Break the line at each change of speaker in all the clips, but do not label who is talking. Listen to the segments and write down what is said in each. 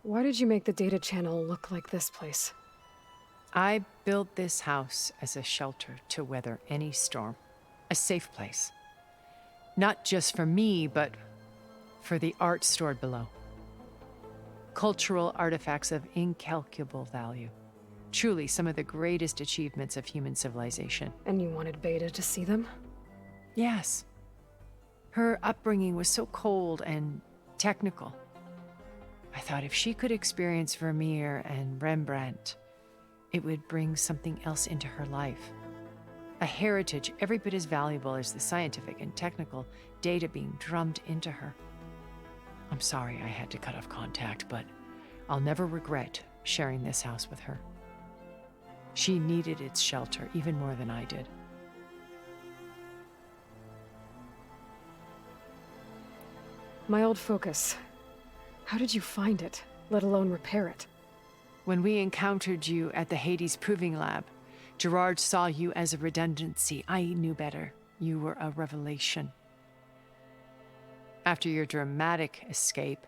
Why did you make the data channel look like this place?
I built this house as a shelter to weather any storm. A safe place. Not just for me, but for the art stored below. Cultural artifacts of incalculable value. Truly some of the greatest achievements of human civilization.
And you wanted Beta to see them?
Yes. Her upbringing was so cold and technical. I thought if she could experience Vermeer and Rembrandt, it would bring something else into her life. A heritage every bit as valuable as the scientific and technical data being drummed into her. I'm sorry I had to cut off contact, but I'll never regret sharing this house with her. She needed its shelter even more than I did.
My old focus. How did you find it, let alone repair it?
When we encountered you at the Hades Proving Lab, Gerard saw you as a redundancy. I knew better. You were a revelation. After your dramatic escape,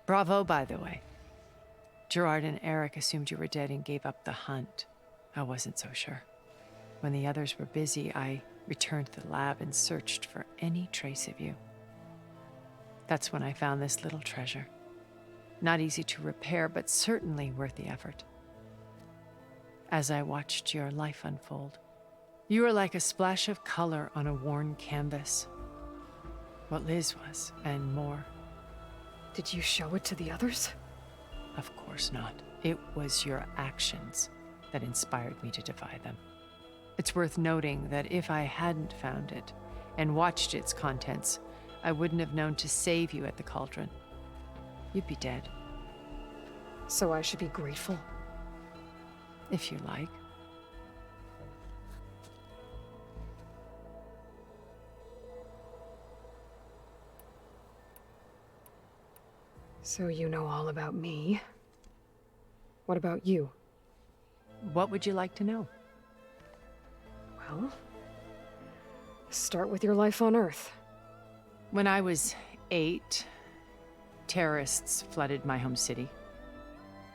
bravo, by the way. Gerard and Eric assumed you were dead and gave up the hunt. I wasn't so sure. When the others were busy, I returned to the lab and searched for any trace of you. That's when I found this little treasure. Not easy to repair, but certainly worth the effort. As I watched your life unfold, you were like a splash of color on a worn canvas. What Liz was, and more.
Did you show it to the others?
Of course not. It was your actions that inspired me to defy them. It's worth noting that if I hadn't found it and watched its contents, I wouldn't have known to save you at the cauldron. You'd be dead.
So I should be grateful?
If you like.
So you know all about me. What about you?
What would you like to know?
Well, start with your life on Earth.
When I was 8, terrorists flooded my home city.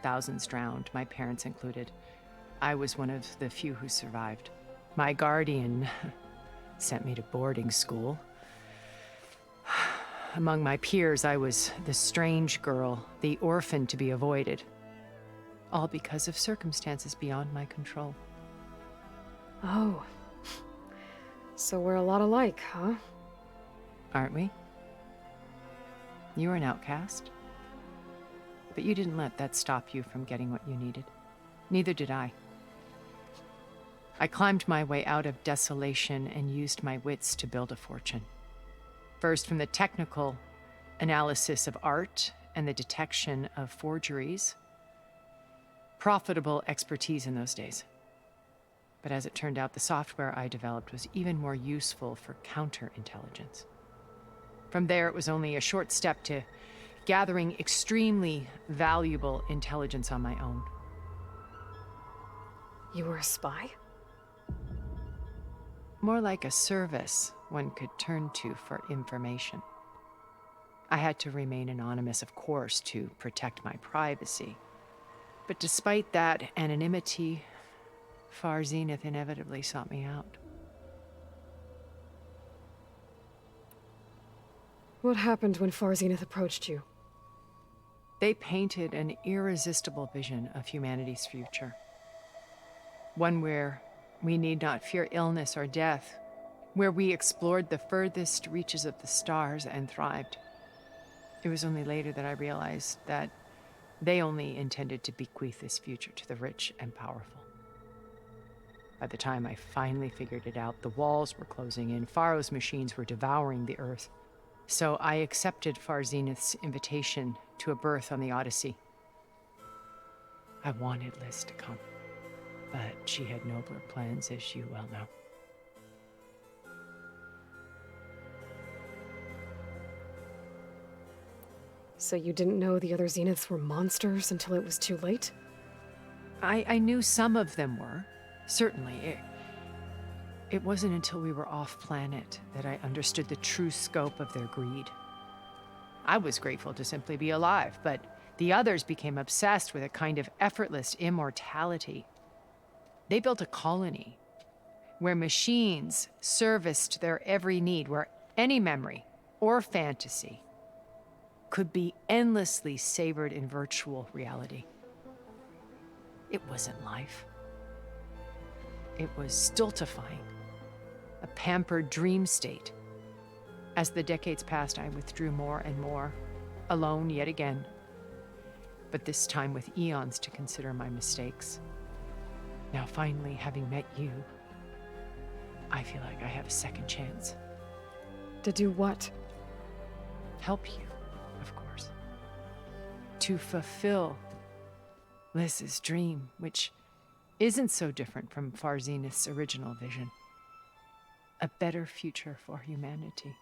Thousands drowned, my parents included. I was one of the few who survived. My guardian sent me to boarding school. Among my peers, I was the strange girl, the orphan to be avoided. All because of circumstances beyond my control.
Oh. So we're a lot alike, huh?
Aren't we? You were an outcast. But you didn't let that stop you from getting what you needed. Neither did I. I climbed my way out of desolation and used my wits to build a fortune. First, from the technical analysis of art and the detection of forgeries. Profitable expertise in those days. But as it turned out, the software I developed was even more useful for counterintelligence. From there, it was only a short step to gathering extremely valuable intelligence on my own.
You were a spy?
More like a service one could turn to for information. I had to remain anonymous, of course, to protect my privacy. But despite that anonymity, Far Zenith inevitably sought me out.
What happened when Far Zenith approached you?
They painted an irresistible vision of humanity's future. One where we need not fear illness or death, where we explored the furthest reaches of the stars and thrived. It was only later that I realized that they only intended to bequeath this future to the rich and powerful. By the time I finally figured it out, the walls were closing in, Pharaoh's machines were devouring the Earth. So I accepted Far Zenith's invitation to a berth on the Odyssey. I wanted Liz to come, but she had nobler plans, as you well know.
So you didn't know the other Zeniths were monsters until it was too late?
I knew some of them were, certainly. It wasn't until we were off-planet that I understood the true scope of their greed. I was grateful to simply be alive, but the others became obsessed with a kind of effortless immortality. They built a colony where machines serviced their every need, where any memory or fantasy could be endlessly savored in virtual reality. It wasn't life. It was stultifying, a pampered dream state. As the decades passed, I withdrew more and more, alone yet again, but this time with eons to consider my mistakes. Now finally, having met you, I feel like I have a second chance.
To do what?
Help you, of course. To fulfill Liz's dream, which isn't so different from Farzinith's original vision. A better future for humanity.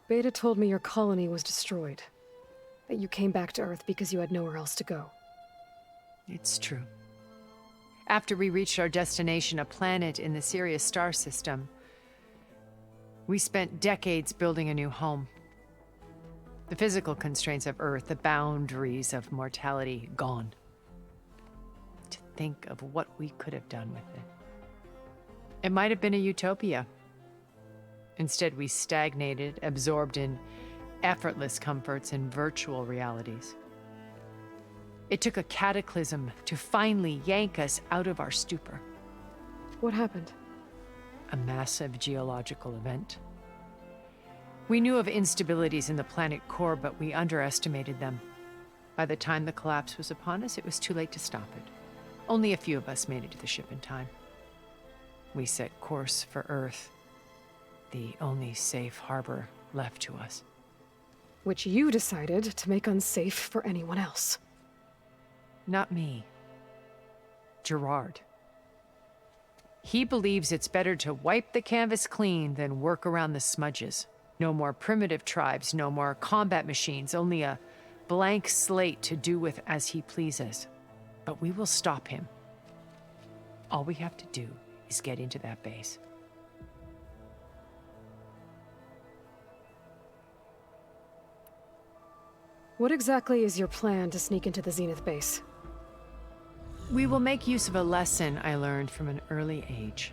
Beta told me your colony was destroyed. That you came back to Earth because you had nowhere else to go.
It's true. After we reached our destination, a planet in the Sirius star system, we spent decades building a new home. The physical constraints of Earth, the boundaries of mortality, gone. To think of what we could have done with it. It might have been a utopia. Instead, we stagnated, absorbed in effortless comforts and virtual realities. It took a cataclysm to finally yank us out of our stupor.
What happened?
A massive geological event. We knew of instabilities in the planet core, but we underestimated them. By the time the collapse was upon us, it was too late to stop it. Only a few of us made it to the ship in time. We set course for Earth, the only safe harbor left to us.
Which you decided to make unsafe for anyone else.
Not me. Gerard. He believes it's better to wipe the canvas clean than work around the smudges. No more primitive tribes, no more combat machines, only a blank slate to do with as he pleases. But we will stop him. All we have to do is get into that base.
What exactly is your plan to sneak into the Zenith base?
We will make use of a lesson I learned from an early age.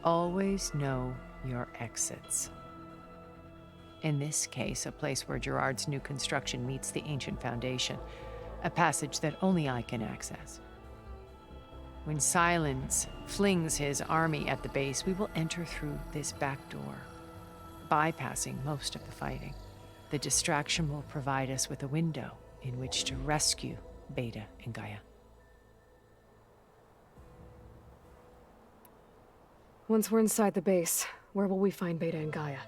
Always know your exits. In this case, a place where Gerard's new construction meets the ancient foundation, a passage that only I can access. When Silence flings his army at the base, we will enter through this back door, bypassing most of the fighting. The distraction will provide us with a window in which to rescue Beta and Gaia.
Once we're inside the base, where will we find Beta and Gaia?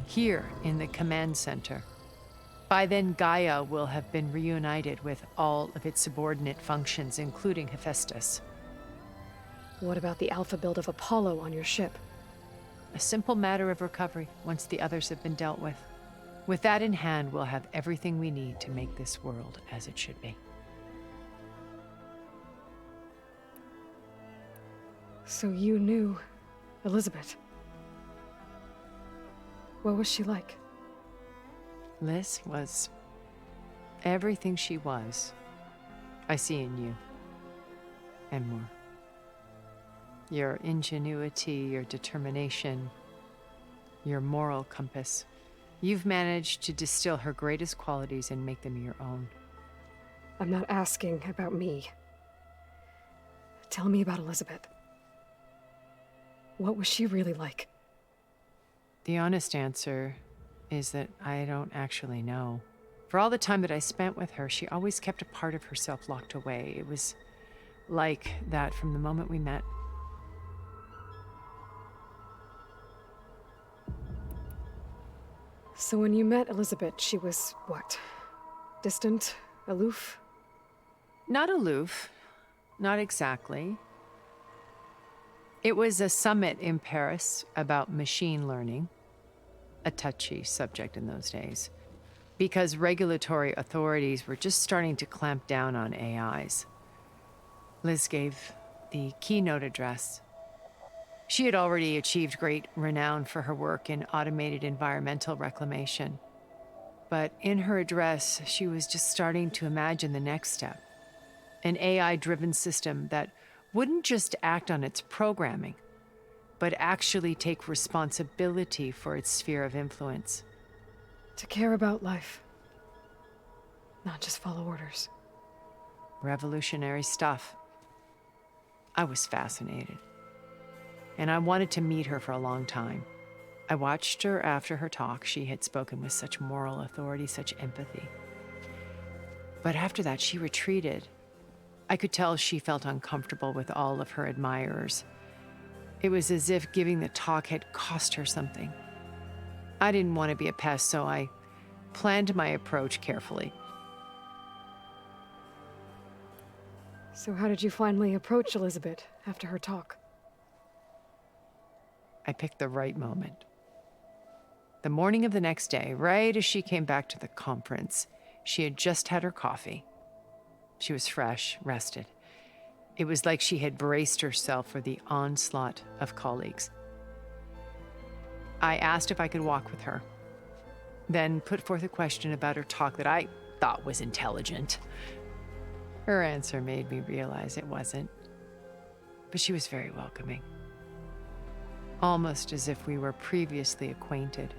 Here in the command center. By then, Gaia will have been reunited with all of its subordinate functions, including Hephaestus.
What about the alpha build of Apollo on your ship?
A simple matter of recovery once the others have been dealt with. With that in hand, we'll have everything we need to make this world as it should be.
So you knew Elizabeth. What was she like?
Liz was everything she was. I see in you. And more. Your ingenuity, your determination, your moral compass. You've managed to distill her greatest qualities and make them your own.
I'm not asking about me. Tell me about Elizabeth. What was she really like?
The honest answer is that I don't actually know. For all the time that I spent with her, she always kept a part of herself locked away. It was like that from the moment we met.
So when you met Elizabeth, she was what? Distant? Aloof?
Not aloof. Not exactly. It was a summit in Paris about machine learning, a touchy subject in those days, because regulatory authorities were just starting to clamp down on AIs. Liz gave the keynote address. She had already achieved great renown for her work in automated environmental reclamation. But in her address, she was just starting to imagine the next step. An AI-driven system that wouldn't just act on its programming, but actually take responsibility for its sphere of influence.
To care about life. Not just follow orders.
Revolutionary stuff. I was fascinated. And I wanted to meet her for a long time. I watched her after her talk. She had spoken with such moral authority, such empathy. But after that, she retreated. I could tell she felt uncomfortable with all of her admirers. It was as if giving the talk had cost her something. I didn't want to be a pest, so I planned my approach carefully.
So how did you finally approach Elizabeth after her talk?
I picked the right moment. The morning of the next day, right as she came back to the conference, she had just had her coffee. She was fresh, rested. It was like she had braced herself for the onslaught of colleagues. I asked if I could walk with her, then put forth a question about her talk that I thought was intelligent. Her answer made me realize it wasn't, but she was very welcoming. Almost as if we were previously acquainted.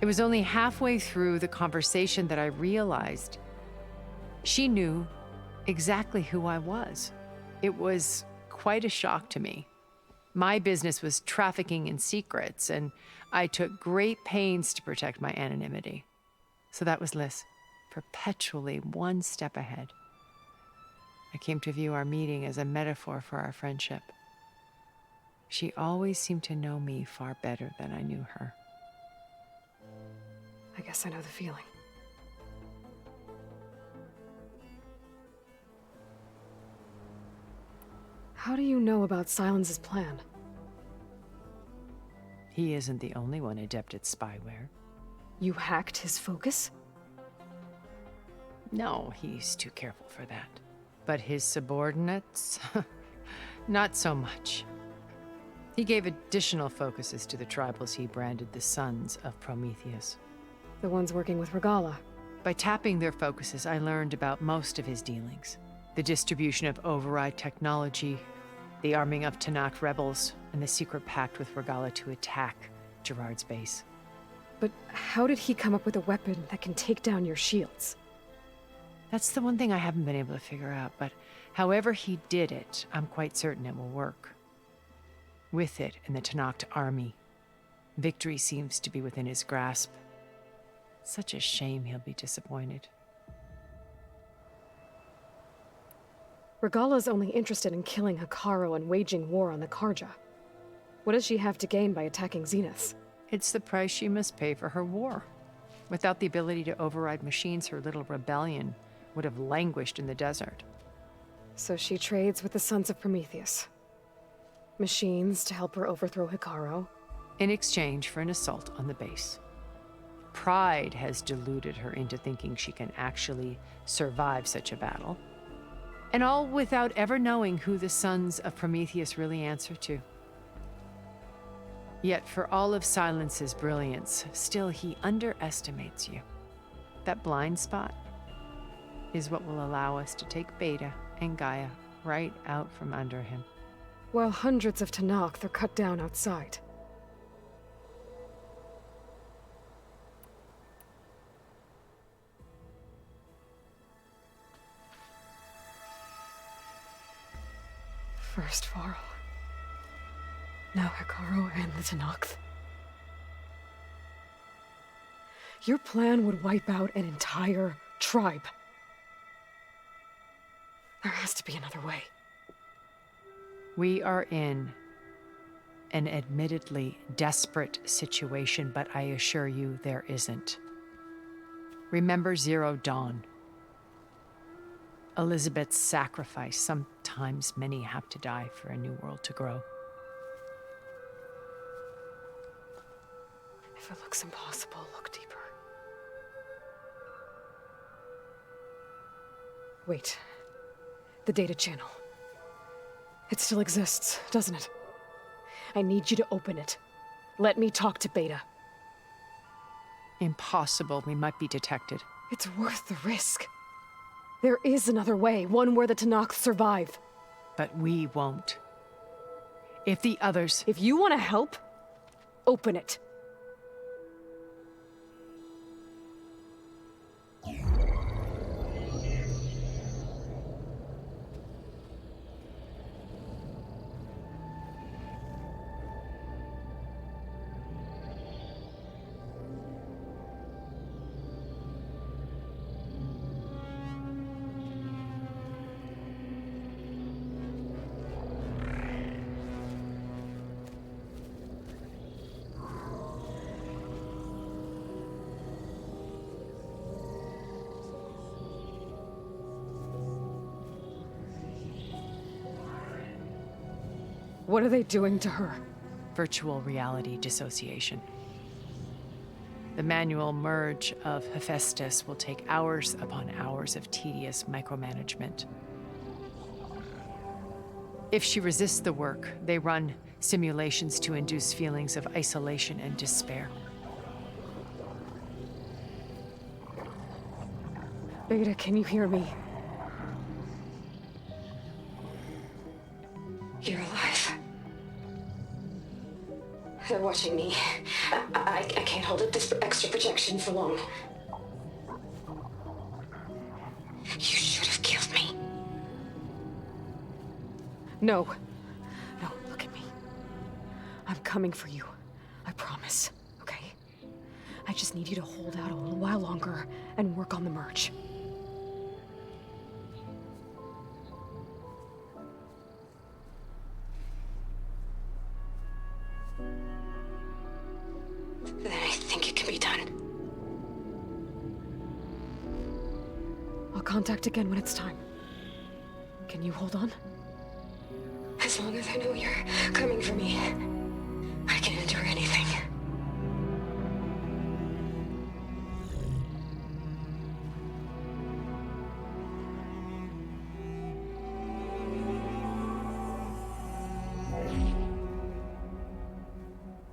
It was only halfway through the conversation that I realized she knew exactly who I was. It was quite a shock to me. My business was trafficking in secrets, and I took great pains to protect my anonymity. So that was Liz, perpetually one step ahead. I came to view our meeting as a metaphor for our friendship. She always seemed to know me far better than I knew her.
I guess I know the feeling. How do you know about Silence's plan?
He isn't the only one adept at spyware.
You hacked his focus?
No, he's too careful for that. But his subordinates? Not so much. He gave additional focuses to the tribals he branded the Sons of Prometheus.
The ones working with Regala.
By tapping their focuses, I learned about most of his dealings. The distribution of override technology, the arming of Tanakh rebels, and the secret pact with Regala to attack Gerard's base.
But how did he come up with a weapon that can take down your shields?
That's the one thing I haven't been able to figure out, but however he did it, I'm quite certain it will work. With it and the Tanakh army, victory seems to be within his grasp. Such a shame he'll be disappointed.
Regala's only interested in killing Hekarro and waging war on the Karja. What does she have to gain by attacking Zeniths?
It's the price she must pay for her war. Without the ability to override machines, her little rebellion would have languished in the desert.
So she trades with the Sons of Prometheus. Machines to help her overthrow Hekarro.
In exchange for an assault on the base. Pride has deluded her into thinking she can actually survive such a battle. And all without ever knowing who the Sons of Prometheus really answer to. Yet for all of Silence's brilliance, still he underestimates you. That blind spot is what will allow us to take Beta and Gaia right out from under him.
While hundreds of Tanakh are cut down outside. First Varl. Now Hekarro and the Tanakh. Your plan would wipe out an entire tribe. There has to be another way.
We are in an admittedly desperate situation, but I assure you there isn't. Remember Zero Dawn. Elizabeth's sacrifice. Sometimes many have to die for a new world to grow.
If it looks impossible, look deeper. Wait. The data channel. It still exists, doesn't it? I need you to open it. Let me talk to Beta.
Impossible. We might be detected.
It's worth the risk. There is another way, one where the Tenakth survive.
But we won't. If the others...
If you want to help, open it. What are they doing to her?
Virtual reality dissociation. The manual merge of Hephaestus will take hours upon hours of tedious micromanagement. If she resists the work, they run simulations to induce feelings of isolation and despair.
Beta, can you hear me?
You're alive. They're watching me. I can't hold up this extra protection for long. You should have killed me.
No. No, look at me. I'm coming for you. I promise, okay? I just need you to hold out a little while longer and work on the merge.
Then I think it can be done.
I'll contact again when it's time. Can you hold on?
As long as I know you're coming for me, I can endure anything.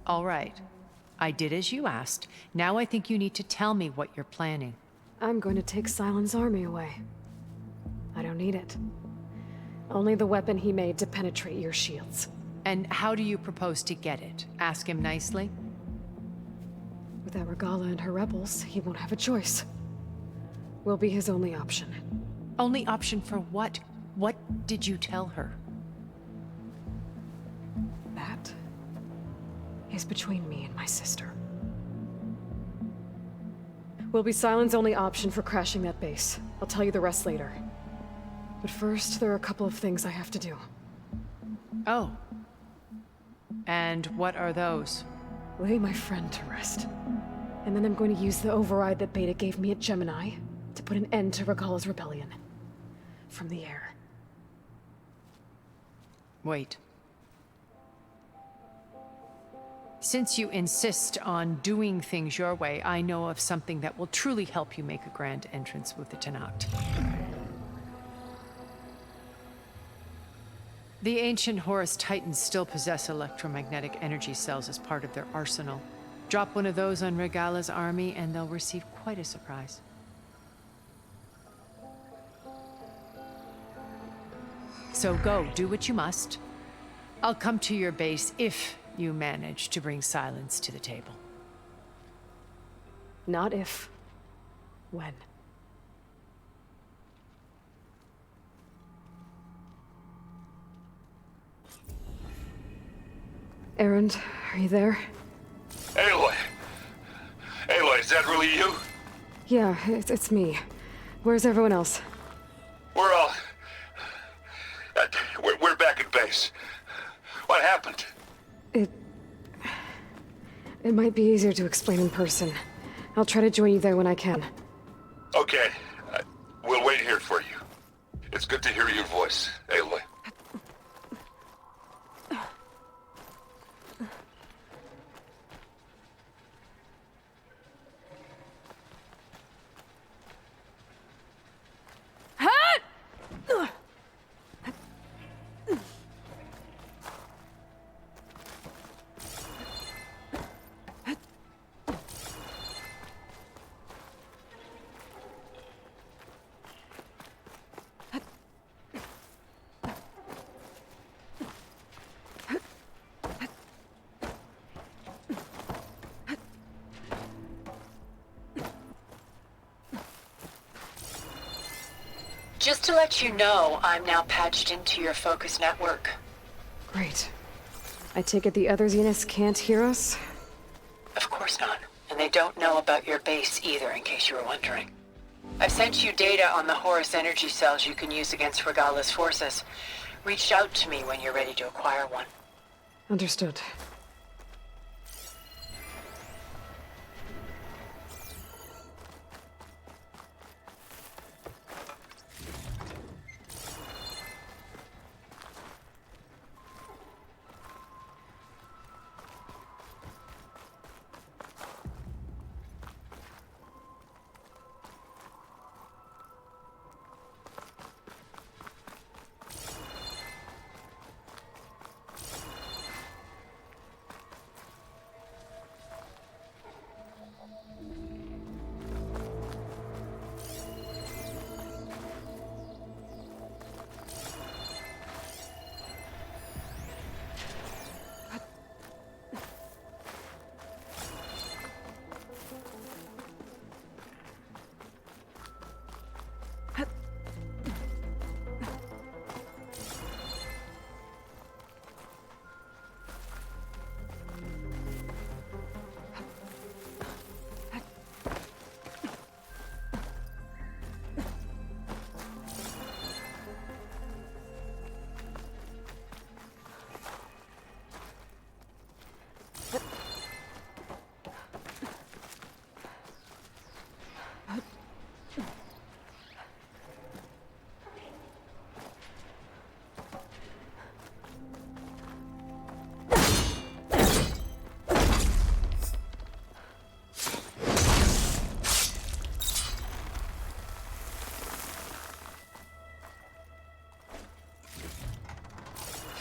All right. I did as you asked. Now I think you need to tell me what you're planning.
I'm going to take Sylens' army away. I don't need it. Only the weapon he made to penetrate your shields.
And how do you propose to get it? Ask him nicely?
Without Regala and her rebels, he won't have a choice. We'll be his only option.
Only option for what? What did you tell her?
That is between me and my sister. Will be Sylens' only option for crashing that base. I'll tell you the rest later. But first, there are a couple of things I have to do.
Oh. And what are those?
Lay my friend to rest. And then I'm going to use the override that Beta gave me at Gemini to put an end to Regala's rebellion. From the air.
Wait. Since you insist on doing things your way, I know of something that will truly help you make a grand entrance with the Tenakth. The ancient Horus Titans still possess electromagnetic energy cells as part of their arsenal. Drop one of those on Regala's army and they'll receive quite a surprise. So go, do what you must. I'll come to your base if you manage to bring Sylens to the table.
Not if. When. Erend, are you there?
Aloy! Aloy, is that really you?
Yeah, it's me. Where's everyone else?
We're all... we're back at base. What happened?
It might be easier to explain in person. I'll try to join you there when I can.
Okay. We'll wait here for you. It's good to hear your voice, Aloy.
Just to let you know, I'm now patched into your focus network.
Great. I take it the other Zeniths can't hear us?
Of course not. And they don't know about your base either, in case you were wondering. I've sent you data on the Horus energy cells you can use against Regala's forces. Reach out to me when you're ready to acquire one.
Understood.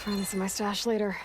Find this in my stash later.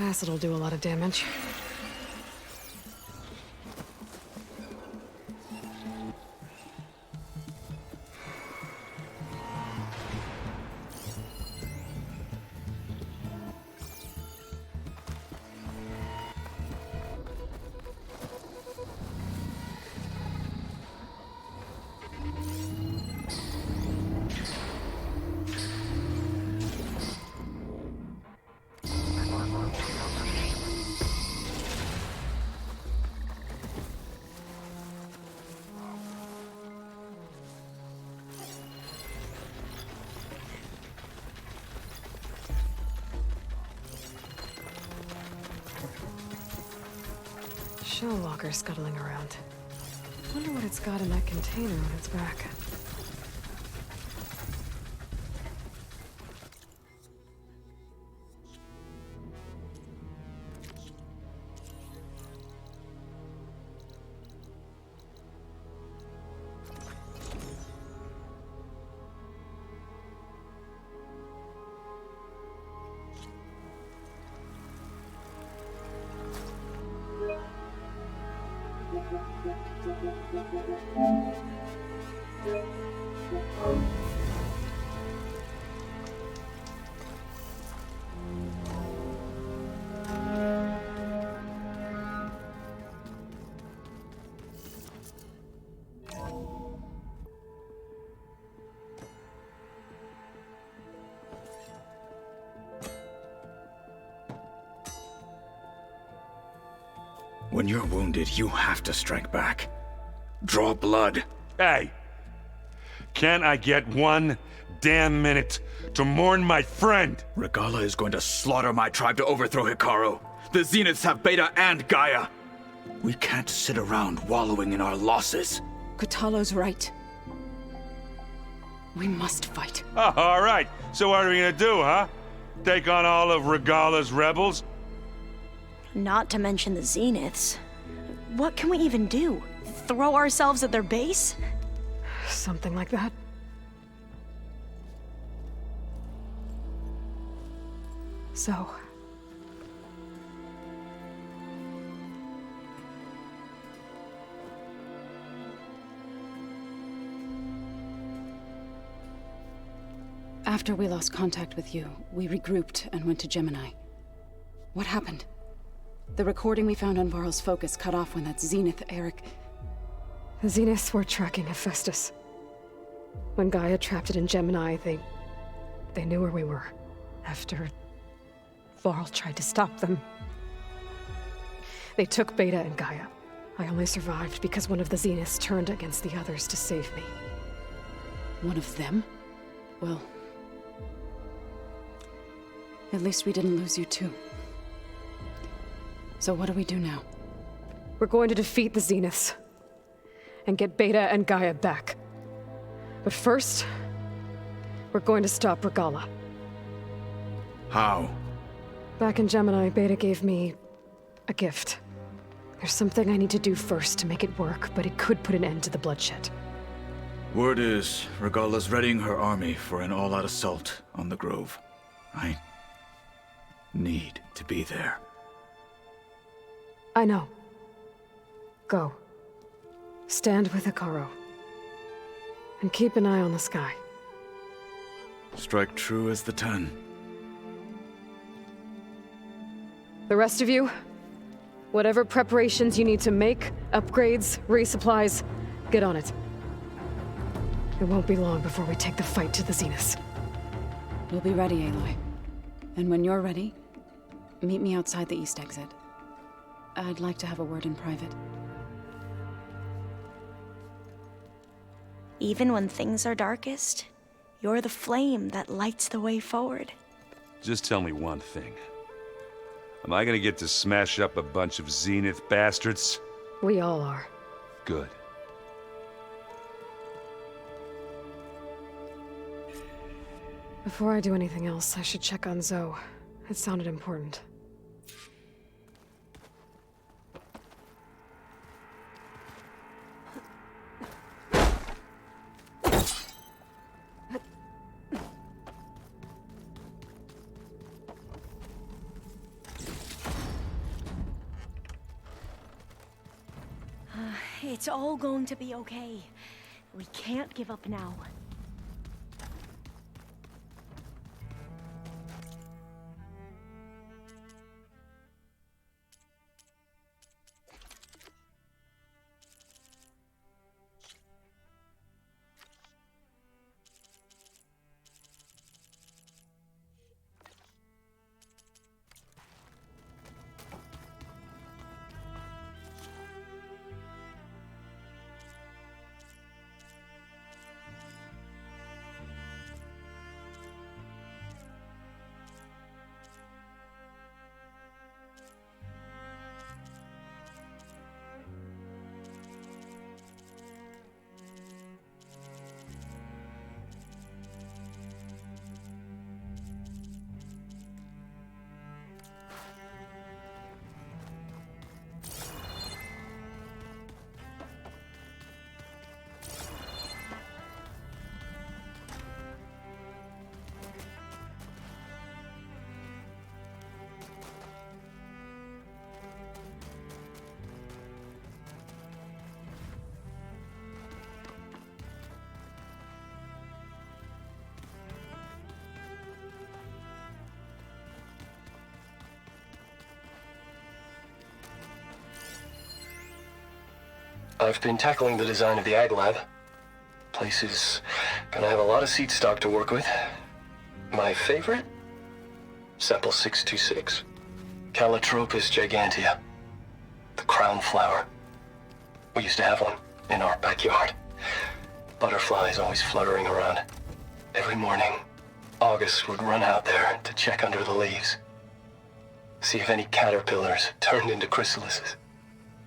Acid'll do a lot of damage. shell walker scuttling around. Wonder what it's got in that container on its back.
When you're wounded, you have to strike back. Draw blood.
Hey! Can't I get one damn minute to mourn my friend?
Regala is going to slaughter my tribe to overthrow Hikaru. The Zeniths have Beta and Gaia. We can't sit around wallowing in our losses.
Kotallo's right. We must fight.
Oh, all right. So what are we gonna do, huh? Take on all of Regala's rebels?
Not to mention the Zeniths. What can we even do? Throw ourselves at their base?
Something like that. So...
After we lost contact with you, we regrouped and went to Gemini. What happened? The recording we found on Varl's focus cut off when that Zenith, Eric...
The Zeniths were tracking Hephaestus. When Gaia trapped it in Gemini, they knew where we were. After Varl tried to stop them. They took Beta and Gaia. I only survived because one of the Zeniths turned against the others to save me.
One of them? Well... at least we didn't lose you too. So what do we do now?
We're going to defeat the Zeniths. And get Beta and Gaia back. But first, we're going to stop Regala.
How?
Back in Gemini, Beta gave me a gift. There's something I need to do first to make it work, but it could put an end to the bloodshed.
Word is, Regala's readying her army for an all-out assault on the Grove. I need to be there.
I know. Go. Stand with Hikaru. And keep an eye on the sky.
Strike true as the 10.
The rest of you, whatever preparations you need to make, upgrades, resupplies, get on it. It won't be long before we take the fight to the Zeniths.
We'll be ready, Aloy. And when you're ready, meet me outside the east exit. I'd like to have a word in private.
Even when things are darkest, you're the flame that lights the way forward.
Just tell me one thing. Am I gonna get to smash up a bunch of Zenith bastards?
We all are.
Good.
Before I do anything else, I should check on Zoe. It sounded important.
It's all going to be okay. We can't give up now.
I've been tackling the design of the Ag Lab. Place is gonna have a lot of seed stock to work with. My favorite? Sample 626. Calotropis gigantea. The crown flower. We used to have one in our backyard. Butterflies always fluttering around. Every morning, August would run out there to check under the leaves. See if any caterpillars turned into chrysalises.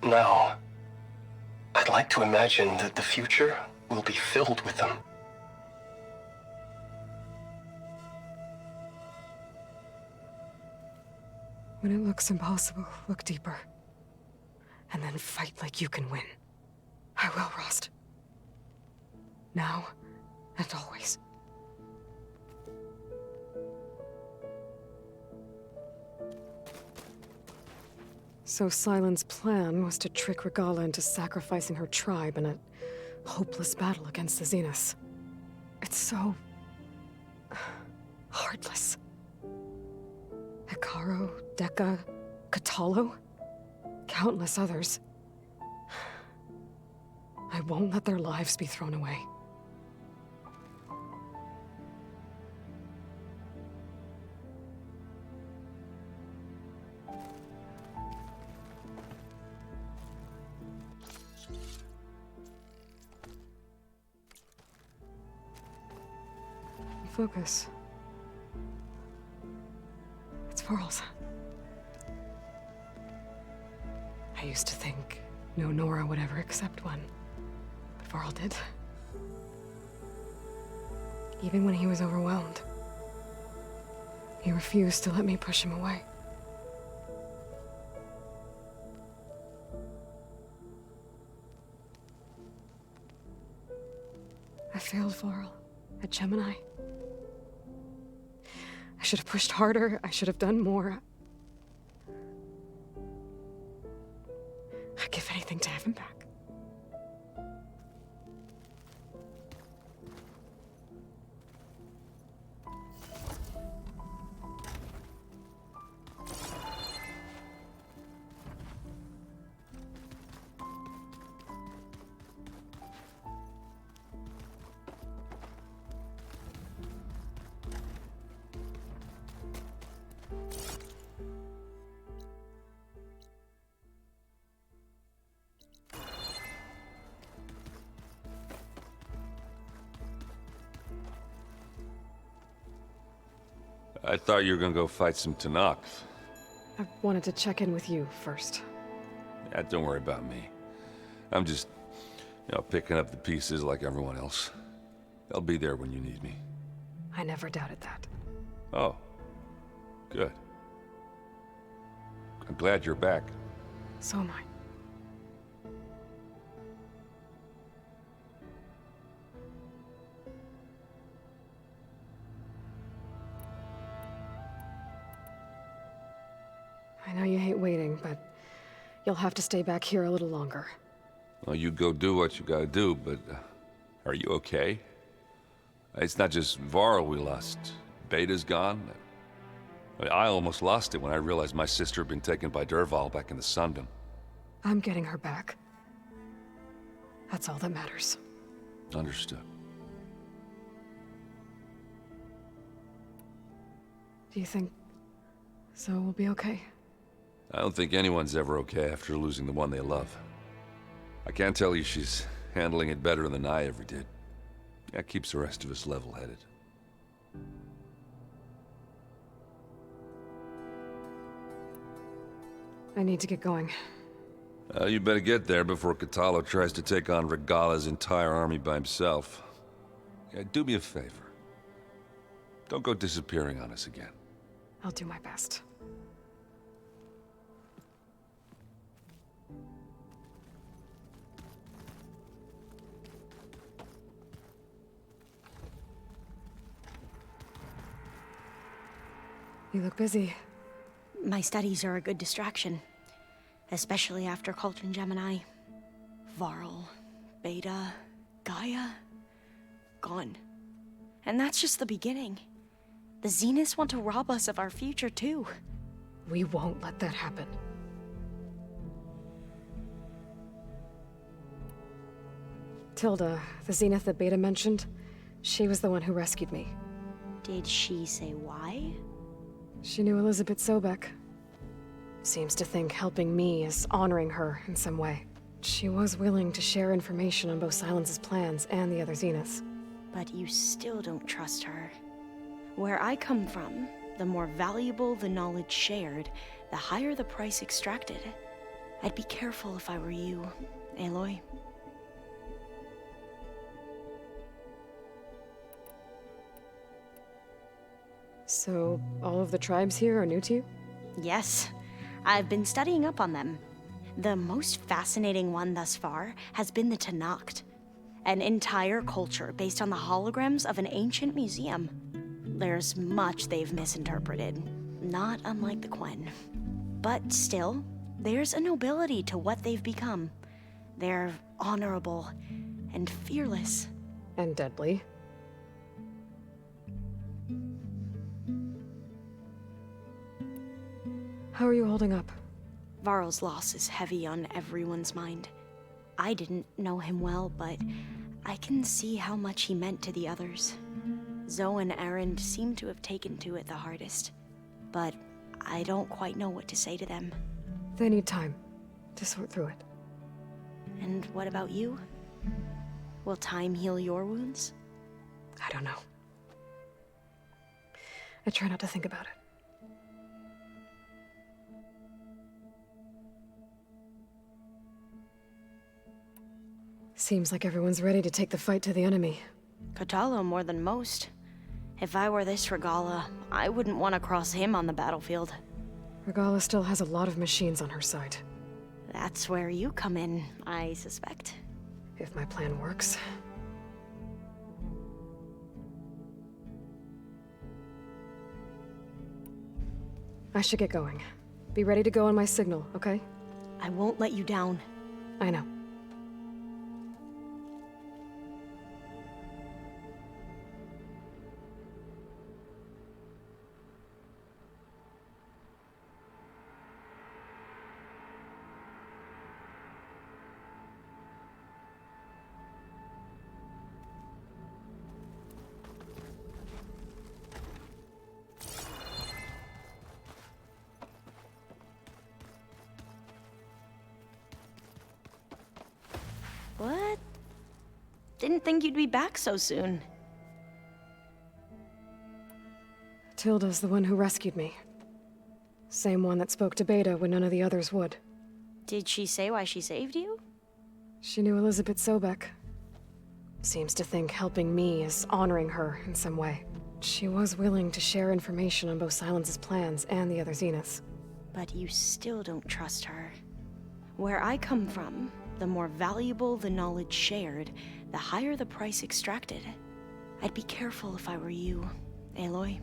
Now, I'd like to imagine that the future will be filled with them.
When it looks impossible, look deeper. And then fight like you can win. I will, Rost. Now and always. So Sylens' plan was to trick Regala into sacrificing her tribe in a hopeless battle against the Zeniths. It's so... heartless. Hikaru, Deka, Katalo, countless others. I won't let their lives be thrown away. Focus. It's Varl's. I used to think no Nora would ever accept one, but Varl did. Even when he was overwhelmed, he refused to let me push him away. I failed Varl at Gemini. I should have pushed harder. I should have done more. I'd give anything to have him back.
I thought you were gonna go fight some Tanakh.
I wanted to check in with you first.
Yeah, don't worry about me. I'm just, picking up the pieces like everyone else. I'll be there when you need me.
I never doubted that.
Oh. Good. I'm glad you're back.
So am I. I know you hate waiting, but you'll have to stay back here a little longer.
Well, you go do what you gotta do, but are you okay? It's not just Varl we lost. Beta's gone. I almost lost it when I realized my sister had been taken by Dervahl back in the Sundom.
I'm getting her back. That's all that matters.
Understood.
Do you think Zoe will be okay?
I don't think anyone's ever okay after losing the one they love. I can't tell you she's handling it better than I ever did. That keeps the rest of us level-headed.
I need to get going.
You better get there before Katalo tries to take on Regala's entire army by himself. Yeah, do me a favor. Don't go disappearing on us again.
I'll do my best. You look busy.
My studies are a good distraction. Especially after Cauldron Gemini. Varl, Beta, Gaia, gone. And that's just the beginning. The Zeniths want to rob us of our future, too.
We won't let that happen. Tilda, the Zenith that Beta mentioned, she was the one who rescued me.
Did she say why?
She knew Elizabeth Sobek. Seems to think helping me is honoring her in some way. She was willing to share information on both Silence's plans and the other Zeniths.
But you still don't trust her. Where I come from, the more valuable the knowledge shared, the higher the price extracted. I'd be careful if I were you, Aloy.
So, all of the tribes here are new to you?
Yes, I've been studying up on them. The most fascinating one thus far has been the Tenakth, an entire culture based on the holograms of an ancient museum. There's much they've misinterpreted, not unlike the Quen. But still, there's a nobility to what they've become. They're honorable and fearless.
And deadly. How are you holding up?
Varl's loss is heavy on everyone's mind. I didn't know him well, but I can see how much he meant to the others. Zoe and Erend seem to have taken to it the hardest, but I don't quite know what to say to them.
They need time to sort through it.
And what about you? Will time heal your wounds?
I don't know. I try not to think about it. Seems like everyone's ready to take the fight to the enemy.
Kotallo more than most. If I were this Regala, I wouldn't want to cross him on the battlefield.
Regala still has a lot of machines on her side.
That's where you come in, I suspect.
If my plan works. I should get going. Be ready to go on my signal, okay?
I won't let you down.
I know.
What? Didn't think you'd be back so soon.
Tilda's the one who rescued me. Same one that spoke to Beta when none of the others would.
Did she say why she saved you?
She knew Elizabeth Sobek. Seems to think helping me is honoring her in some way. She was willing to share information on both Silence's plans and the other Zeniths.
But you still don't trust her. Where I come from, the more valuable the knowledge shared, the higher the price extracted. I'd be careful if I were you, Aloy.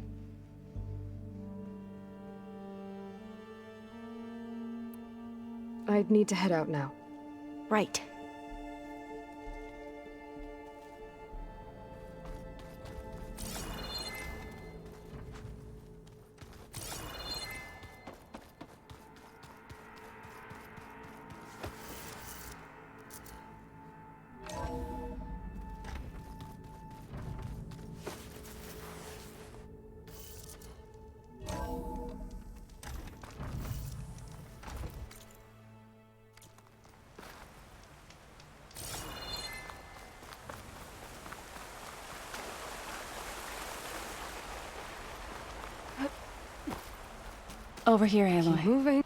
I'd need to head out now.
Right.
Over here, Aloy.
Keep moving.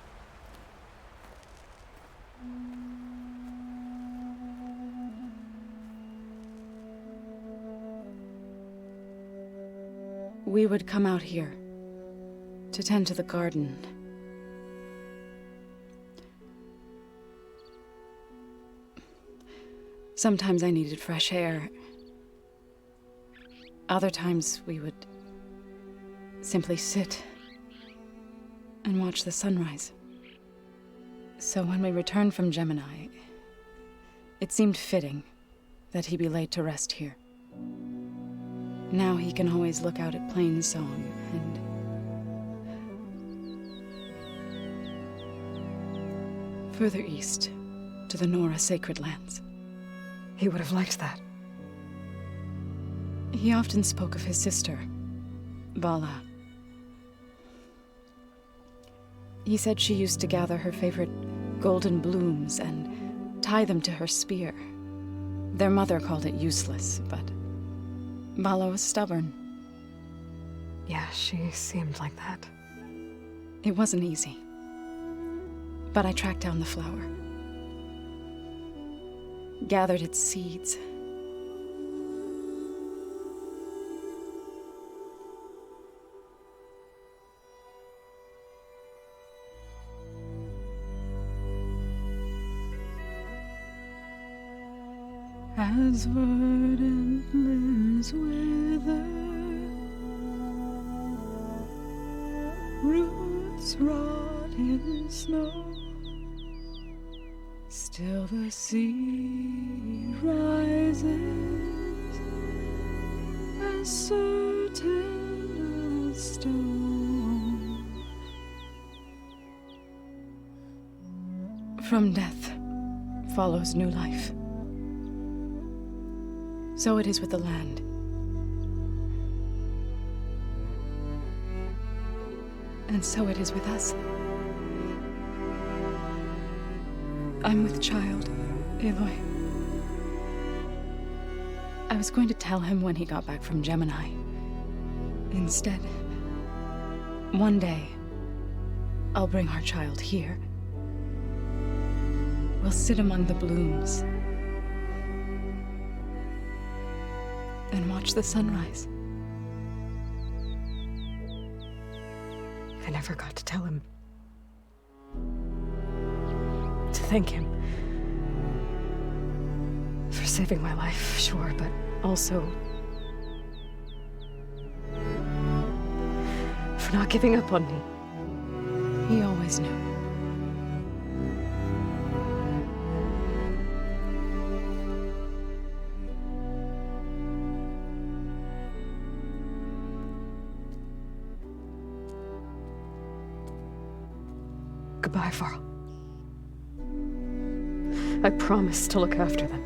We would come out here to tend to the garden. Sometimes I needed fresh air. Other times we would simply sit and watch the sunrise. So when we returned from Gemini, it seemed fitting that he be laid to rest here. Now he can always look out at Plain Song and further east to the Nora Sacred Lands.
He would have liked that.
He often spoke of his sister, Vala. He said she used to gather her favorite golden blooms and tie them to her spear. Their mother called it useless, but Vala was stubborn.
Yeah, she seemed like that.
It wasn't easy. But I tracked down the flower. Gathered its seeds. As verdant limbs wither, roots rot in snow, still the sea rises, as certain as stone. From death follows new life. So it is with the land. And so it is with us. I'm with child, Aloy. I was going to tell him when he got back from Gemini. Instead, one day, I'll bring our child here. We'll sit among the blooms and watch the sunrise.
I never got to tell him. To thank him. For saving my life, sure, but also for not giving up on me.
He always knew.
Goodbye, Varl. I promise to look after them.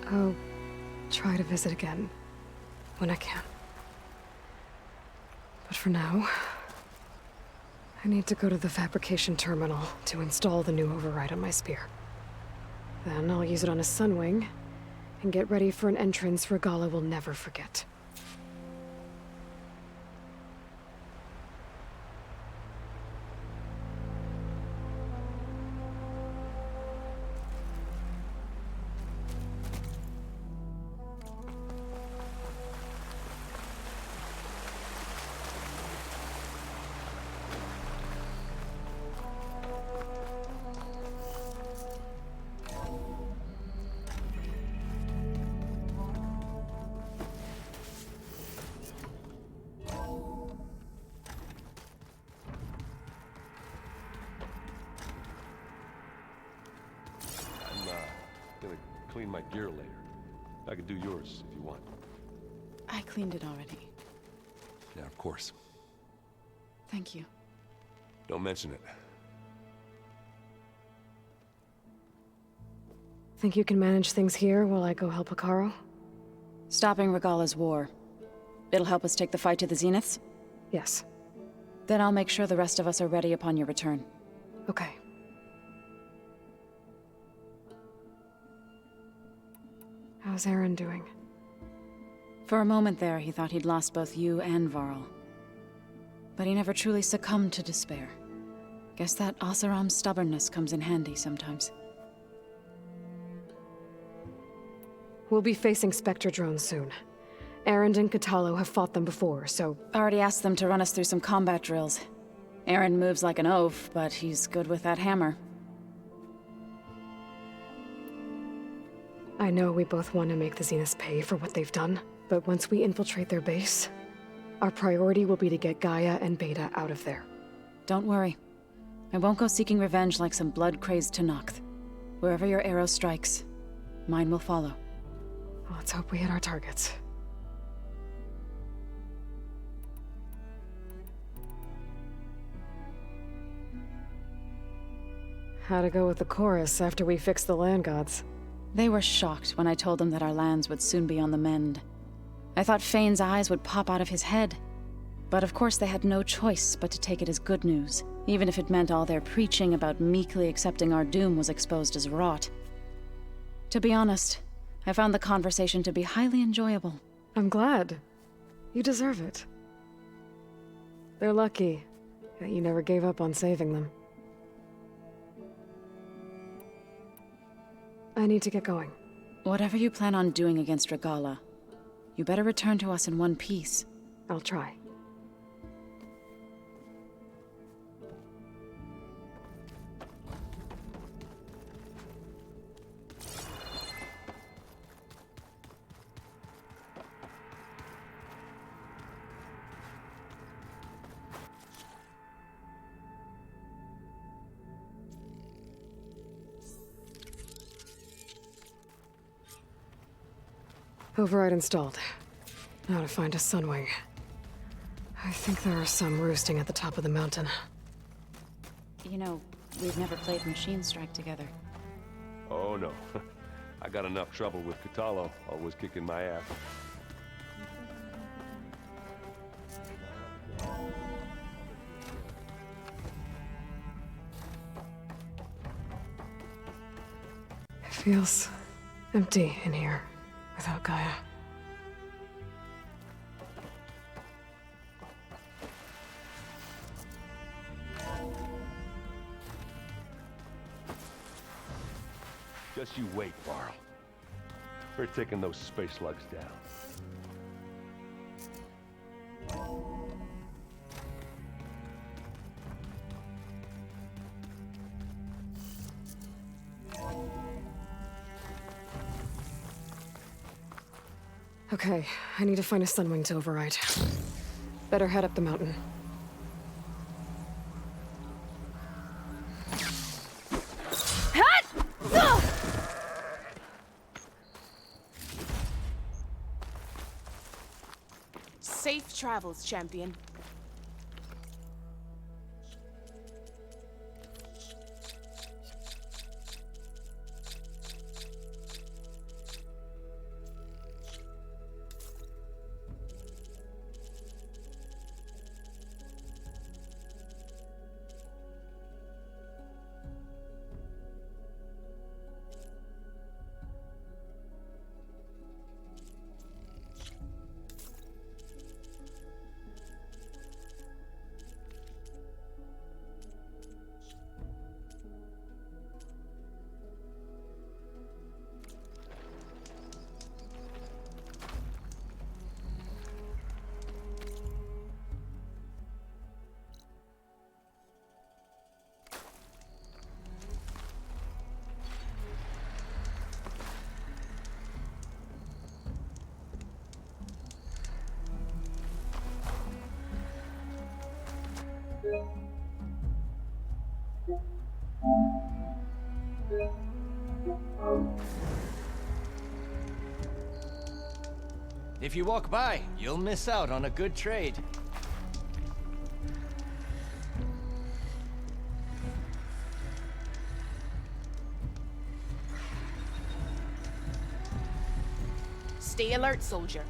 I'll try to visit again when I can. But for now, I need to go to the fabrication terminal to install the new override on my spear. Then I'll use it on a sunwing, and get ready for an entrance Regala will never forget.
Clean my gear later. I can do yours if you want.
I cleaned it already.
Yeah, of course.
Thank you.
Don't mention it.
Think you can manage things here while I go help Akaro?
Stopping Regala's war. It'll help us take the fight to the Zeniths?
Yes.
Then I'll make sure the rest of us are ready upon your return.
Okay. How's Aaron doing?
For a moment there, he thought he'd lost both you and Varl. But he never truly succumbed to despair. Guess that Oseram's stubbornness comes in handy sometimes.
We'll be facing Spectre drones soon. Aaron and Katalo have fought them before, so...
Already asked them to run us through some combat drills. Aaron moves like an oaf, but he's good with that hammer.
I know we both want to make the Zeniths pay for what they've done, but once we infiltrate their base, our priority will be to get Gaia and Beta out of there.
Don't worry. I won't go seeking revenge like some blood-crazed Tenakth. Wherever your arrow strikes, mine will follow.
Let's hope we hit our targets. How'd it go with the chorus after we fixed the land gods?
They were shocked when I told them that our lands would soon be on the mend. I thought Fane's eyes would pop out of his head. But of course they had no choice but to take it as good news, even if it meant all their preaching about meekly accepting our doom was exposed as rot. To be honest, I found the conversation to be highly enjoyable.
I'm glad. You deserve it. They're lucky that you never gave up on saving them. I need to get going.
Whatever you plan on doing against Regala, you better return to us in one piece.
I'll try. Override installed. Now to find a sunwing. I think there are some roosting at the top of the mountain.
You know, we've never played Machine Strike together.
Oh no. I got enough trouble with Katalo, always kicking my ass.
It feels empty in here without Gaia.
Just you wait, Varl. We're taking those space slugs down.
Okay, I need to find a sunwing to override. Better head up the mountain.
Safe travels, champion.
If you walk by, you'll miss out on a good trade.
Stay alert, soldier.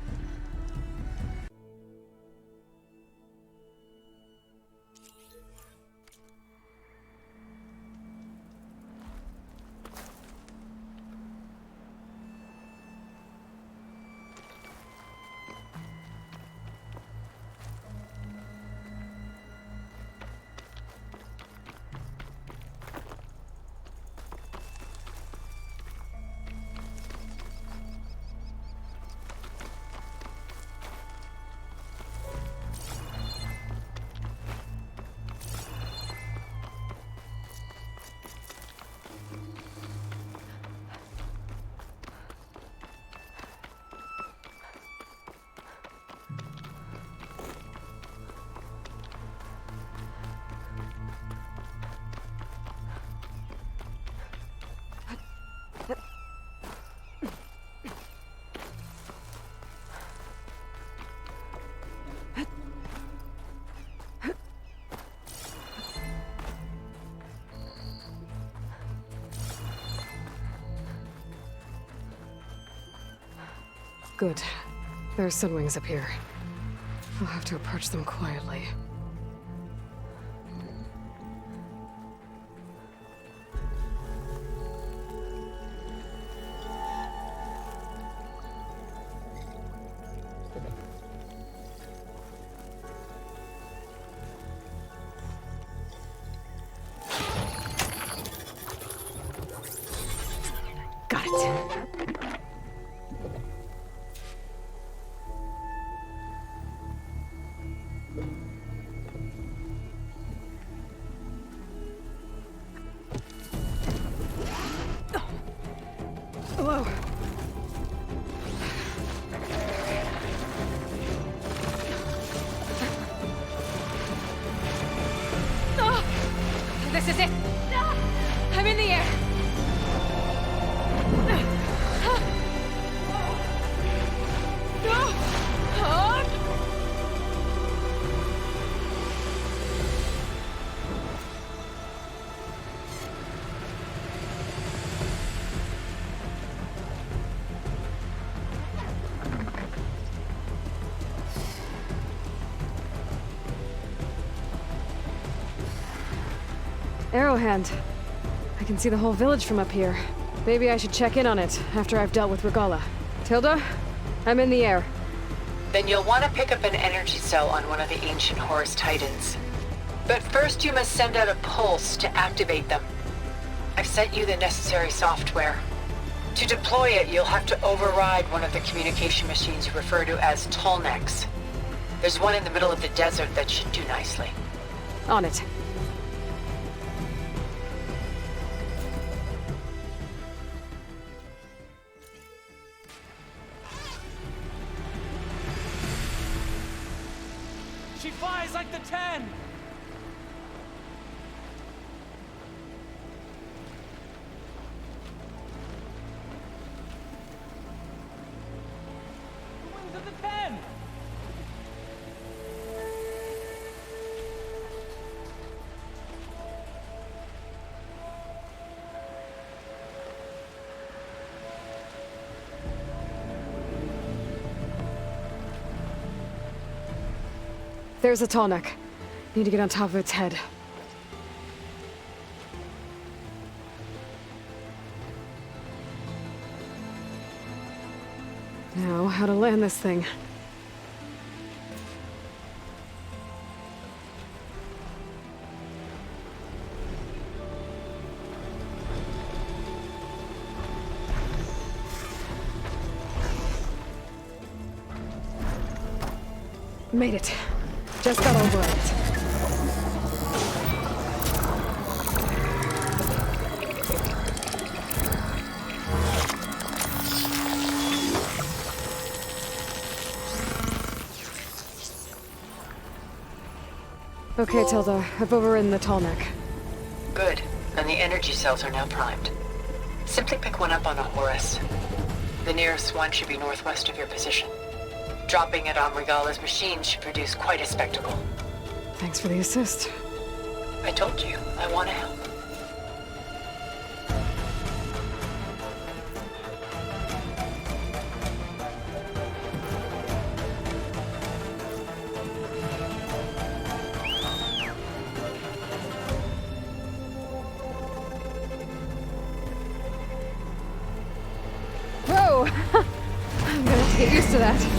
Good. There are sunwings up here. I'll have to approach them quietly. Got it. Hello. This is it. I'm in the air. Arrowhand. I can see the whole village from up here. Maybe I should check in on it after I've dealt with Regala. Tilda, I'm in the air.
Then you'll want to pick up an energy cell on one of the ancient Horus Titans. But first you must send out a pulse to activate them. I've sent you the necessary software. To deploy it, you'll have to override one of the communication machines you refer to as Tolnecs. There's one in the middle of the desert that should do nicely.
On it.
She flies like the 10! The wings of the 10!
There's a Tallneck. Need to get on top of its head. Now, how to land this thing. Made it. Just got over it. Okay, Tilda. I've overridden the Tallneck.
Good. And the energy cells are now primed. Simply pick one up on a Horus. The nearest one should be northwest of your position. Dropping it on Regala's machine should produce quite a spectacle.
Thanks for the assist.
I told you, I want to help.
Whoa! I'm gonna have to get used to that.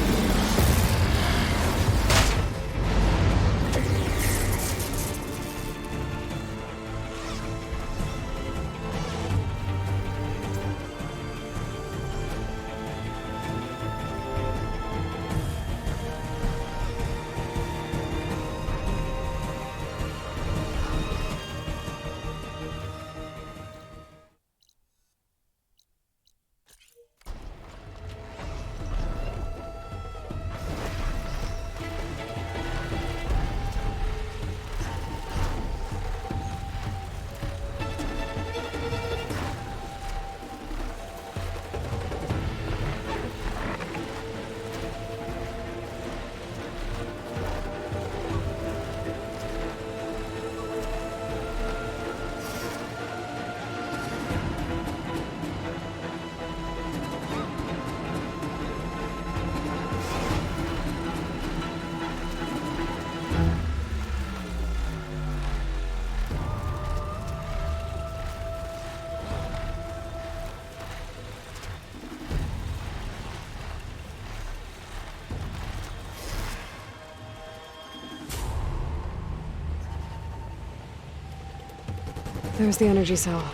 There's the energy cell.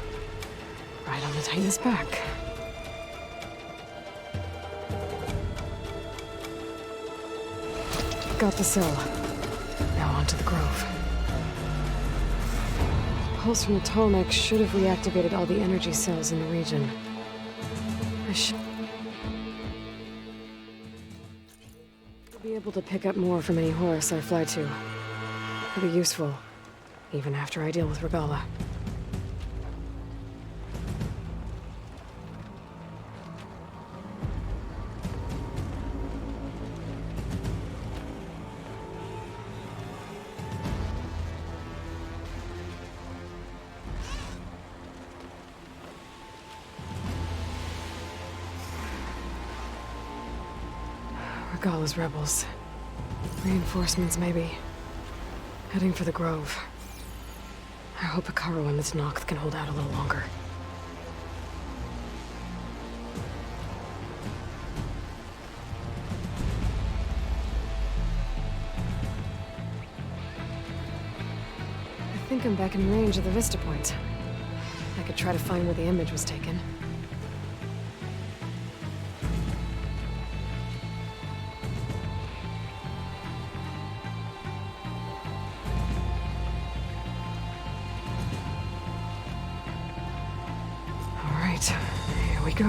Right on the Titan's back. Got the cell. Now on to the Grove. Pulse from the tall neck should have reactivated all the energy cells in the region. I should be able to pick up more from any horse I fly to. Could be useful, even after I deal with Regala. Regala's rebels. Reinforcements, maybe. Heading for the Grove. I hope Hikaru and this Noct can hold out a little longer. I think I'm back in range of the Vista Point. I could try to find where the image was taken. Here we go.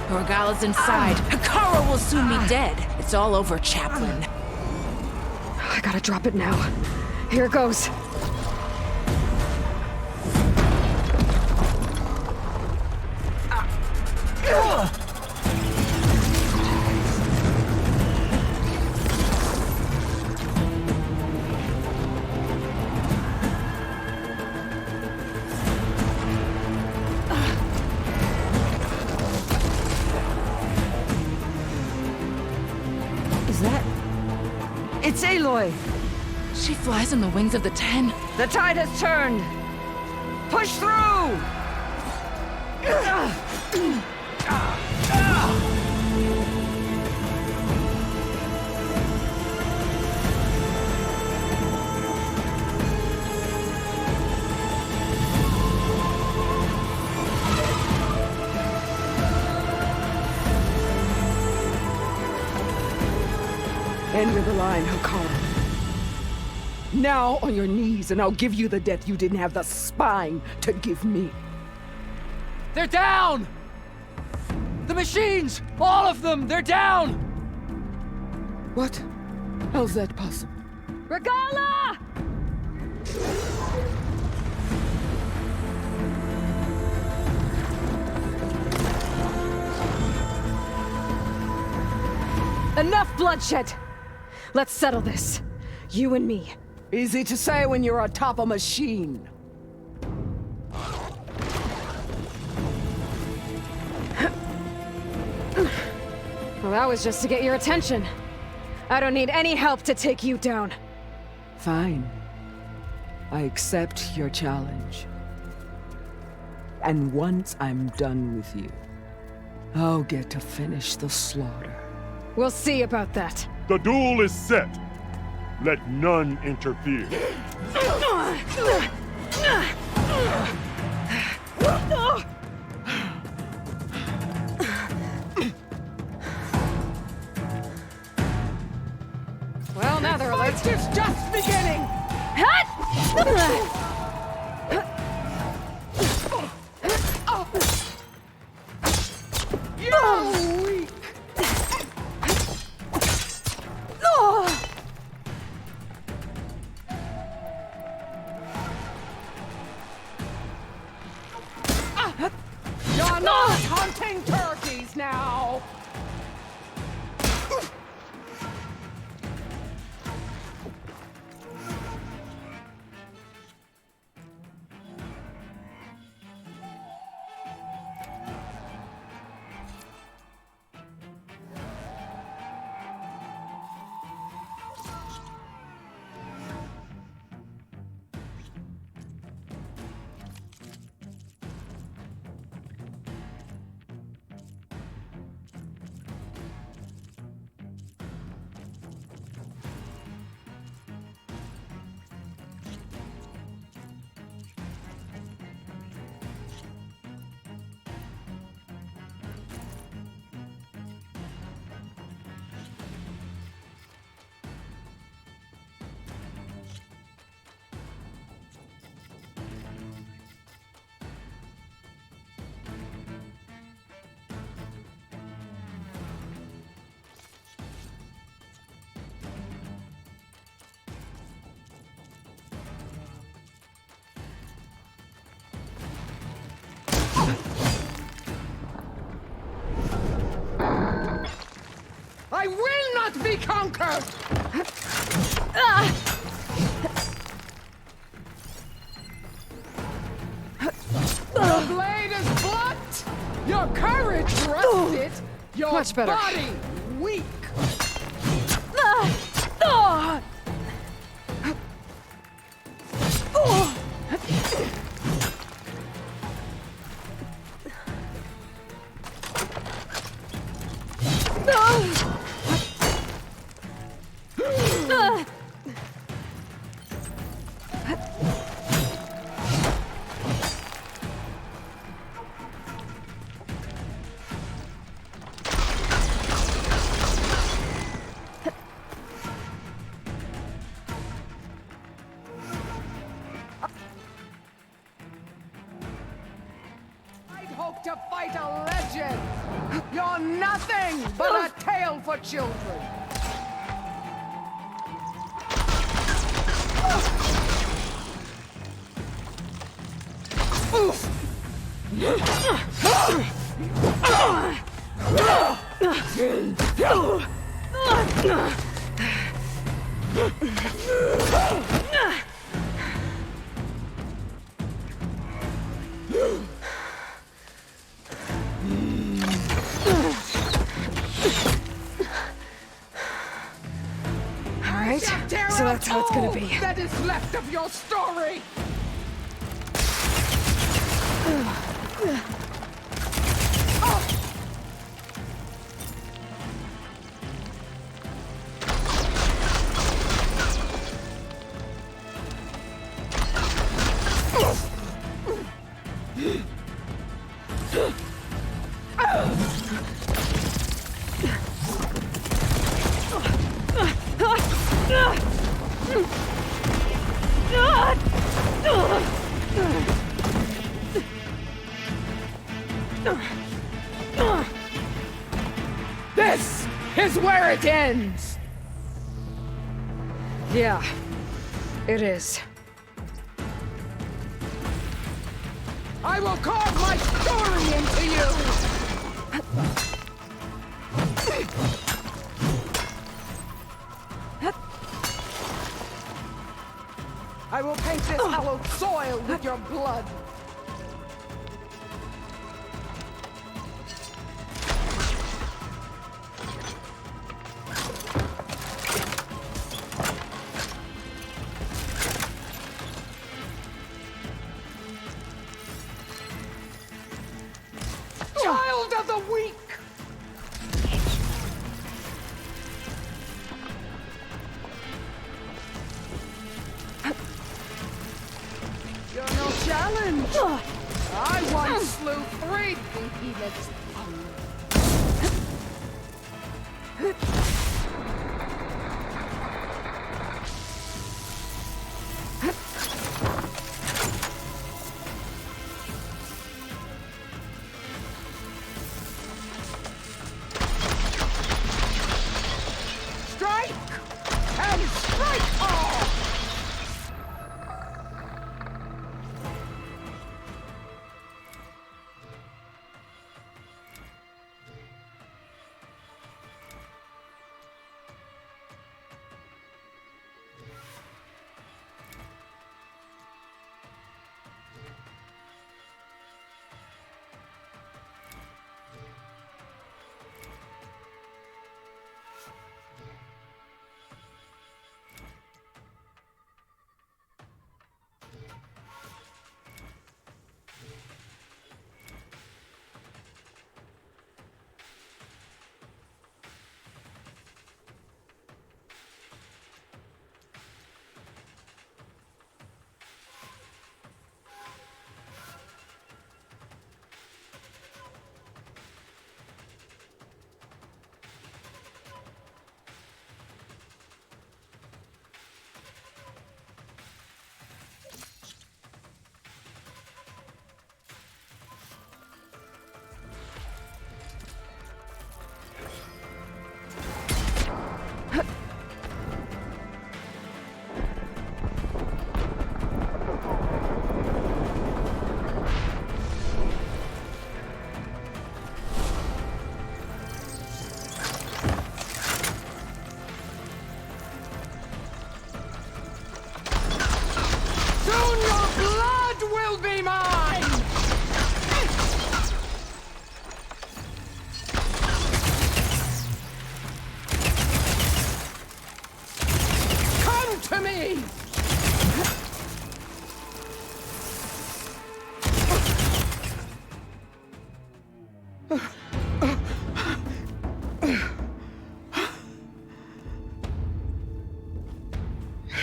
Regala's inside. Hikaru will soon be dead. It's all over, Chaplain.
I gotta drop it now. Here it goes. Is that... It's Aloy!
She flies on the wings of the 10.
The tide has turned! Push through!
End of the line, Hikaru. Now on your knees, and I'll give you the death you didn't have the spine to give me.
They're down! The machines! All of them! They're down!
What? How's that possible?
Regala! Enough bloodshed! Let's settle this. You and me.
Easy to say when you're atop a machine.
Well, that was just to get your attention. I don't need any help to take you down.
Fine. I accept your challenge. And once I'm done with you, I'll get to finish the slaughter.
We'll see about that.
The duel is set. Let none interfere.
Well, now they're alert.
It's just beginning! You're weak! You're not hunting turkeys now! not be conquered! Your blade is blunt! Your courage rusted! Your
Much better.
body weak! Hope to fight a legend! You're nothing but a tale for children!
Alright, so that's how it's gonna be.
That is left of your story! This is where it ends!
Yeah, it is.
I will carve my story into you! I will paint this hallowed soil with your blood! Child of the weak! You're no challenge! I once slew 3 behemoths. Strike! And strike hard!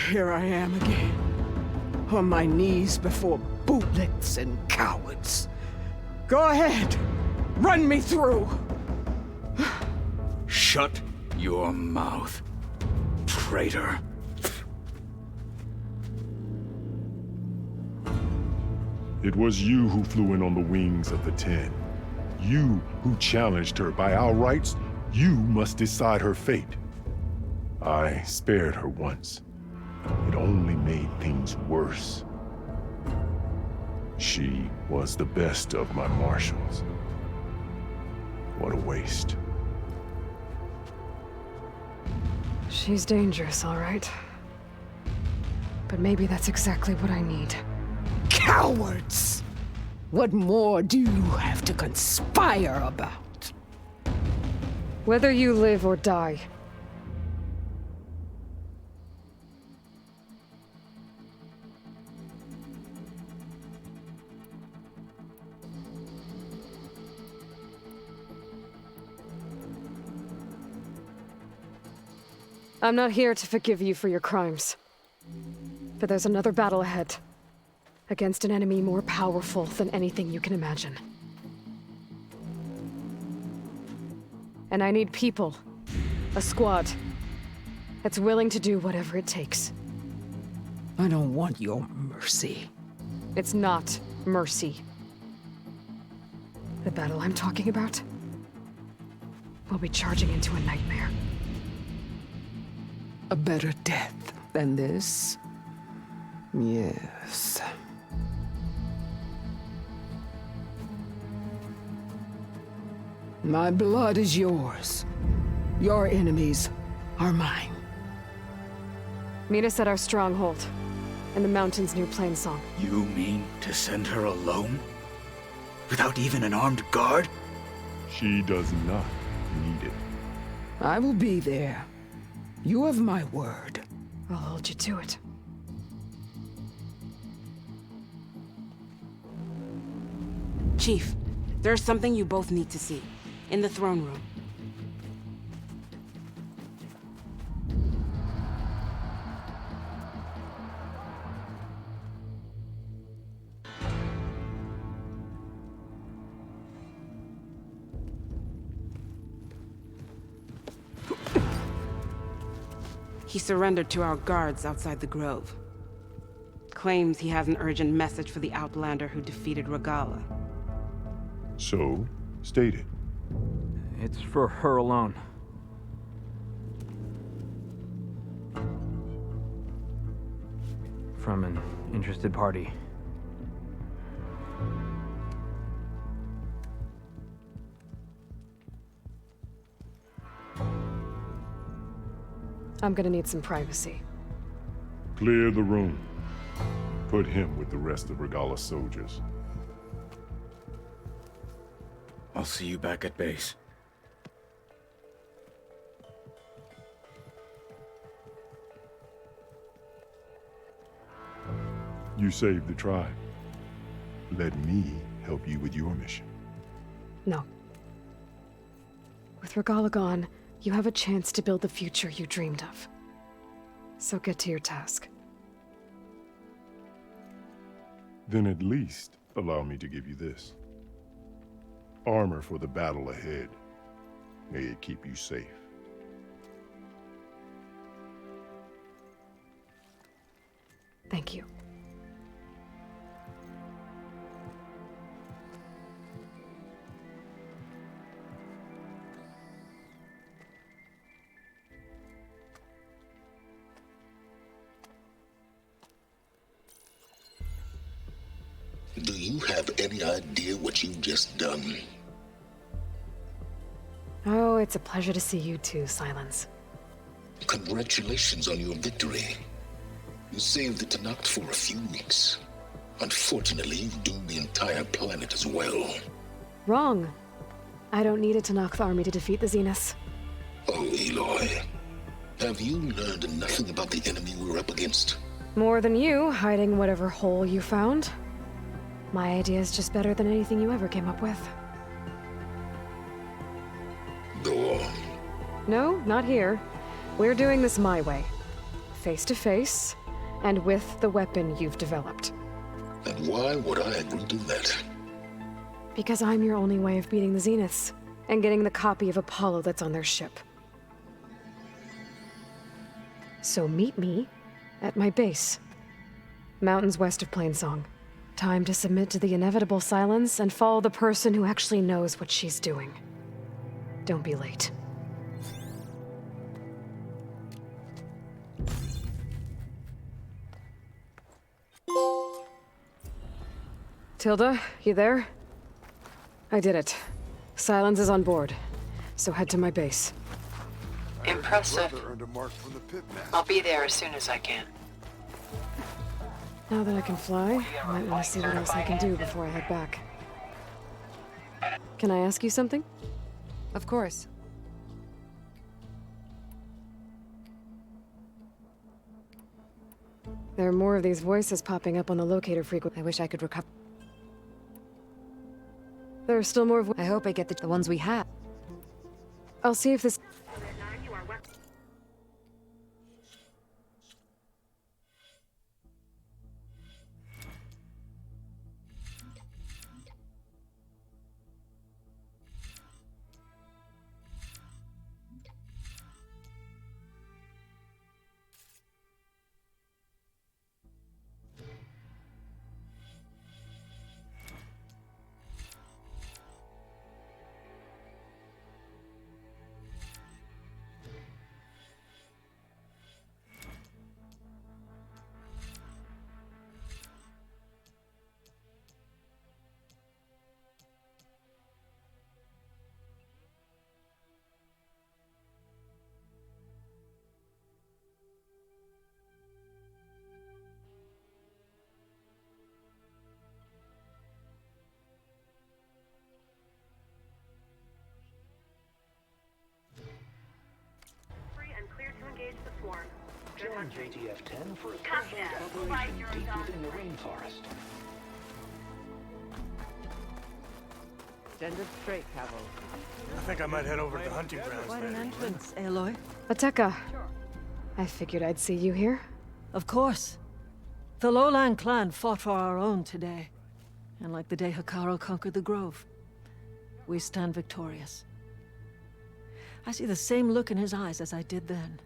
Here I am again, on my knees before bootlets and cowards. Go ahead, run me through.
Shut your mouth, traitor.
It was you who flew in on the wings of the 10. You who challenged her. By our rights, you must decide her fate. I spared her once. It only made things worse. She was the best of my marshals. What a waste.
She's dangerous, all right. But maybe that's exactly what I need.
Cowards! What more do you have to conspire about?
Whether you live or die. I'm not here to forgive you for your crimes. But there's another battle ahead. Against an enemy more powerful than anything you can imagine. And I need people. A squad. That's willing to do whatever it takes.
I don't want your mercy.
It's not mercy. The battle I'm talking about will be charging into a nightmare.
A better death than this? Yes. My blood is yours. Your enemies are mine.
Meet us at our stronghold, in the mountains near Plainsong.
You mean to send her alone? Without even an armed guard?
She does not need it.
I will be there. You have my word.
I'll hold you to it.
Chief, there's something you both need to see. In the throne room. He surrendered to our guards outside the grove. Claims he has an urgent message for the Outlander who defeated Regala.
So, state it.
It's for her alone. From an interested party.
I'm gonna need some privacy.
Clear the room. Put him with the rest of Regala's soldiers.
I'll see you back at base.
You saved the tribe. Let me help you with your mission.
No. With Regala gone, you have a chance to build the future you dreamed of. So get to your task.
Then at least allow me to give you this. Armor for the battle ahead. May it keep you safe.
Thank you.
Do you have any idea what you've just done?
Oh, it's a pleasure to see you too, Silence.
Congratulations on your victory. You saved the Tenakth for a few weeks. Unfortunately, you've doomed the entire planet as well.
Wrong. I don't need a Tenakth army to defeat the Zeniths.
Oh, Aloy. Have you learned nothing about the enemy we're up against?
More than you, hiding whatever hole you found. My idea is just better than anything you ever came up with.
Go on.
No, not here. We're doing this my way. face to face, and with the weapon you've developed.
And why would I agree to that?
Because I'm your only way of beating the Zeniths, and getting the copy of Apollo that's on their ship. So meet me at my base. Mountains west of Plainsong. Time to submit to the inevitable silence and follow the person who actually knows what she's doing. Don't be late. Tilda, you there? I did it. Silence is on board, so head to my base.
Impressive. I'll be there as soon as I can.
Now that I can fly, I might want to see what else I can do before I head back. Can I ask you something?
Of course.
There are more of these voices popping up on the locator frequency.
I wish I could recover.
There are still more
I hope I get the ones we have.
I'll see if this...
Join JTF-10 for a covert operation deep within the rainforest.
Send it straight, Cavo.
I think I might head over to the hunting grounds.
Quite an entrance, Aloy.
Ateka. I figured I'd see you here.
Of course. The Lowland clan fought for our own today. And like the day Hekarro conquered the Grove, we stand victorious. I see the same look in his eyes as I did then.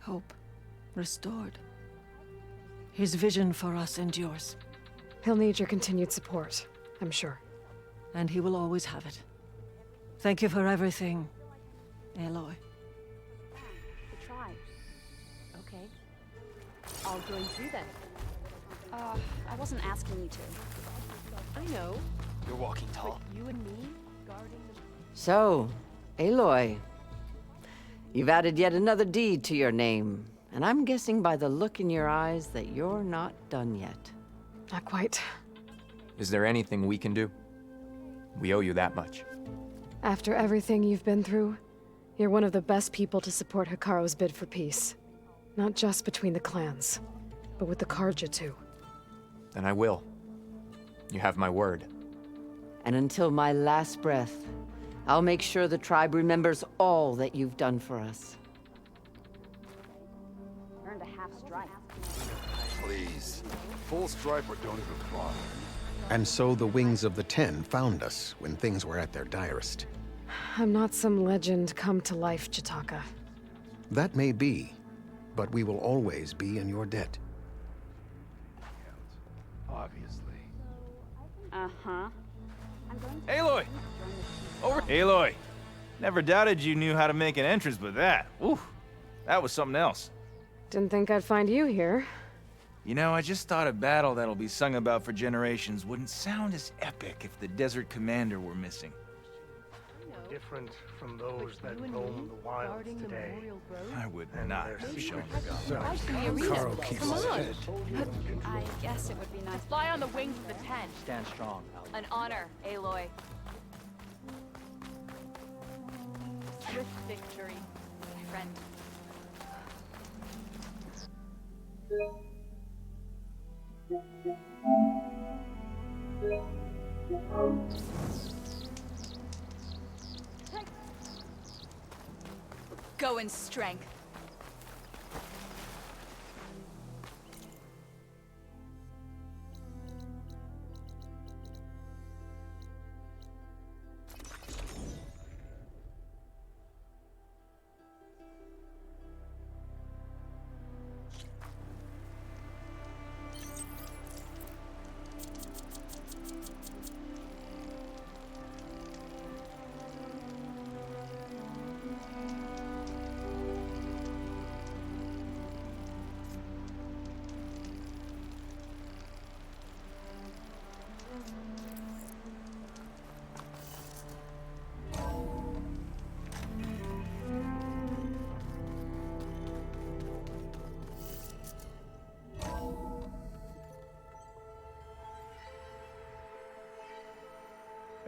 Hope. Restored. His vision for us endures.
He'll need your continued support, I'm sure.
And he will always have it. Thank you for everything, Aloy.
The tribe. Okay. I'll join you then. I wasn't asking you to. I know.
You're walking tall.
But you and me guarding the...
So, Aloy. You've added yet another deed to your name. And I'm guessing by the look in your eyes that you're not done yet.
Not quite.
Is there anything we can do? We owe you that much.
After everything you've been through, you're one of the best people to support Hekarro's bid for peace. Not just between the clans, but with the Carja too.
Then I will. You have my word.
And until my last breath, I'll make sure the tribe remembers all that you've done for us.
Earned a half stripe.
Please. Full stripe or don't even bother.
And so the Wings of the Ten found us when things were at their direst.
I'm not some legend come to life, Jataka.
That may be, but we will always be in your debt.
Obviously.
Uh-huh.
Aloy! Over. Aloy! Never doubted you knew how to make an entrance, but that, oof, that was something else.
Didn't think I'd find you here.
You know, I just thought a battle that'll be sung about for generations wouldn't sound as epic if the Desert Commander were missing.
Different from those that roam the wilds today.
I would not have shown
Carl keeps his head.
I guess it would be nice. Fly on the wings of the 10.
Stand strong, Aloy.
An honor, Aloy. Swift victory, my friend.
Go in strength.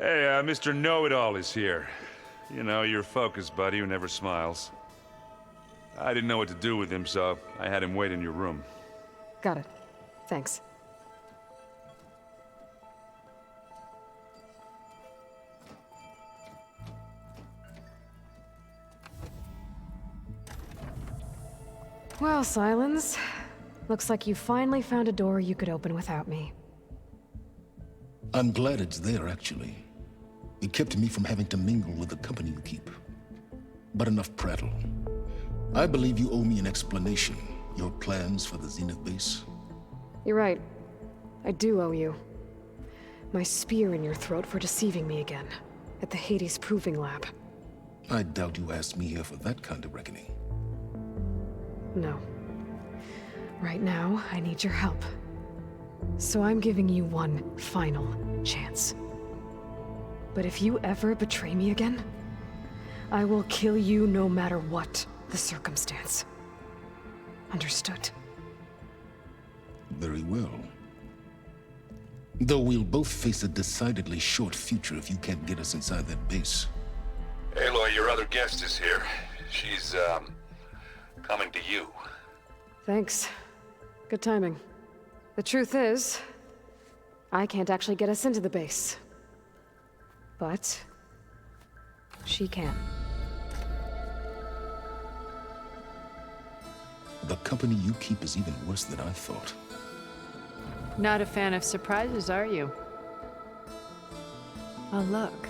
Hey, Mr. Know-It-All is here. You know, your focus buddy who never smiles. I didn't know what to do with him, so I had him wait in your room.
Got it. Thanks. Well, Silence. Looks like you finally found a door you could open without me.
I'm glad it's there, actually. It kept me from having to mingle with the company you keep. But enough prattle. I believe you owe me an explanation. Your plans for the Zenith base?
You're right. I do owe you. My spear in your throat for deceiving me again. At the Hades Proving Lab.
I doubt you asked me here for that kind of reckoning.
No. Right now, I need your help. So I'm giving you one final chance. But if you ever betray me again, I will kill you no matter what the circumstance. Understood?
Very well. Though we'll both face a decidedly short future if you can't get us inside that base.
Aloy, your other guest is here. She's, coming to you.
Thanks. Good timing. The truth is, I can't actually get us into the base. But she can.
The company you keep is even worse than I thought.
Not a fan of surprises, are you? Oh, look.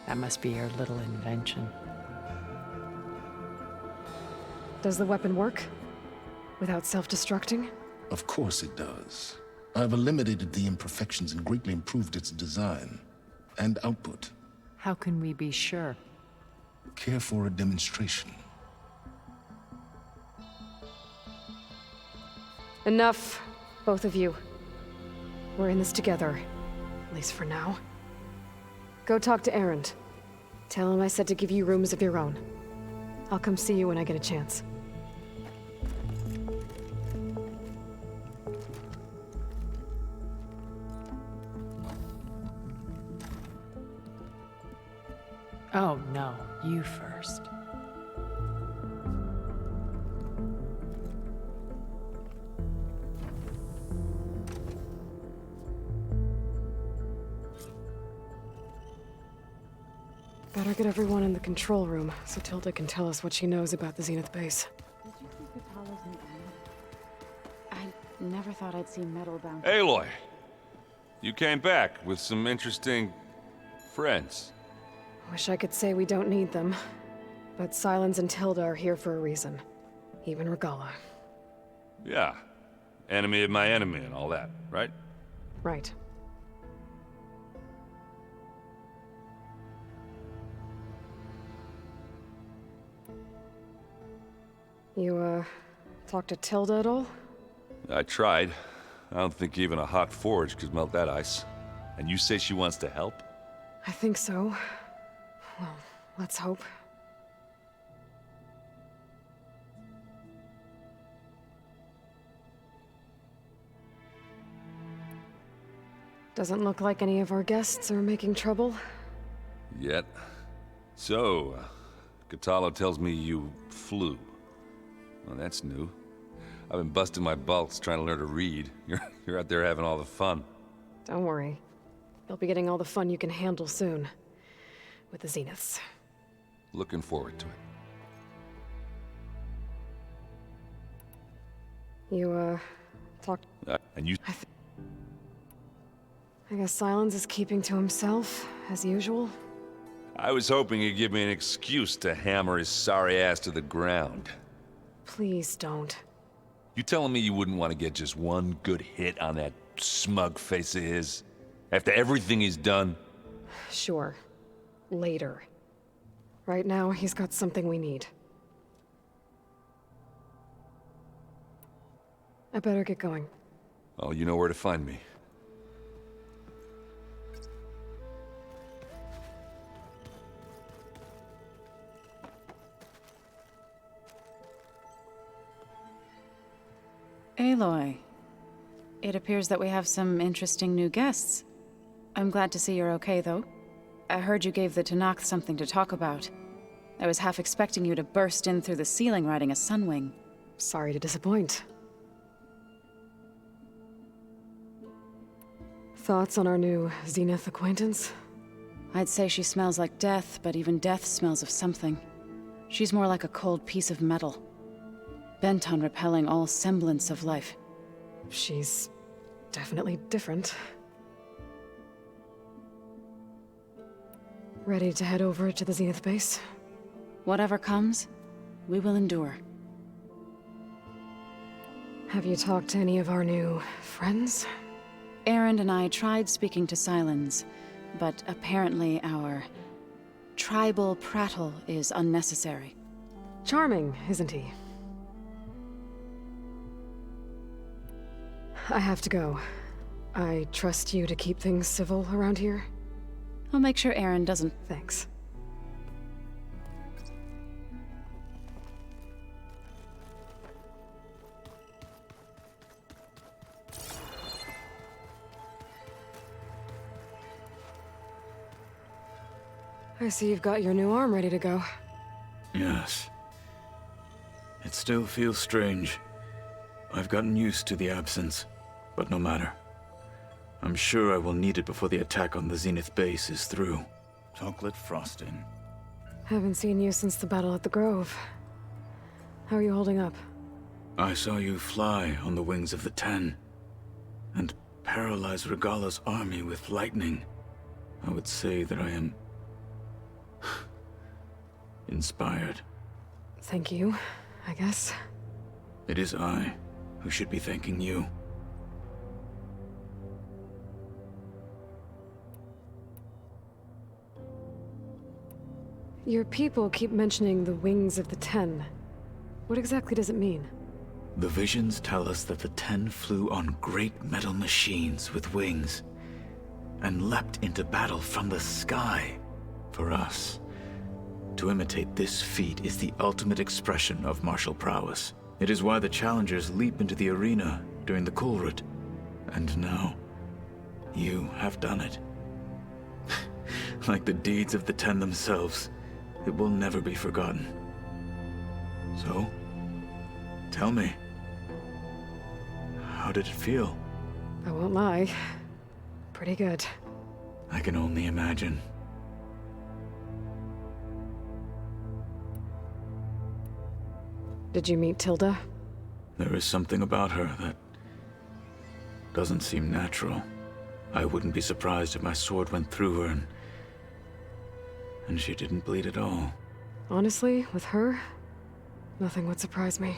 That must be your little invention.
Does the weapon work? Without self-destructing?
Of course it does. I've eliminated the imperfections and greatly improved its design and output.
How can we be sure?
Care for a demonstration?
Enough, both of you. We're in this together, at least for now. Go talk to Erend. Tell him I said to give you rooms of your own. I'll come see you when I get a chance.
Oh, no. You first.
Better get everyone in the control room so Tilda can tell us what she knows about the Zenith base.
Did you see Katala's new ammo? I never thought I'd see metal bound.
Aloy! You came back with some interesting friends.
Wish I could say we don't need them, but Silence and Tilda are here for a reason. Even Regala.
Yeah. Enemy of my enemy and all that, right?
Right. You, talked to Tilda at all?
I tried. I don't think even a hot forge could melt that ice. And you say she wants to help?
I think so. Well, let's hope. Doesn't look like any of our guests are making trouble.
Yet. So, Katala tells me you flew. Well, that's new. I've been busting my balls trying to learn to read. You're out there having all the fun.
Don't worry. You'll be getting all the fun you can handle soon. With the Zeniths.
Looking forward to it.
You, talked...
And you...
I guess Silence is keeping to himself, as usual.
I was hoping he'd give me an excuse to hammer his sorry ass to the ground.
Please don't.
You telling me you wouldn't want to get just one good hit on that smug face of his? After everything he's done?
Sure. Later. Right now, he's got something we need. I better get going.
Oh, you know where to find me.
Aloy. It appears that we have some interesting new guests. I'm glad to see you're okay, though. I heard you gave the Tanakh something to talk about. I was half expecting you to burst in through the ceiling riding a sunwing.
Sorry to disappoint. Thoughts on our new Zenith acquaintance?
I'd say she smells like death, but even death smells of something. She's more like a cold piece of metal, bent on repelling all semblance of life.
She's definitely different. Ready to head over to the Zenith base?
Whatever comes, we will endure.
Have you talked to any of our new friends?
Erend and I tried speaking to Sylens, but apparently our tribal prattle is unnecessary.
Charming, isn't he? I have to go. I trust you to keep things civil around here?
I'll make sure Erend doesn't.
Thanks. I see you've got your new arm ready to go.
Yes. It still feels strange. I've gotten used to the absence, but no matter. I'm sure I will need it before the attack on the Zenith base is through. Chocolate frosting.
Haven't seen you since the battle at the Grove. How are you holding up?
I saw you fly on the wings of the 10, and paralyze Regala's army with lightning. I would say that I am inspired.
Thank you, I guess.
It is I who should be thanking you.
Your people keep mentioning the wings of the 10. What exactly does it mean?
The visions tell us that the 10 flew on great metal machines with wings, and leapt into battle from the sky. For us, to imitate this feat is the ultimate expression of martial prowess. It is why the challengers leap into the arena during the Kulrut. And now, you have done it. Like the deeds of the 10 themselves, it will never be forgotten. So, tell me, how did it feel?
I won't lie. Pretty good.
I can only imagine.
Did you meet Tilda?
There is something about her that doesn't seem natural. I wouldn't be surprised if my sword went through her and she didn't bleed at all.
Honestly, with her, nothing would surprise me.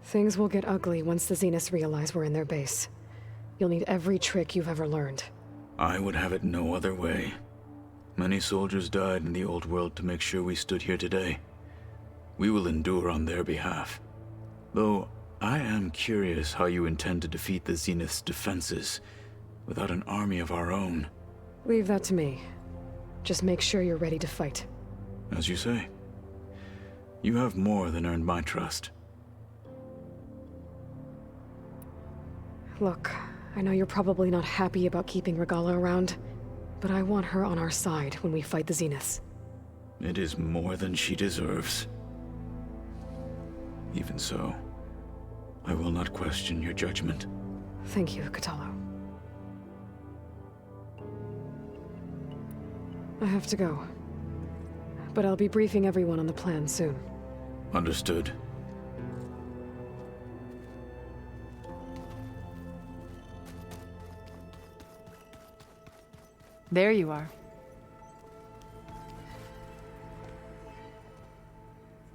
Things will get ugly once the Zeniths realize we're in their base. You'll need every trick you've ever learned.
I would have it no other way. Many soldiers died in the old world to make sure we stood here today. We will endure on their behalf. Though, I am curious how you intend to defeat the Zenith's defenses without an army of our own.
Leave that to me. Just make sure you're ready to fight.
As you say. You have more than earned my trust.
Look, I know you're probably not happy about keeping Regala around, but I want her on our side when we fight the Zeniths.
It is more than she deserves. Even so, I will not question your judgment.
Thank you, Kotallo. I have to go. But I'll be briefing everyone on the plan soon.
Understood.
There you are.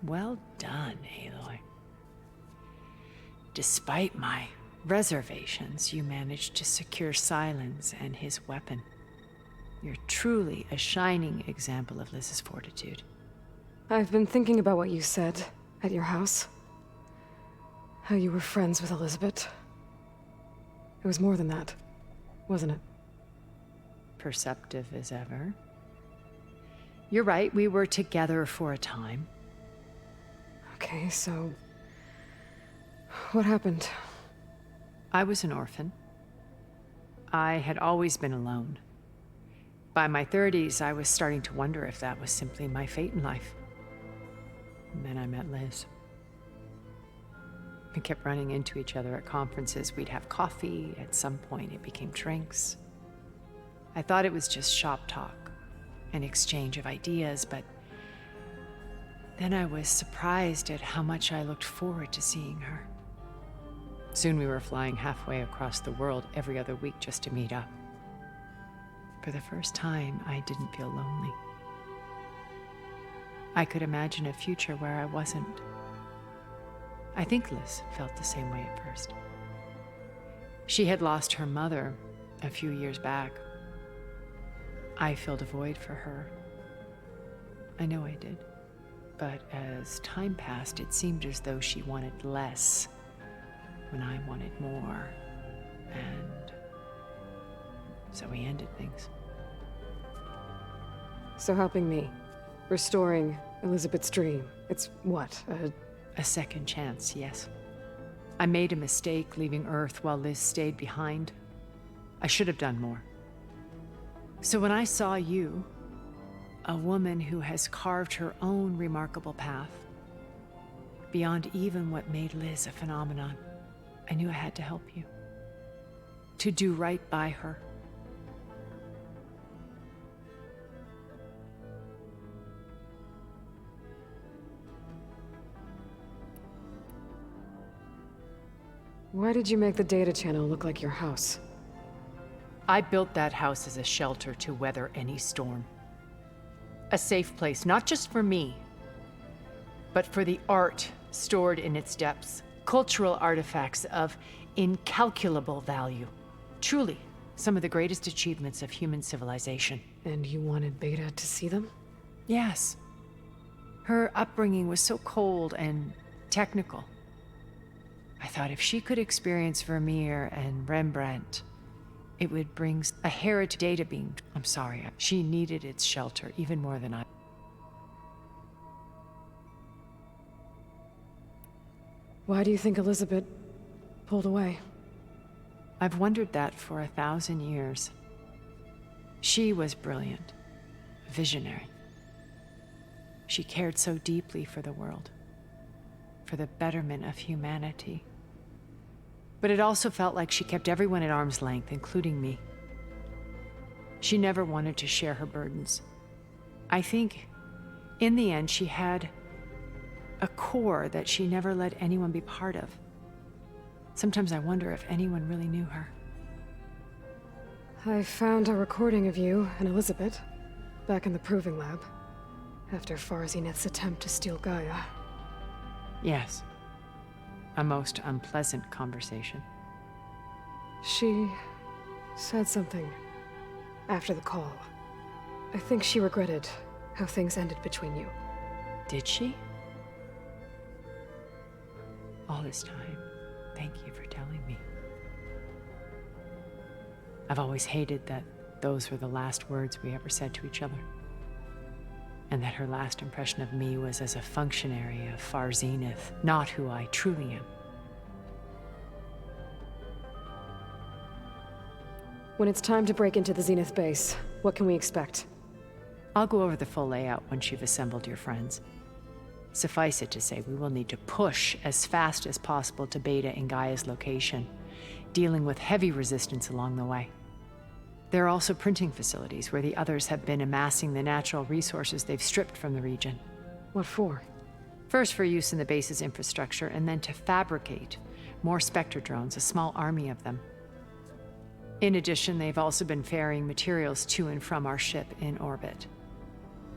Well done, Aloy. Despite my reservations, you managed to secure Sylens and his weapon. You're truly a shining example of Liz's fortitude.
I've been thinking about what you said at your house. How you were friends with Elizabeth. It was more than that, wasn't it?
Perceptive as ever. You're right, we were together for a time.
Okay, so... what happened?
I was an orphan. I had always been alone. By my 30s, I was starting to wonder if that was simply my fate in life. And then I met Liz. We kept running into each other at conferences. We'd have coffee. At some point, it became drinks. I thought it was just shop talk, an exchange of ideas, but then I was surprised at how much I looked forward to seeing her. Soon we were flying halfway across the world every other week just to meet up. For the first time, I didn't feel lonely. I could imagine a future where I wasn't. I think Liz felt the same way at first. She had lost her mother a few years back. I filled a void for her. I know I did. But as time passed, it seemed as though she wanted less when I wanted more. And so we ended things.
So helping me, restoring Elizabeth's dream, it's what,
a second chance, yes. I made a mistake leaving Earth while Liz stayed behind. I should have done more. So when I saw you, a woman who has carved her own remarkable path, beyond even what made Liz a phenomenon, I knew I had to help you. To do right by her.
Why did you make the data channel look like your house?
I built that house as a shelter to weather any storm. A safe place, not just for me, but for the art stored in its depths. Cultural artifacts of incalculable value. Truly, some of the greatest achievements of human civilization.
And you wanted Beta to see them?
Yes. Her upbringing was so cold and technical. I thought if she could experience Vermeer and Rembrandt, it would bring a heritage data beam. I'm sorry, she needed its shelter even more than I.
Why do you think Elizabeth pulled away?
I've wondered that for 1,000 years. She was brilliant, visionary. She cared so deeply for the world, for the betterment of humanity. But it also felt like she kept everyone at arm's length, including me. She never wanted to share her burdens. I think, in the end, she had a core that she never let anyone be part of. Sometimes I wonder if anyone really knew her.
I found a recording of you and Elizabeth back in the proving lab after Farzineth's attempt to steal Gaia.
Yes. A most unpleasant conversation.
She said something after the call. I think she regretted how things ended between you.
Did she? All this time, thank you for telling me. I've always hated that those were the last words we ever said to each other. And that her last impression of me was as a functionary of Far Zenith, not who I truly am.
When it's time to break into the Zenith base, what can we expect?
I'll go over the full layout once you've assembled your friends. Suffice it to say, we will need to push as fast as possible to Beta and Gaia's location, dealing with heavy resistance along the way. There are also printing facilities where the others have been amassing the natural resources they've stripped from the region.
What for?
First for use in the base's infrastructure, and then to fabricate more Spectre drones, a small army of them. In addition, they've also been ferrying materials to and from our ship in orbit.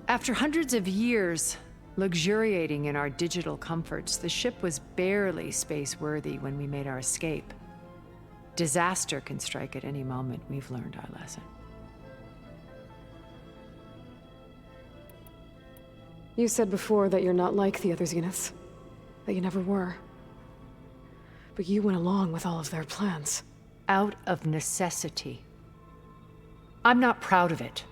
After hundreds of years luxuriating in our digital comforts, the ship was barely space-worthy when we made our escape. Disaster can strike at any moment. We've learned our lesson.
You said before that you're not like the other Zeniths. That you never were. But you went along with all of their plans.
Out of necessity. I'm not proud of it.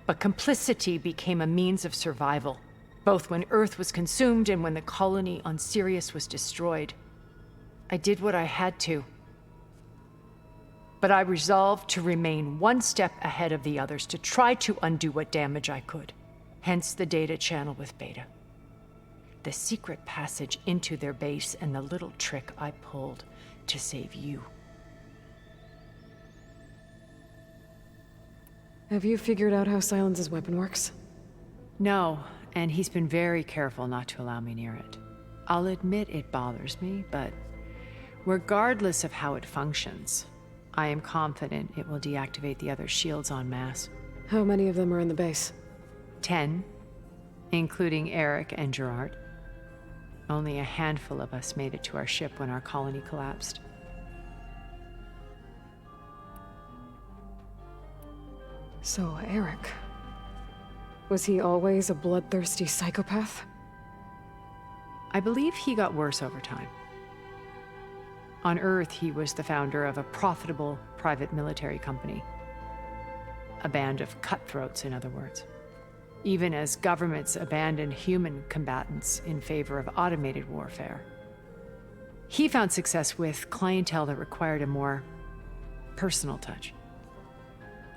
But complicity became a means of survival, both when Earth was consumed and when the colony on Sirius was destroyed. I did what I had to. But I resolved to remain one step ahead of the others to try to undo what damage I could. Hence the data channel with Beta. The secret passage into their base and the little trick I pulled to save you.
Have you figured out how Silence's weapon works?
No, and he's been very careful not to allow me near it. I'll admit it bothers me, but regardless of how it functions, I am confident it will deactivate the other shields en masse.
How many of them are in the base?
10, including Eric and Gerard. Only a handful of us made it to our ship when our colony collapsed.
So, Eric... was he always a bloodthirsty psychopath?
I believe he got worse over time. On Earth, he was the founder of a profitable private military company. A band of cutthroats, in other words. Even as governments abandoned human combatants in favor of automated warfare. He found success with clientele that required a more personal touch.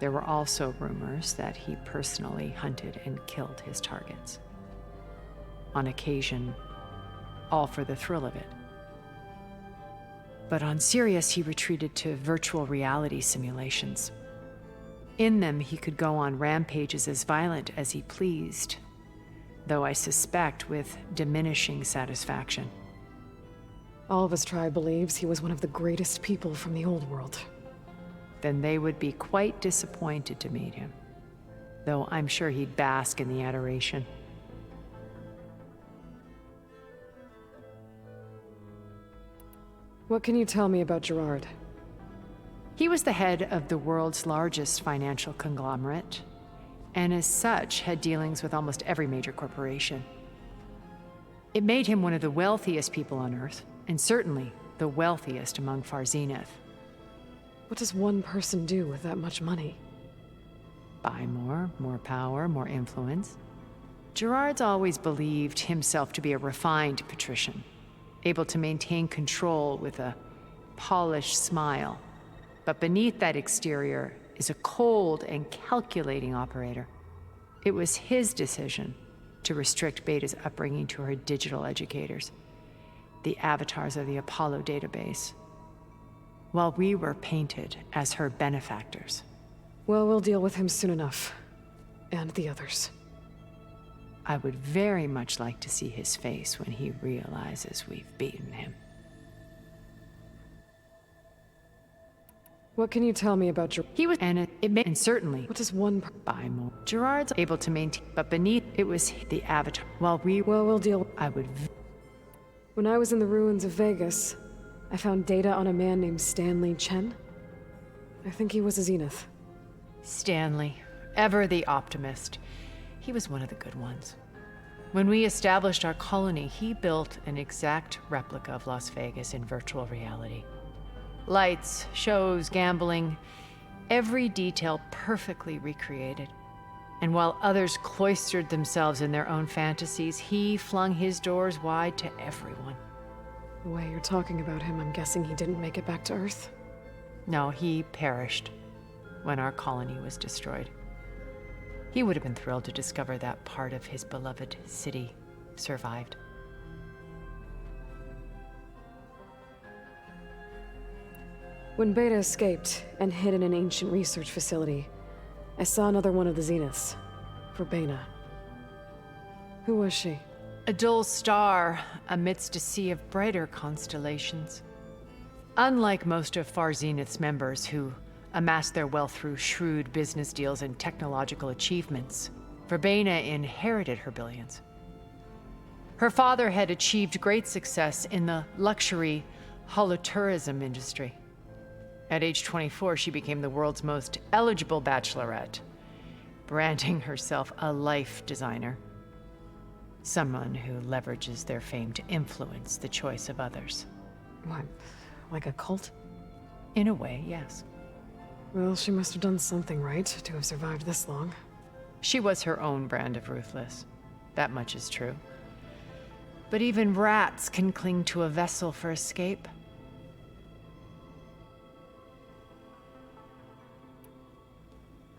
There were also rumors that he personally hunted and killed his targets. On occasion, all for the thrill of it. But on Sirius, he retreated to virtual reality simulations. In them, he could go on rampages as violent as he pleased, though I suspect with diminishing satisfaction.
All of his tribe believes he was one of the greatest people from the old world.
Then they would be quite disappointed to meet him, though I'm sure he'd bask in the adoration.
What can you tell me about Gerard?
He was the head of the world's largest financial conglomerate, and as such had dealings with almost every major corporation. It made him one of the wealthiest people on Earth, and certainly the wealthiest among Far Zenith.
What does one person do with that much money?
Buy more power, more influence. Gerard's always believed himself to be a refined patrician, able to maintain control with a polished smile. But beneath that exterior is a cold and calculating operator. It was his decision to restrict Beta's upbringing to her digital educators, the avatars of the Apollo database, while we were painted as her benefactors.
Well, we'll deal with him soon enough. And the others.
I would very much like to see his face when he realizes we've beaten him.
What can you tell me about Gerard?
He was, and certainly.
What is one
buy more? Gerard's able to maintain, but beneath it was the avatar. Well,
we'll deal.
I would.
When I was in the ruins of Vegas, I found data on a man named Stanley Chen. I think he was a Zenith.
Stanley, ever the optimist. He was one of the good ones. When we established our colony, he built an exact replica of Las Vegas in virtual reality. Lights, shows, gambling, every detail perfectly recreated. And while others cloistered themselves in their own fantasies, he flung his doors wide to everyone.
The way you're talking about him, I'm guessing he didn't make it back to Earth?
No, he perished when our colony was destroyed. He would have been thrilled to discover that part of his beloved city survived.
When Beta escaped and hid in an ancient research facility, I saw another one of the Zeniths, Verbena. Who was she?
A dull star amidst a sea of brighter constellations. Unlike most of Far Zenith's members who amassed their wealth through shrewd business deals and technological achievements, Verbena inherited her billions. Her father had achieved great success in the luxury holotourism industry. At age 24, she became the world's most eligible bachelorette, branding herself a life designer. Someone who leverages their fame to influence the choice of others.
What, like a cult?
In a way, yes.
Well, she must have done something right to have survived this long.
She was her own brand of ruthless. That much is true. But even rats can cling to a vessel for escape.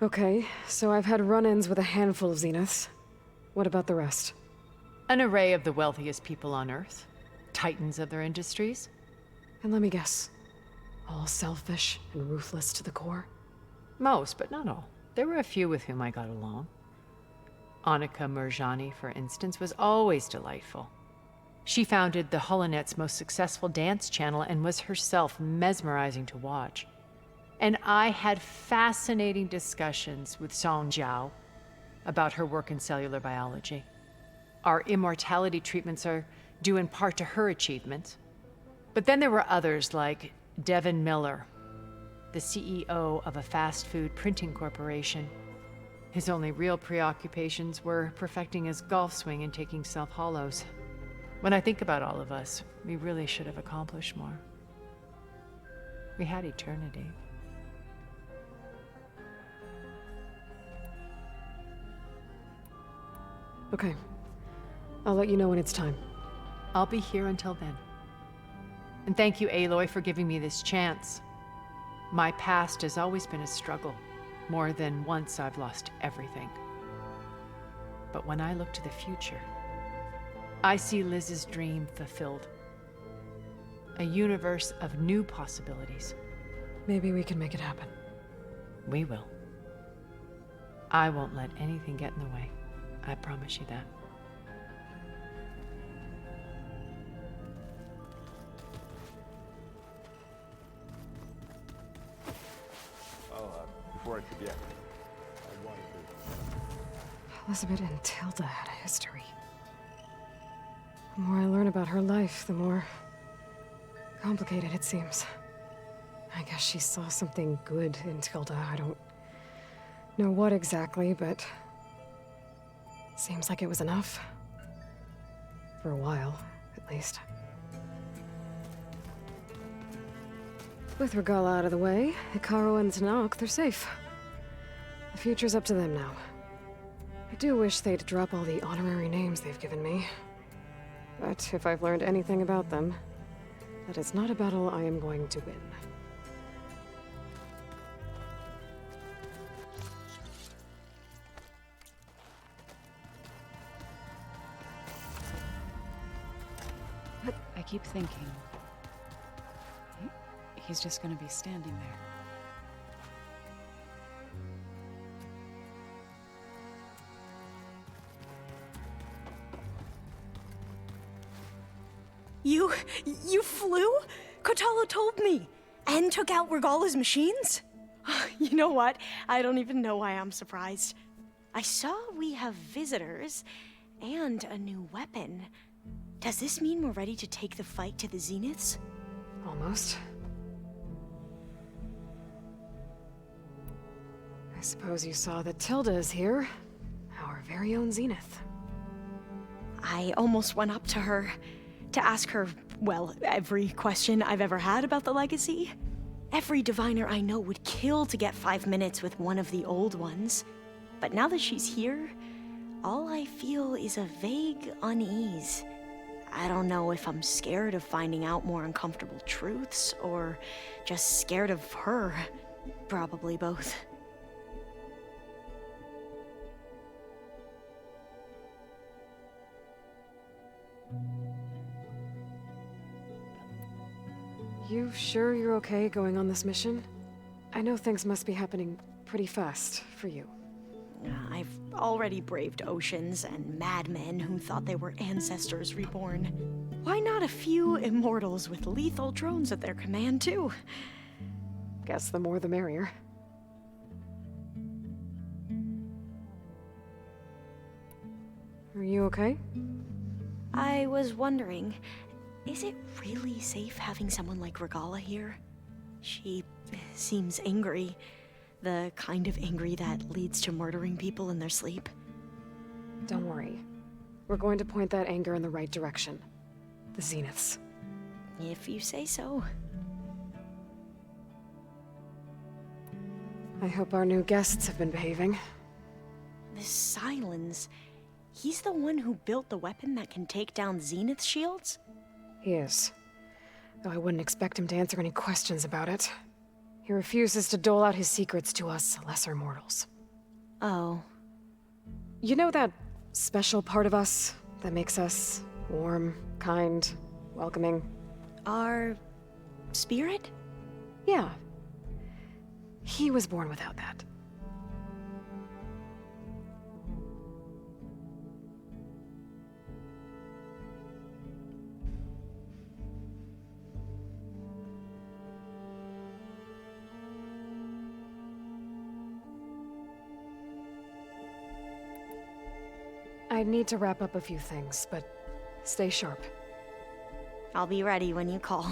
Okay, so I've had run-ins with a handful of Zeniths. What about the rest?
An array of the wealthiest people on Earth. Titans of their industries.
And let me guess. All selfish and ruthless to the core?
Most, but not all. There were a few with whom I got along. Annika Murjani, for instance, was always delightful. She founded the Holonet's most successful dance channel and was herself mesmerizing to watch. And I had fascinating discussions with Song Jiao about her work in cellular biology. Our immortality treatments are due in part to her achievements. But then there were others like Devin Miller, the CEO of a fast food printing corporation. His only real preoccupations were perfecting his golf swing and taking self-hollows. When I think about all of us, we really should have accomplished more. We had eternity.
Okay. I'll let you know when it's time.
I'll be here until then. And thank you, Aloy, for giving me this chance. My past has always been a struggle. More than once I've lost everything. But when I look to the future, I see Liz's dream fulfilled. A universe of new possibilities.
Maybe we can make it happen.
We will. I won't let anything get in the way. I promise you that.
Before I forget, I wanted to...
Elizabeth and Tilda had a history. The more I learn about her life, the more complicated it seems. I guess she saw something good in Tilda. I don't know what exactly, but seems like it was enough. For a while, at least. With Regala out of the way, Hikaru and Tanakh, they're safe. The future's up to them now. I do wish they'd drop all the honorary names they've given me. But if I've learned anything about them, that is not a battle I am going to win.
I keep thinking... he's just gonna be standing there.
You flew? Kotalo told me! And took out Regala's machines? You know what? I don't even know why I'm surprised. I saw we have visitors, and a new weapon. Does this mean we're ready to take the fight to the Zeniths?
Almost. I suppose you saw that Tilda is here. Our very own Zenith.
I almost went up to her to ask her, well, every question I've ever had about the legacy. Every diviner I know would kill to get 5 minutes with one of the old ones. But now that she's here, all I feel is a vague unease. I don't know if I'm scared of finding out more uncomfortable truths, or just scared of her. Probably both.
You sure you're okay going on this mission? I know things must be happening pretty fast for you.
I've already braved oceans and madmen who thought they were ancestors reborn. Why not a few immortals with lethal drones at their command, too?
Guess the more the merrier. Are you okay?
I was wondering, is it really safe having someone like Regala here? She seems angry. The kind of angry that leads to murdering people in their sleep.
Don't worry. We're going to point that anger in the right direction. The Zeniths.
If you say so.
I hope our new guests have been behaving.
This Silence, he's the one who built the weapon that can take down Zenith shields?
He is. Though I wouldn't expect him to answer any questions about it. He refuses to dole out his secrets to us lesser mortals.
Oh.
You know that special part of us that makes us warm, kind, welcoming?
Our spirit?
Yeah. He was born without that. I need to wrap up a few things, but stay sharp.
I'll be ready when you call.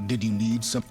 Did you need some?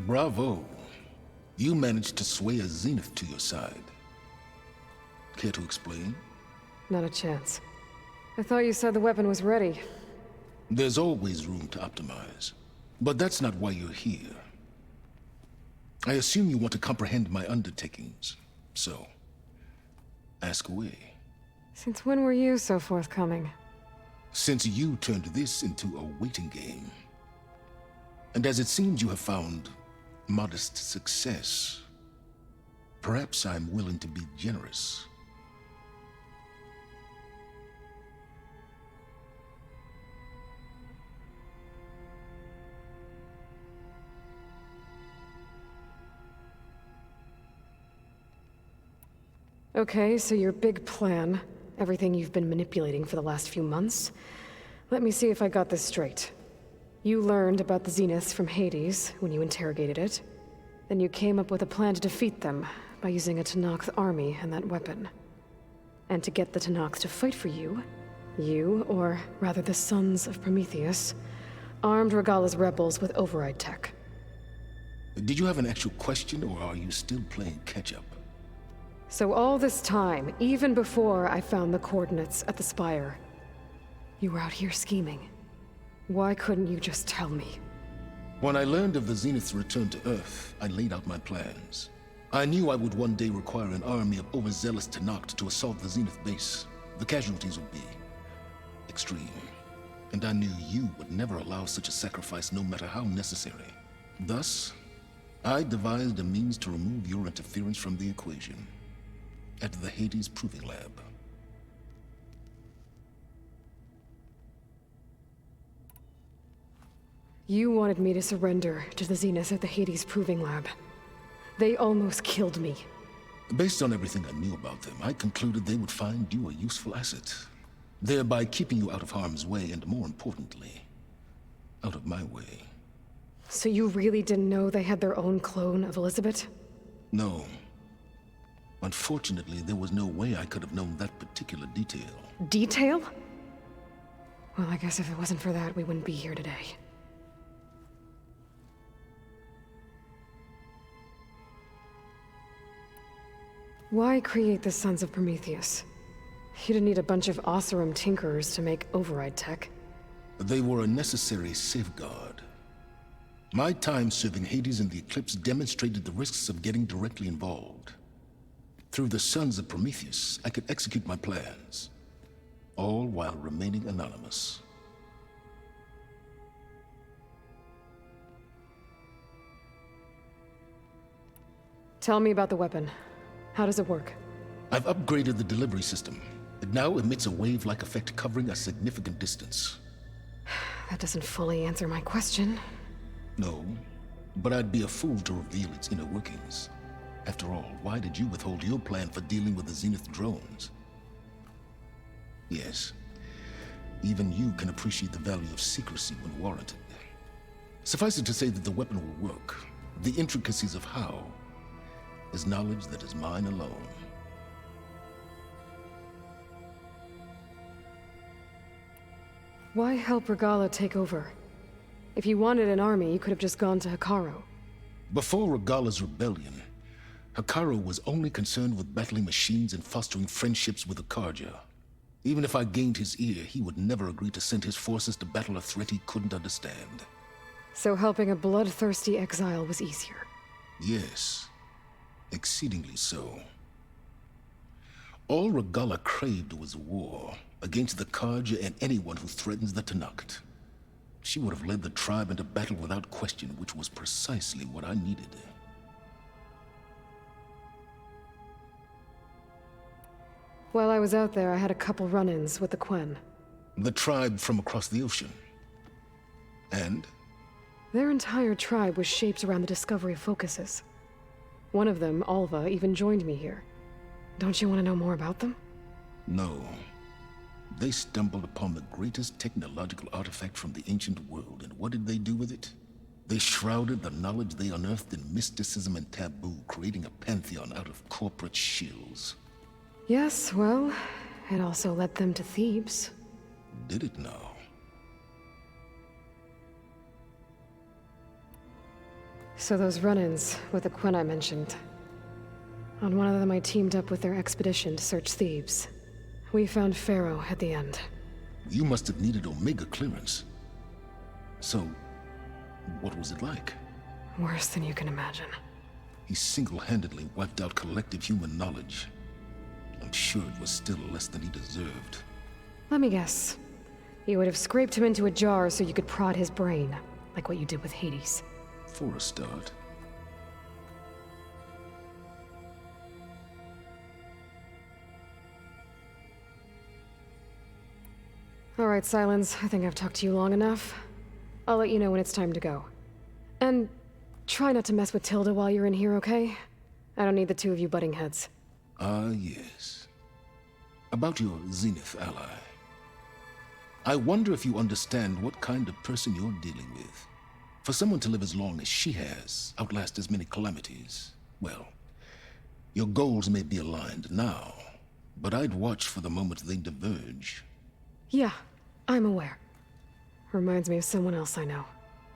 Bravo. You managed to sway a Zenith to your side. Care to explain?
Not a chance. I thought you said the weapon was ready.
There's always room to optimize. But that's not why you're here. I assume you want to comprehend my undertakings. So, ask away.
Since when were you so forthcoming?
Since you turned this into a waiting game. And as it seems you have found modest success, perhaps I'm willing to be generous.
Okay, so your big plan, everything you've been manipulating for the last few months. Let me see if I got this straight. You learned about the Zeniths from Hades when you interrogated it. Then you came up with a plan to defeat them by using a Tenakth army and that weapon. And to get the Tenakth to fight for you, or rather the Sons of Prometheus, armed Regalla's rebels with override tech.
Did you have an actual question, or are you still playing catch-up?
So all this time, even before I found the coordinates at the Spire, you were out here scheming. Why couldn't you just tell me?
When I learned of the Zenith's return to Earth, I laid out my plans. I knew I would one day require an army of overzealous Tenakth to assault the Zenith base. The casualties would be extreme. And I knew you would never allow such a sacrifice, no matter how necessary. Thus, I devised a means to remove your interference from the equation at the Hades Proving Lab.
You wanted me to surrender to the Zeniths at the Hades Proving Lab. They almost killed me.
Based on everything I knew about them, I concluded they would find you a useful asset, thereby keeping you out of harm's way and, more importantly, out of my way.
So you really didn't know they had their own clone of Elizabeth?
No. Unfortunately, there was no way I could have known that particular detail.
Detail? Well, I guess if it wasn't for that, we wouldn't be here today. Why create the Sons of Prometheus? You didn't need a bunch of Oseram tinkerers to make override tech.
They were a necessary safeguard. My time serving Hades in the Eclipse demonstrated the risks of getting directly involved. Through the Sons of Prometheus, I could execute my plans, all while remaining anonymous.
Tell me about the weapon. How does it work?
I've upgraded the delivery system. It now emits a wave-like effect covering a significant distance.
That doesn't fully answer my question.
No, but I'd be a fool to reveal its inner workings. After all, why did you withhold your plan for dealing with the Zenith drones? Yes, even you can appreciate the value of secrecy when warranted. Suffice it to say that the weapon will work. The intricacies of how is knowledge that is mine alone.
Why help Regalla take over? If you wanted an army, you could have just gone to Hekarro.
Before Regalla's rebellion, Hekarro was only concerned with battling machines and fostering friendships with the Karja. Even if I gained his ear, he would never agree to send his forces to battle a threat he couldn't understand.
So helping a bloodthirsty exile was easier.
Yes, exceedingly so. All Regalla craved was war against the Karja and anyone who threatens the Tenakth. She would have led the tribe into battle without question, which was precisely what I needed.
While I was out there, I had a couple run-ins with the Quen.
The tribe from across the ocean. And?
Their entire tribe was shaped around the discovery of focuses. One of them, Alva, even joined me here. Don't you want to know more about them?
No. They stumbled upon the greatest technological artifact from the ancient world, and what did they do with it? They shrouded the knowledge they unearthed in mysticism and taboo, creating a pantheon out of corporate shills.
Yes, well, it also led them to Thebes.
Did it now?
So those run-ins with the Quen I mentioned. On one of them I teamed up with their expedition to search Thebes. We found Pharaoh at the end.
You must have needed Omega clearance. So, what was it like?
Worse than you can imagine.
He single-handedly wiped out collective human knowledge. I'm sure it was still less than he deserved.
Let me guess. You would have scraped him into a jar so you could prod his brain, like what you did with Hades.
For a start.
All right, Silence. I think I've talked to you long enough. I'll let you know when it's time to go. And try not to mess with Tilda while you're in here, okay? I don't need the two of you butting heads.
Ah, yes. About your Zenith ally. I wonder if you understand what kind of person you're dealing with. For someone to live as long as she has, outlast as many calamities, well, your goals may be aligned now, but I'd watch for the moment they diverge.
Yeah, I'm aware. Reminds me of someone else I know.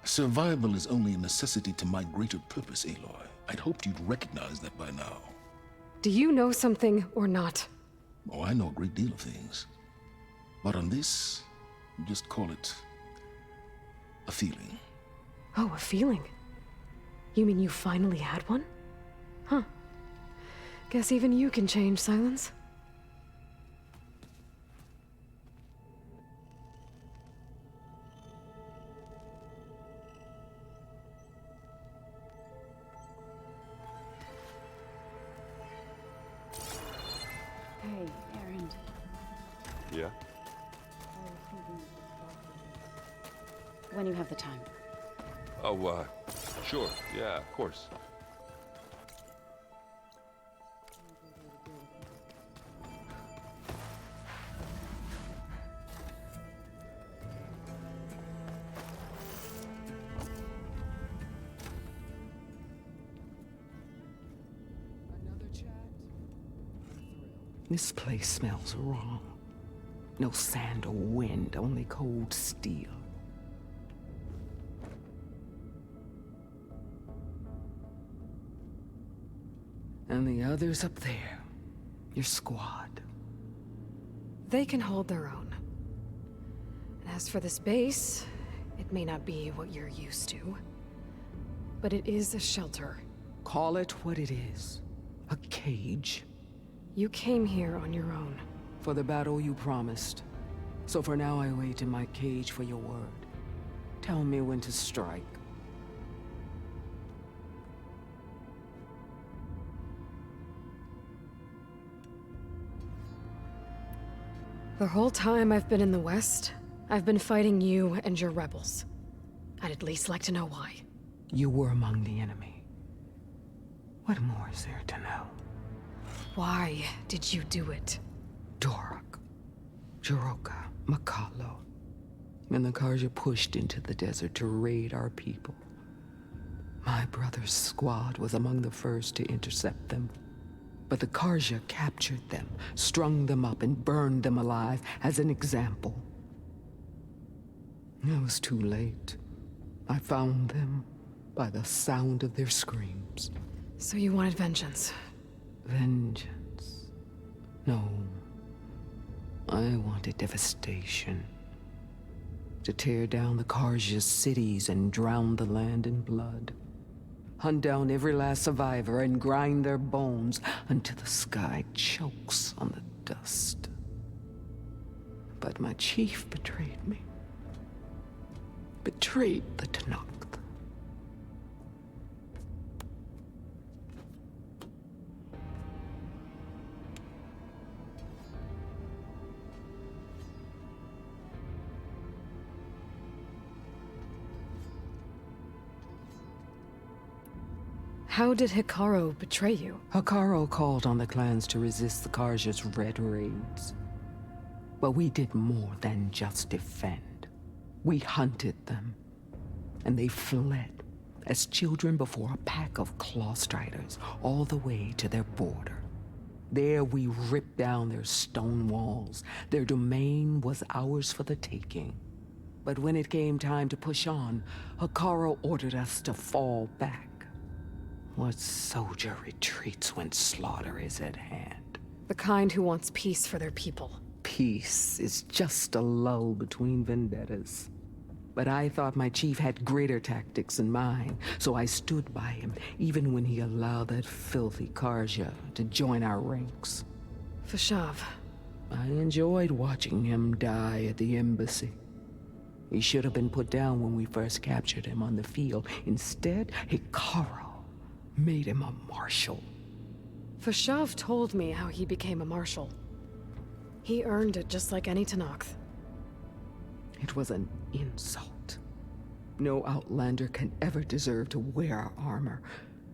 Survival is only a necessity to my greater purpose, Aloy. I'd hoped you'd recognize that by now.
Do you know something or not?
Oh, I know a great deal of things. But on this, just call it a feeling.
Oh, a feeling? You mean you finally had one? Huh. Guess even you can change, Silence.
Hey, Erend.
Yeah?
When you have the time.
Oh, sure. Yeah, of course.
This place smells wrong. No sand or wind, only cold steel. And the others up there, your squad.
They can hold their own. And as for this base, it may not be what you're used to. But it is a shelter.
Call it what it is. A cage.
You came here on your own.
For the battle you promised. So for now I wait in my cage for your word. Tell me when to strike.
The whole time I've been in the West, I've been fighting you and your rebels. I'd at least like to know why.
You were among the enemy. What more is there to know?
Why did you do it?
Dorak, Jiroka, Makalo, and the Karja pushed into the desert to raid our people. My brother's squad was among the first to intercept them. But the Karja captured them, strung them up, and burned them alive as an example. It was too late. I found them by the sound of their screams.
So you wanted vengeance?
Vengeance? No. I wanted devastation. To tear down the Karja's cities and drown the land in blood. Hunt down every last survivor and grind their bones until the sky chokes on the dust. But my chief betrayed me. Betrayed the Tenakth.
How did Hikaru betray you?
Hikaru called on the clans to resist the Karja's red raids. But we did more than just defend. We hunted them, and they fled as children before a pack of claw striders all the way to their border. There we ripped down their stone walls. Their domain was ours for the taking. But when it came time to push on, Hikaru ordered us to fall back. What soldier retreats when slaughter is at hand?
The kind who wants peace for their people.
Peace is just a lull between vendettas. But I thought my chief had greater tactics than mine, so I stood by him, even when he allowed that filthy Karja to join our ranks.
Fashav.
I enjoyed watching him die at the embassy. He should have been put down when we first captured him on the field. Instead, Hikaru made him a marshal.
Fashav told me how he became a marshal. He earned it just like any Tenakth.
It was an insult. No Outlander can ever deserve to wear our armor,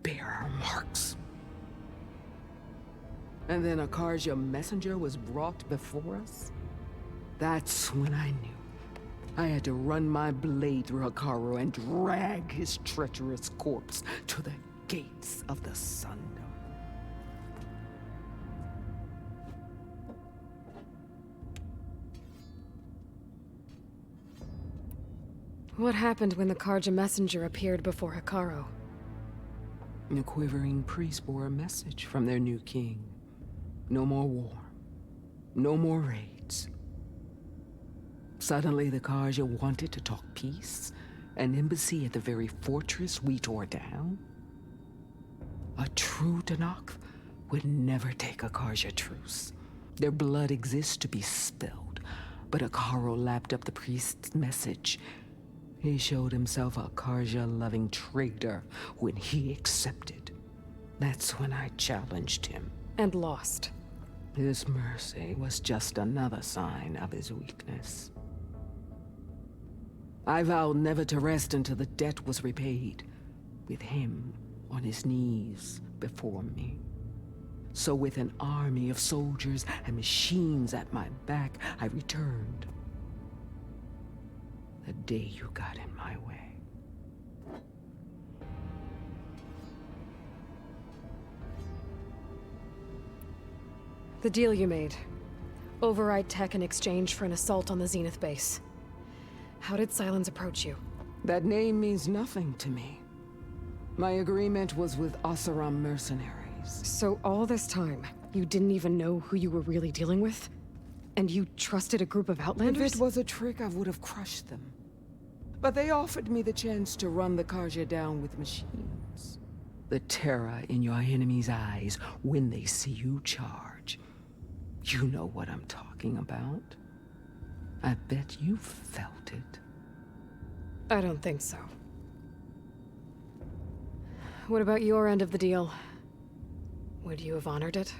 bear our marks. And then a Karja messenger was brought before us? That's when I knew. I had to run my blade through Hikaru and drag his treacherous corpse to the gates of the Sundom.
What happened when the Karja messenger appeared before Hikaru?
The quivering priests bore a message from their new king. No more war. No more raids. Suddenly the Karja wanted to talk peace. An embassy at the very fortress we tore down? A true Tenakth would never take a Karja truce. Their blood exists to be spilled, but Hikaru lapped up the priest's message. He showed himself a Karja-loving traitor when he accepted. That's when I challenged him.
And lost.
His mercy was just another sign of his weakness. I vowed never to rest until the debt was repaid, with him on his knees before me. So with an army of soldiers and machines at my back, I returned. The day you got in my way.
The deal you made. Override tech in exchange for an assault on the Zenith base. How did Silence approach you?
That name means nothing to me. My agreement was with Oseram mercenaries.
So all this time, you didn't even know who you were really dealing with? And you trusted a group of Outlanders?
If it was a trick, I would have crushed them. But they offered me the chance to run the Karja down with machines. The terror in your enemy's eyes when they see you charge. You know what I'm talking about. I bet you felt it.
I don't think so. What about your end of the deal? Would you have honored it?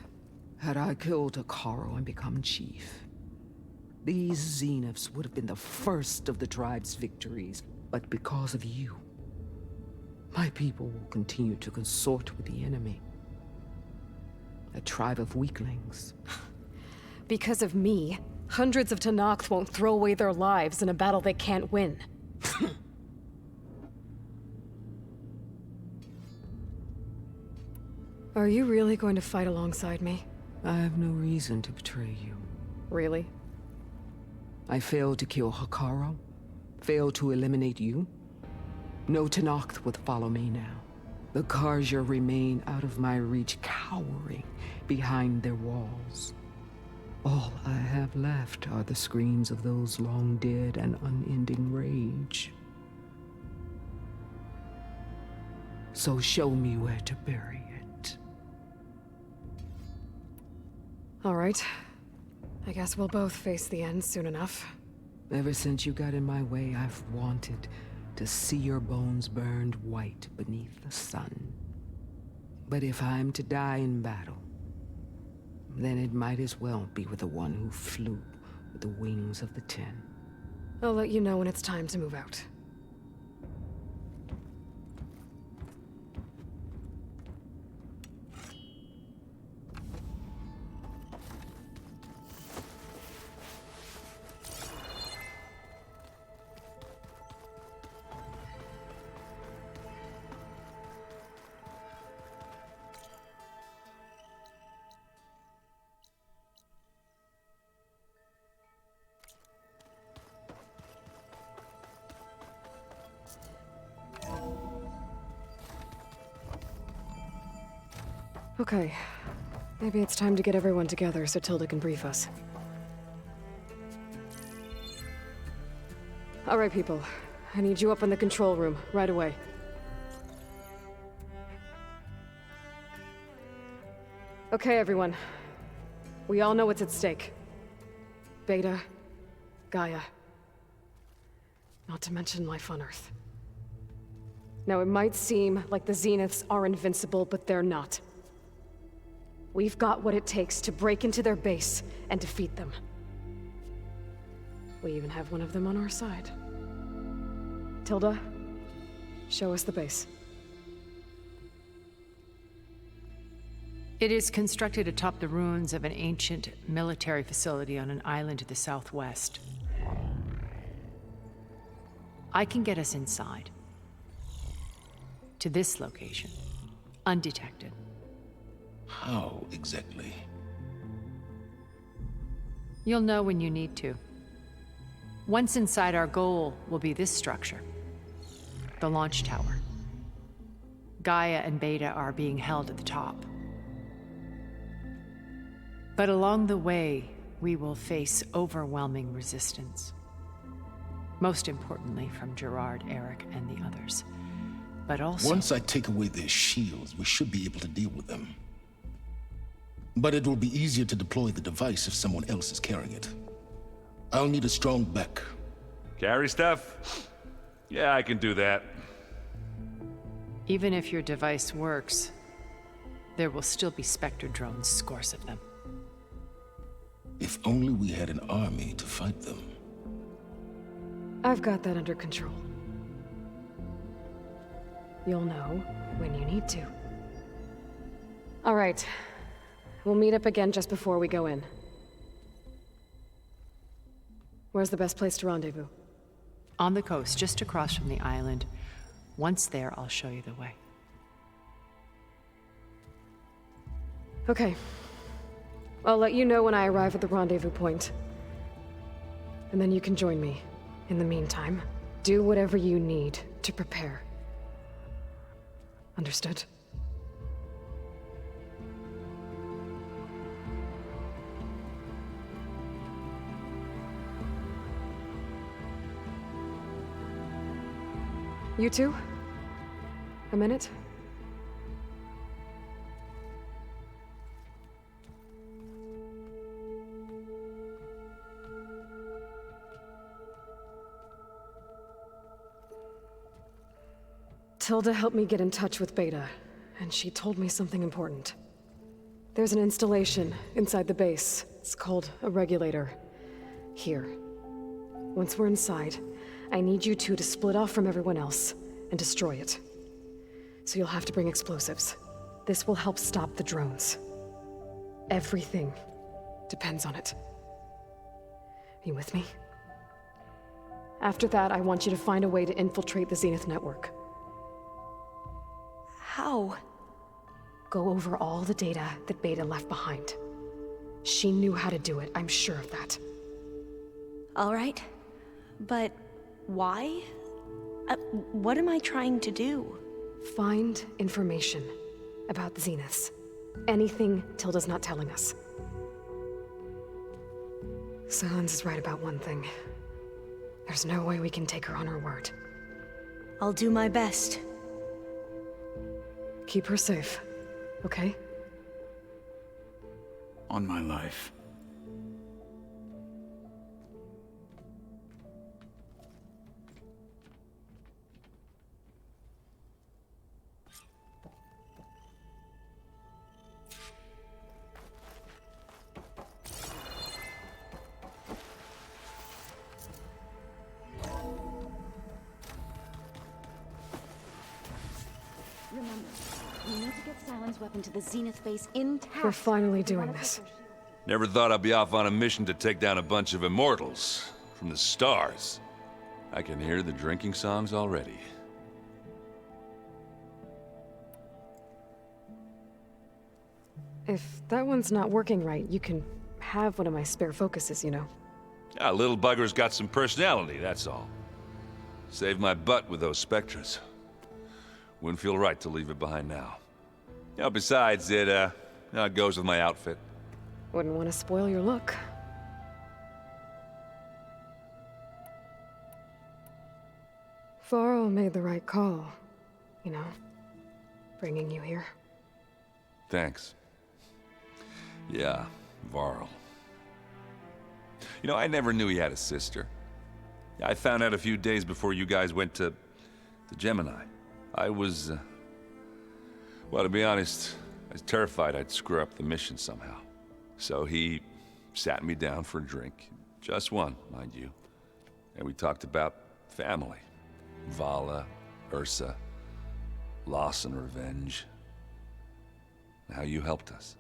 Had I killed Hekarro and become chief, these Zeniths would have been the first of the tribe's victories. But because of you, my people will continue to consort with the enemy. A tribe of weaklings.
Because of me, hundreds of Tenakth won't throw away their lives in a battle they can't win. Are you really going to fight alongside me?
I have no reason to betray you.
Really?
I failed to kill Hekarro, failed to eliminate you. No Tenakth would follow me now. The Karja remain out of my reach, cowering behind their walls. All I have left are the screams of those long dead and unending rage. So show me where to bury it.
All right. I guess we'll both face the end soon enough.
Ever since you got in my way, I've wanted to see your bones burned white beneath the sun. But if I'm to die in battle, then it might as well be with the one who flew with the wings of the 10.
I'll let you know when it's time to move out. Okay. Maybe it's time to get everyone together so Tilda can brief us. All right, people. I need you up in the control room, right away. Okay, everyone. We all know what's at stake. Beta, Gaia. Not to mention life on Earth. Now, it might seem like the Zeniths are invincible, but they're not. We've got what it takes to break into their base and defeat them. We even have one of them on our side. Tilda, show us the base.
It is constructed atop the ruins of an ancient military facility on an island to the southwest. I can get us inside. To this location, undetected.
How exactly?
You'll know when you need to. Once inside, our goal will be this structure. The launch tower. Gaia and Beta are being held at the top. But along the way, we will face overwhelming resistance. Most importantly from Gerard, Eric, and the others. But also...
Once I take away their shields, we should be able to deal with them. But it will be easier to deploy the device if someone else is carrying it. I'll need a strong back.
Carry stuff? Yeah, I can do that.
Even if your device works, there will still be Spectre drones, scores of them.
If only we had an army to fight them.
I've got that under control. You'll know when you need to. All right. We'll meet up again just before we go in. Where's the best place to rendezvous?
On the coast, just across from the island. Once there, I'll show you the way.
Okay. I'll let you know when I arrive at the rendezvous point. And then you can join me. In the meantime, do whatever you need to prepare. Understood? You two? A minute? Tilda helped me get in touch with Beta, and she told me something important. There's an installation inside the base. It's called a regulator. Here. Once we're inside, I need you two to split off from everyone else and destroy it. So you'll have to bring explosives. This will help stop the drones. Everything depends on it. Are you with me? After that, I want you to find a way to infiltrate the Zenith network.
How?
Go over all the data that Beta left behind. She knew how to do it, I'm sure of that.
All right. But why? What am I trying to do?
Find information about the Zeniths. Anything Tilda's not telling us. Silence is right about one thing. There's no way we can take her on her word.
I'll do my best.
Keep her safe, okay?
On my life.
Remember, we need to get Silent's weapon to the Zenith base intact.
We're finally doing this.
Never thought I'd be off on a mission to take down a bunch of immortals from the stars. I can hear the drinking songs already.
If that one's not working right, you can have one of my spare focuses, you know.
Ah, little bugger's got some personality, that's all. Saved my butt with those Spectres. Wouldn't feel right to leave it behind now. You know, besides, it goes with my outfit.
Wouldn't want to spoil your look. Varl made the right call, you know, bringing you here.
Thanks. Yeah, Varl. You know, I never knew he had a sister. I found out a few days before you guys went to Gemini. I was, well, to be honest, I was terrified I'd screw up the mission somehow. So he sat me down for a drink. Just one, mind you. And we talked about family. Vala, Ursa, loss and revenge. How you helped us.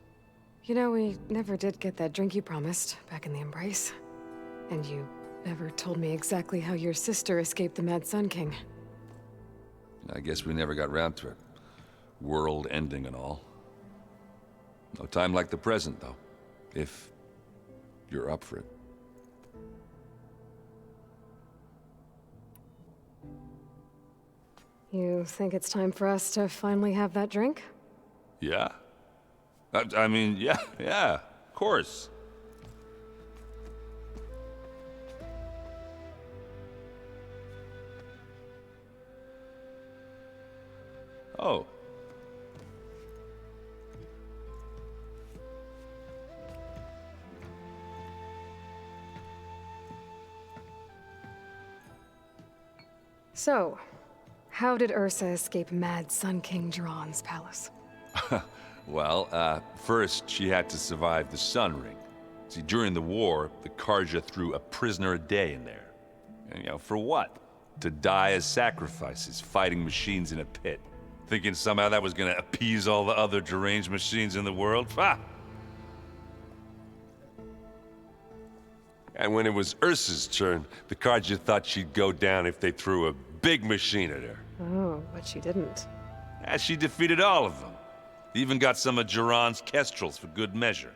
You know, we never did get that drink you promised back in the Embrace. And you never told me exactly how your sister escaped the Mad Sun King.
I guess we never got round to it. World ending and all. No time like the present, though. If you're up for it.
You think it's time for us to finally have that drink?
Yeah. I mean, yeah, of course. Oh.
So, how did Ursa escape Mad Sun King Jiran's palace?
Well, first she had to survive the Sun Ring. See, during the war, the Karja threw a prisoner a day in there. And, you know, for what? To die as sacrifices, fighting machines in a pit. Thinking somehow that was gonna appease all the other deranged machines in the world? Ha! And when it was Ursa's turn, the Karja thought she'd go down if they threw a big machine at her.
Oh, but she didn't.
And she defeated all of them. Even got some of Jiran's kestrels for good measure.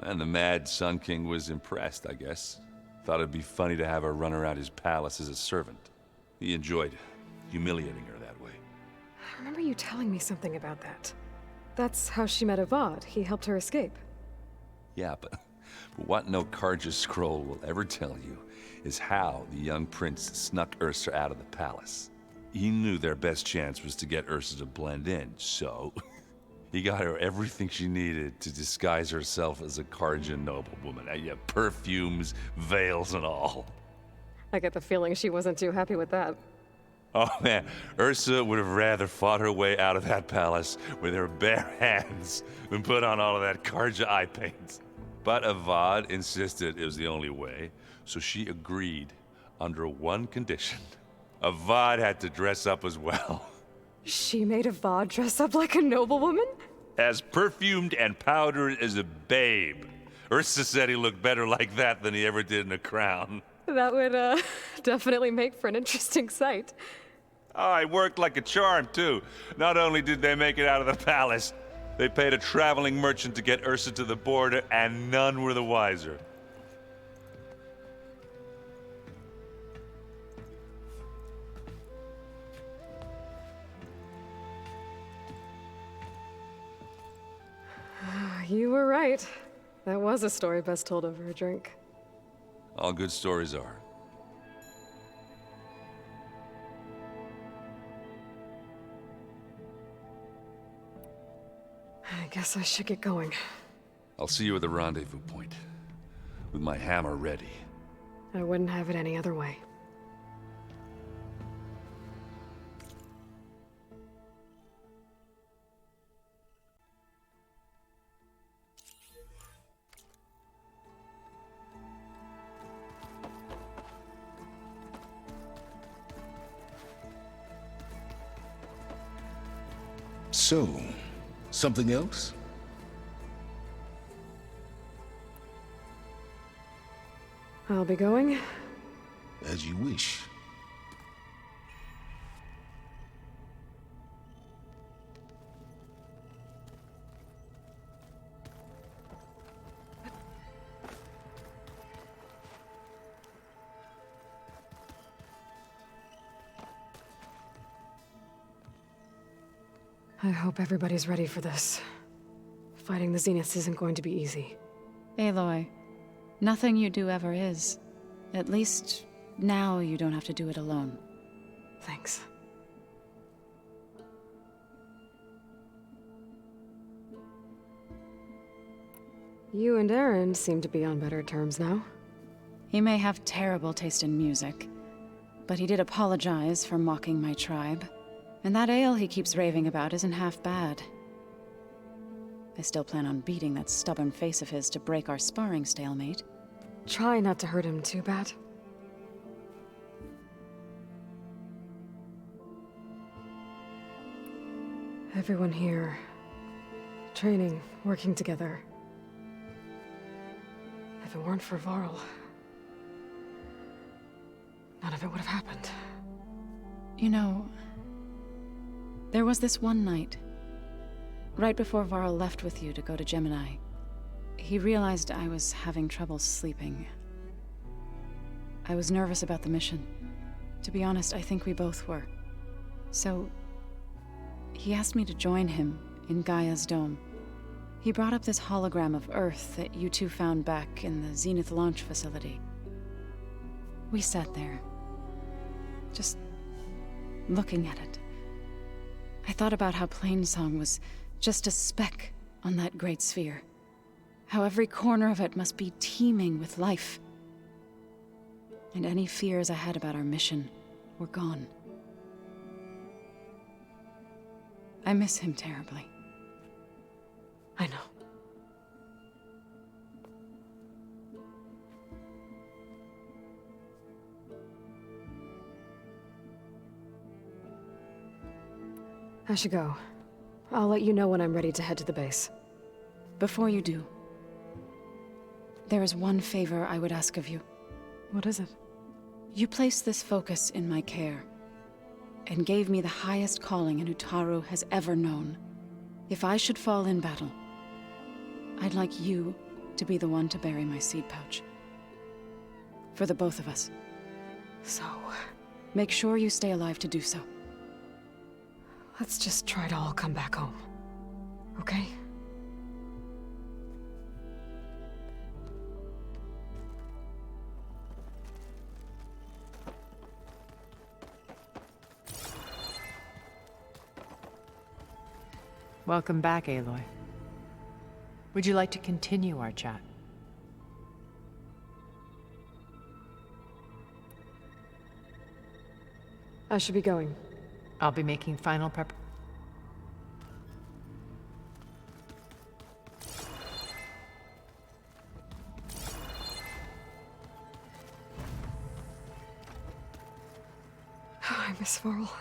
And the Mad Sun King was impressed, I guess. Thought it'd be funny to have her run around his palace as a servant. He enjoyed humiliating her that way.
I remember you telling me something about that. That's how she met Avad. He helped her escape.
Yeah, but what no Karja scroll will ever tell you is how the young prince snuck Ursa out of the palace. He knew their best chance was to get Ursa to blend in, so he got her everything she needed to disguise herself as a Kharjan noblewoman. Yeah, perfumes, veils, and all.
I get the feeling she wasn't too happy with that.
Oh man, Ursa would have rather fought her way out of that palace with her bare hands than put on all of that Kharja eye paint. But Avad insisted it was the only way, so she agreed under one condition. Avad had to dress up as well.
She made Avad dress up like a noblewoman?
As perfumed and powdered as a babe. Ursa said he looked better like that than he ever did in a crown.
That would, definitely make for an interesting sight.
Oh, it worked like a charm, too. Not only did they make it out of the palace, they paid a traveling merchant to get Ursa to the border, and none were the wiser.
You were right. That was a story best told over a drink.
All good stories are.
I guess I should get going.
I'll see you at the rendezvous point, with my hammer ready.
I wouldn't have it any other way.
So, something else?
I'll be going.
As you wish.
I hope everybody's ready for this. Fighting the Zeniths isn't going to be easy.
Aloy, nothing you do ever is. At least, now you don't have to do it alone.
Thanks. You and Aaron seem to be on better terms now.
He may have terrible taste in music, but he did apologize for mocking my tribe. And that ale he keeps raving about isn't half bad. I still plan on beating that stubborn face of his to break our sparring stalemate.
Try not to hurt him too bad. Everyone here, training, working together. If it weren't for Varl, none of it would have happened.
You know, there was this one night, right before Varl left with you to go to Gemini. He realized I was having trouble sleeping. I was nervous about the mission. To be honest, I think we both were. So, he asked me to join him in Gaia's dome. He brought up this hologram of Earth that you two found back in the Zenith launch facility. We sat there, just looking at it. I thought about how Plainsong was just a speck on that great sphere. How every corner of it must be teeming with life. And any fears I had about our mission were gone. I miss him terribly.
I know. I should go. I'll let you know when I'm ready to head to the base.
Before you do, there is one favor I would ask of you.
What is it?
You placed this focus in my care, and gave me the highest calling an Utaru has ever known. If I should fall in battle, I'd like you to be the one to bury my seed pouch. For the both of us.
So,
make sure you stay alive to do so.
Let's just try to all come back home. Okay?
Welcome back, Aloy. Would you like to continue our chat?
I should be going.
I'll be making final prep.
I miss Varl.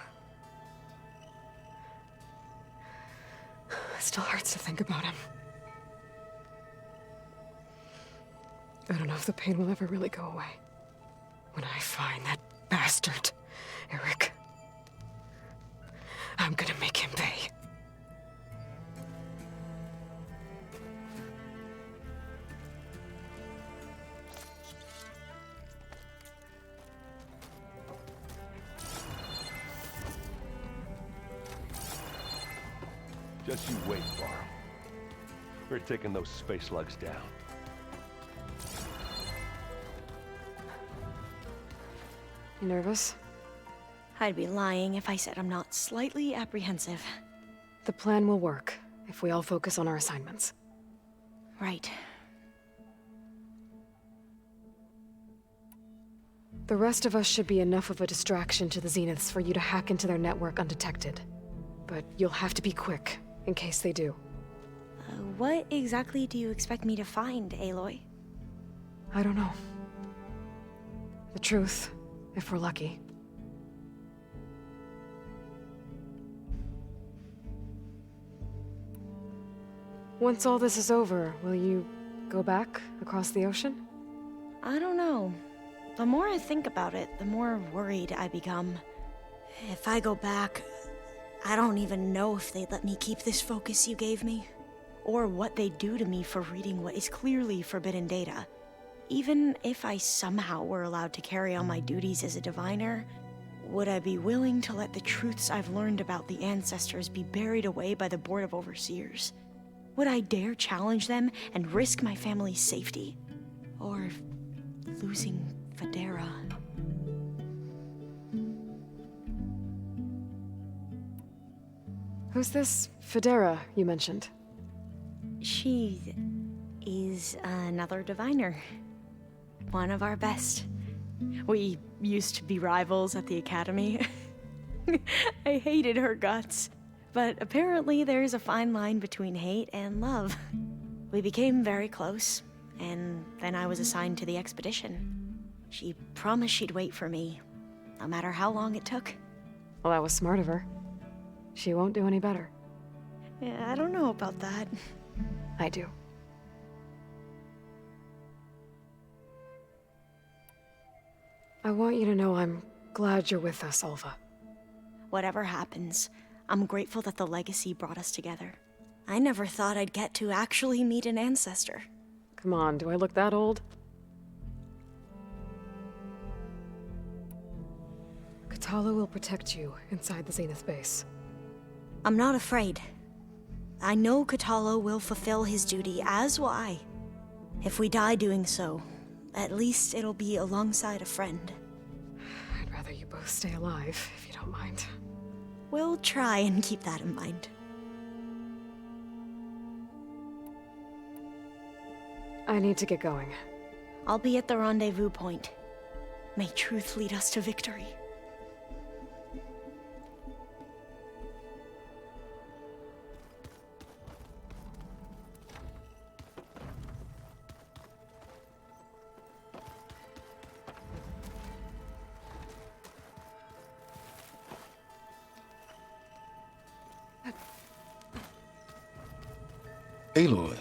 It still hurts to think about him. I don't know if the pain will ever really go away. When I find that bastard, Eric, I'm gonna make him pay.
Just you wait, Varl. We're taking those space slugs down.
You nervous?
I'd be lying if I said I'm not slightly apprehensive.
The plan will work if we all focus on our assignments.
Right.
The rest of us should be enough of a distraction to the Zeniths for you to hack into their network undetected. But you'll have to be quick, in case they do.
What exactly do you expect me to find, Aloy?
I don't know. The truth, if we're lucky. Once all this is over, will you go back across the ocean?
I don't know. The more I think about it, the more worried I become. If I go back, I don't even know if they'd let me keep this focus you gave me, or what they'd do to me for reading what is clearly forbidden data. Even if I somehow were allowed to carry on my duties as a diviner, would I be willing to let the truths I've learned about the ancestors be buried away by the Board of Overseers? Would I dare challenge them and risk my family's safety? Or losing Federa?
Who's this Federa you mentioned?
She is another diviner. One of our best. We used to be rivals at the academy. I hated her guts. But apparently there's a fine line between hate and love. We became very close, and then I was assigned to the expedition. She promised she'd wait for me, no matter how long it took.
Well, that was smart of her. She won't do any better.
Yeah, I don't know about that.
I do. I want you to know I'm glad you're with us, Alva.
Whatever happens, I'm grateful that the legacy brought us together. I never thought I'd get to actually meet an ancestor.
Come on, do I look that old? Katala will protect you inside the Zenith base.
I'm not afraid. I know Katala will fulfill his duty, as will I. If we die doing so, at least it'll be alongside a friend.
I'd rather you both stay alive, if you don't mind.
We'll try and keep that in mind.
I need to get going.
I'll be at the rendezvous point. May truth lead us to victory.
Aloy.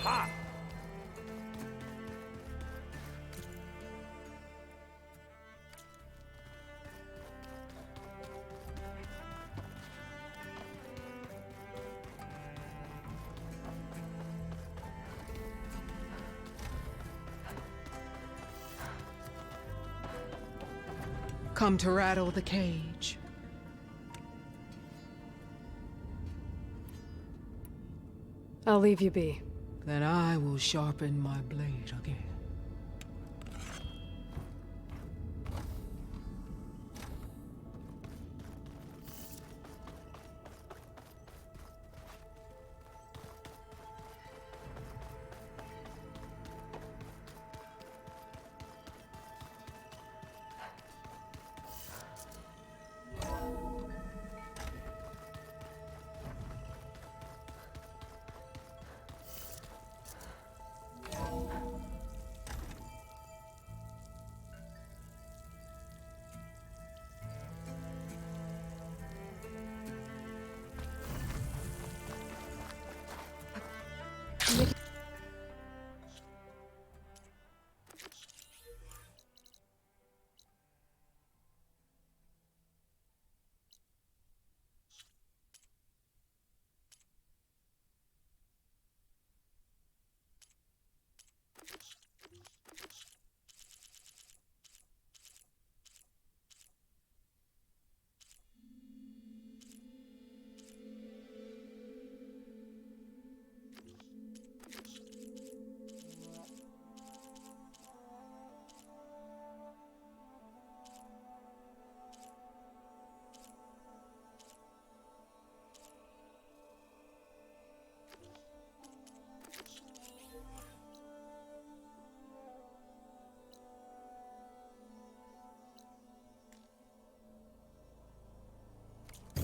Ha!
Come to rattle the cage.
I'll leave you be.
then I will sharpen my blade again.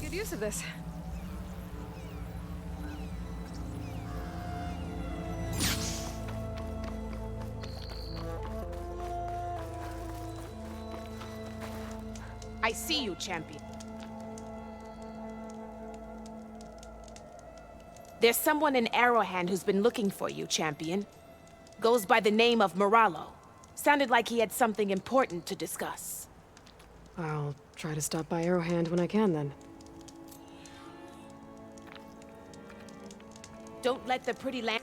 Good use of this.
I see you, champion. There's someone in Arrowhand who's been looking for you, champion. Goes by the name of Moralo. Sounded like he had something important to discuss.
I'll try to stop by Arrowhand when I can, then.
Don't let the pretty land...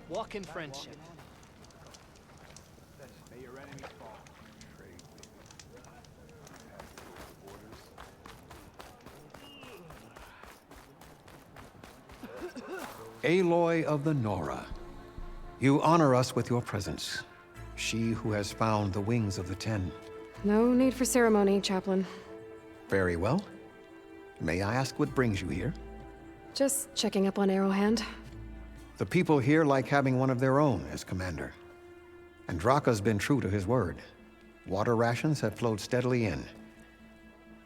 Walk in friendship.
May your enemies fall.
Aloy of the Nora, you honor us with your presence. She who has found the wings of the Ten.
No need for ceremony, Chaplain.
Very well. May I ask what brings you here?
Just checking up on Arrowhand.
The people here like having one of their own as commander. And Draka's been true to his word. Water rations have flowed steadily in.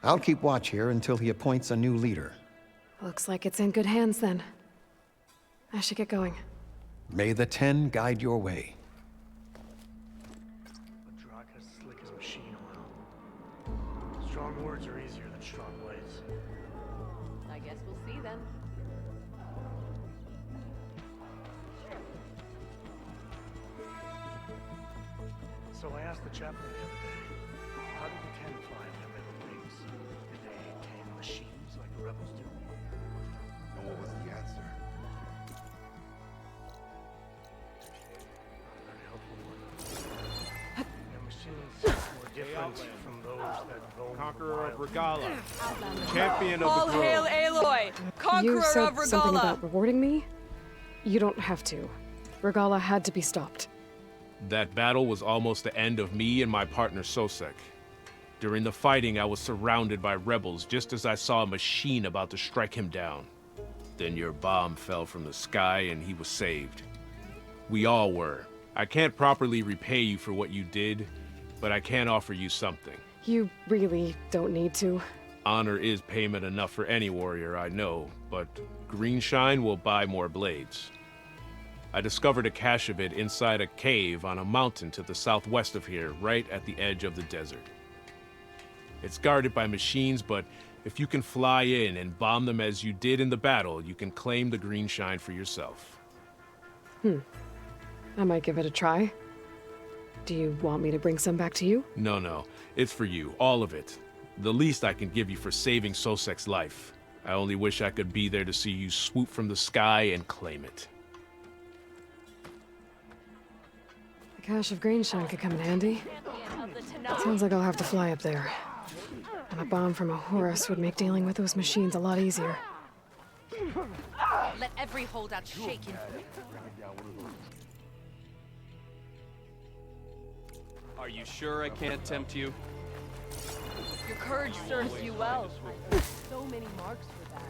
I'll keep watch here until he appoints a new leader.
Looks like it's in good hands, then. I should get going.
May the Ten guide your way.
But Draka's slick as machine oil. Strong words are easier than strong blades.
I guess we'll see then.
So I asked the chaplain the other day, how did the Ten fly on their metal wings? Did they tame machines like the rebels do?
And what was the answer?
Very helpful one. Their machines were different from those that roam
Conqueror of
the
Regala. Champion of
All
the Grove.
hail Aloy, conqueror
You said
of
something
Regala.
about rewarding me? You don't have to. Regala had to be stopped.
That battle was almost the end of me and my partner Sosek. During the fighting, I was surrounded by rebels just as I saw a machine about to strike him down. Then your bomb fell from the sky and he was saved. We all were. I can't properly repay you for what you did, but I can offer you something.
You really don't need to.
Honor is payment enough for any warrior I know, but Greenshine will buy more blades. I discovered a cache of it inside a cave on a mountain to the southwest of here, right at the edge of the desert. It's guarded by machines, but if you can fly in and bomb them as you did in the battle, you can claim the Greenshine for yourself.
I might give it a try. Do you want me to bring some back to you?
No. It's for you, all of it. The least I can give you for saving Sosek's life. I only wish I could be there to see you swoop from the sky and claim it.
The cache of Greenshine could come in handy. Sounds like I'll have to fly up there. And a bomb from a Horus would make dealing with those machines a lot easier.
Let every holdout shake in.
Are you sure I can't tempt you?
Your courage serves you well. So many marks for that.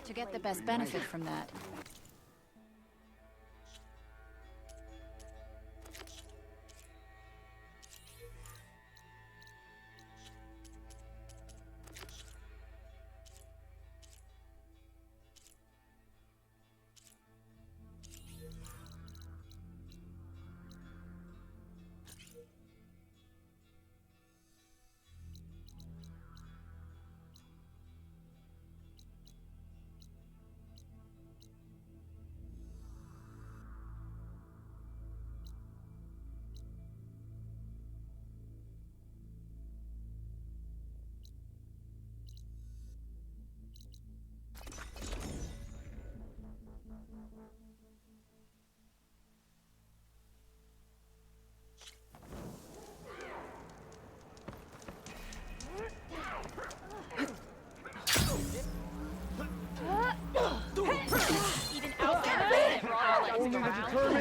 To get the best benefit from that,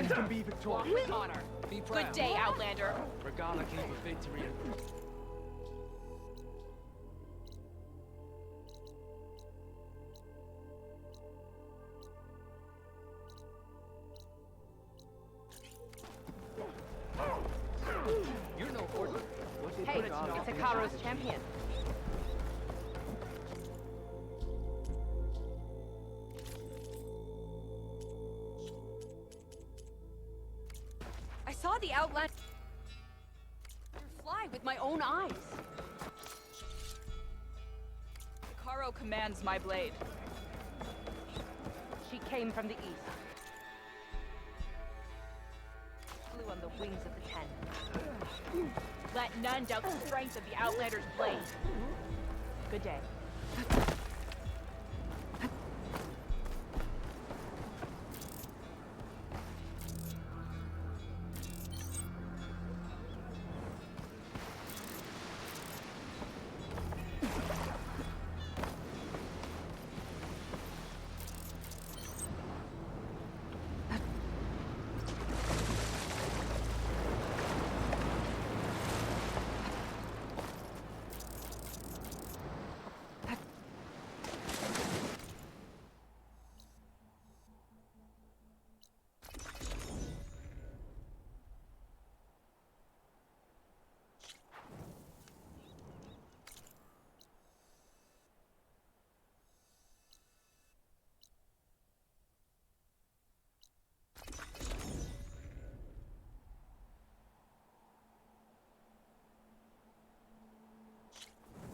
Can be victorious. With honor.
Be proud.
Good day, Outlander.
Regala came with victory.
You're no ordinary. Hey, it's Hikaru's champion. I saw the Outlander fly with my own eyes. Hikaru commands my blade. She came from the east. Flew on the wings of the Ten. Let none doubt the strength of the Outlander's blade. Good day.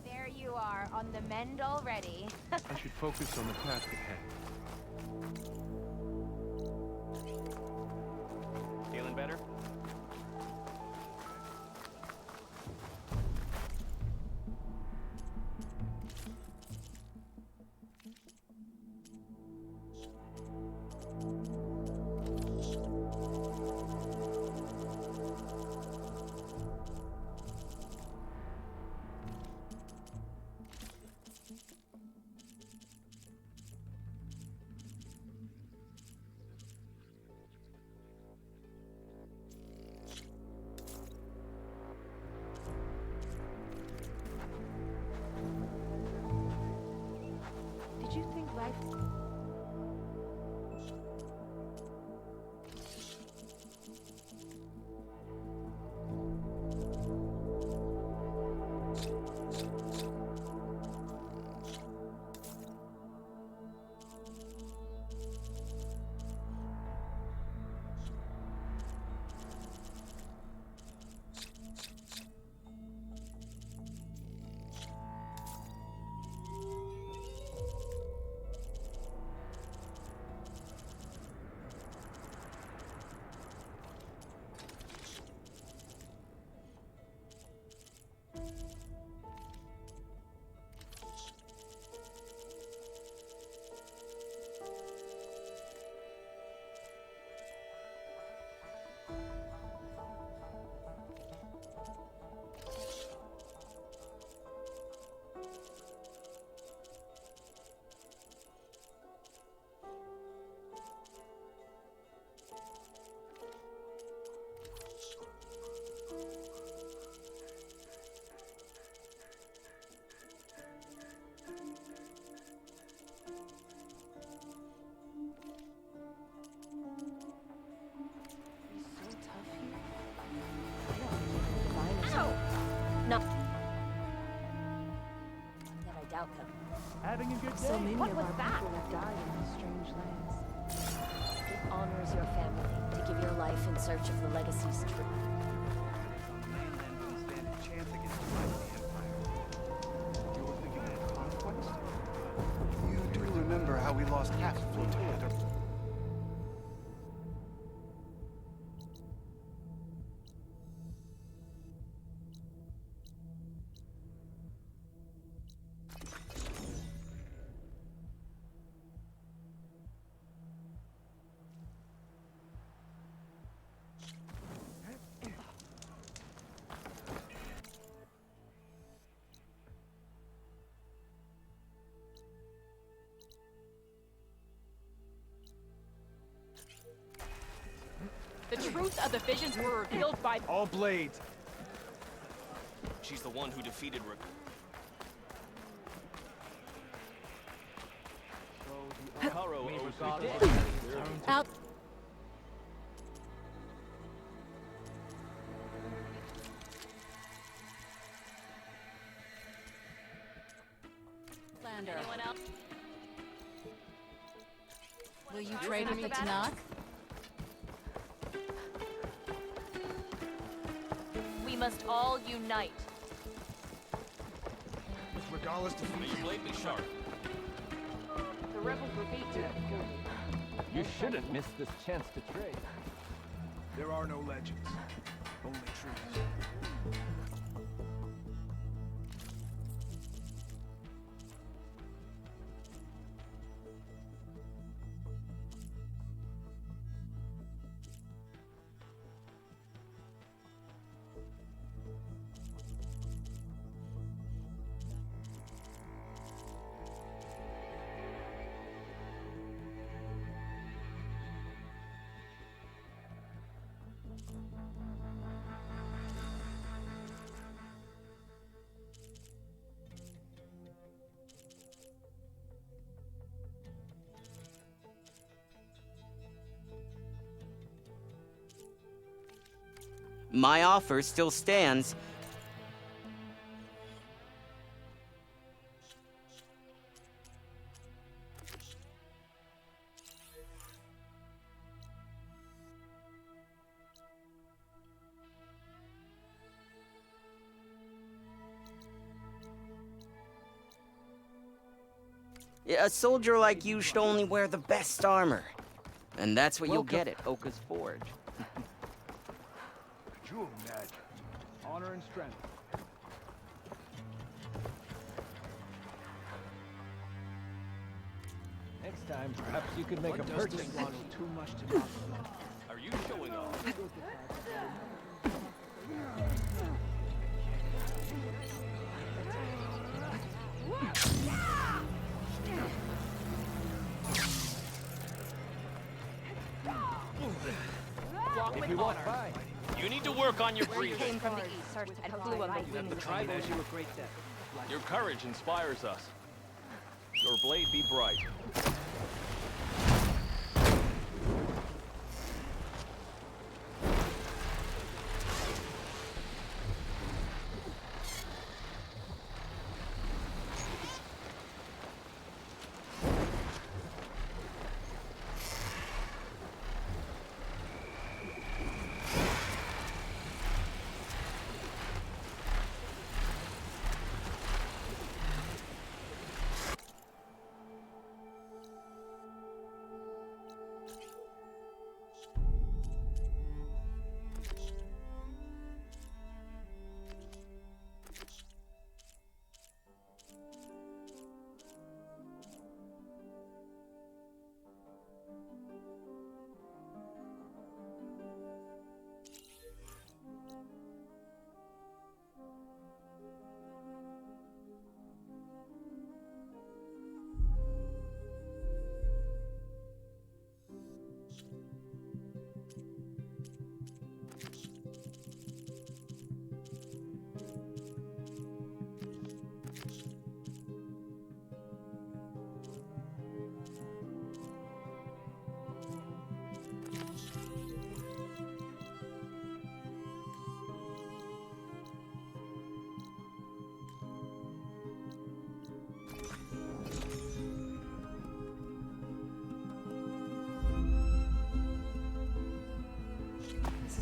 There you are, on the mend already.
I should focus on the task at hand.
Feeling better?
What was that? People have died in these strange lands. It honors your family to give your life in search of the legacy's truth.
You do remember how we lost half of Penultimate?
The truth of the visions were revealed by
all blades.
She's the one who defeated Rick.
Out.
anyone else.
Will you trade with me to knock?
We must all unite.
With Regalla's defeat.
May your blade be sharp.
The rebels were beaten.
You shouldn't miss this chance to trade.
There are no legends, only truths.
My offer still stands. A soldier like you should only wear the best armor. And that's what you'll get at Oka's Forge.
Could you imagine? Honor and strength.
Next time, perhaps you could make a purchase.
Too much to talk about.
Are you showing off?
If you walk by,
You need to work on your breathing.
Came from the east and flew on the wings of the
Try
wind.
you a great death. Your courage inspires us. Your blade be bright.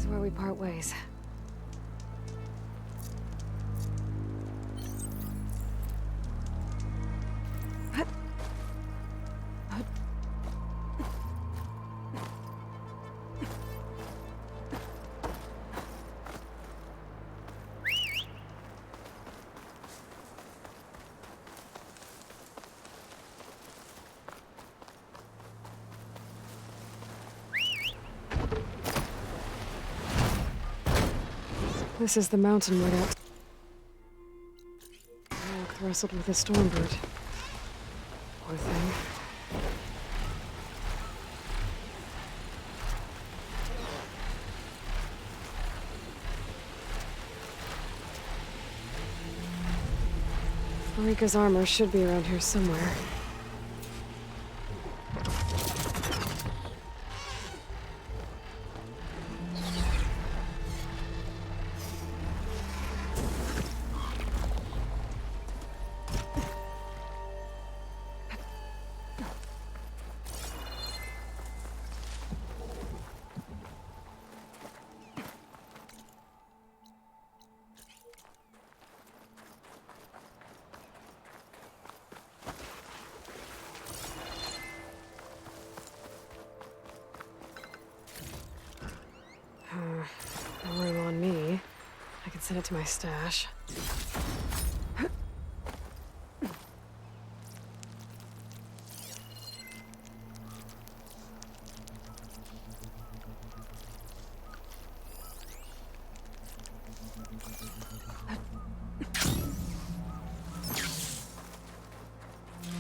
Here's where we part ways. This is the mountain right out. Rock wrestled with a stormbird. Poor thing. Marika's armor should be around here somewhere. No room on me. I can send it to my stash.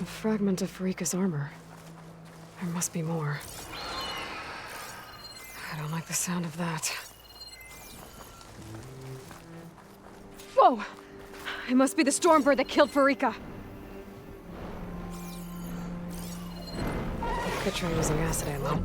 A fragment of Farika's armor. There must be more. I don't like the sound of that. Whoa! It must be the stormbird that killed Farika. Could try using acid ammo.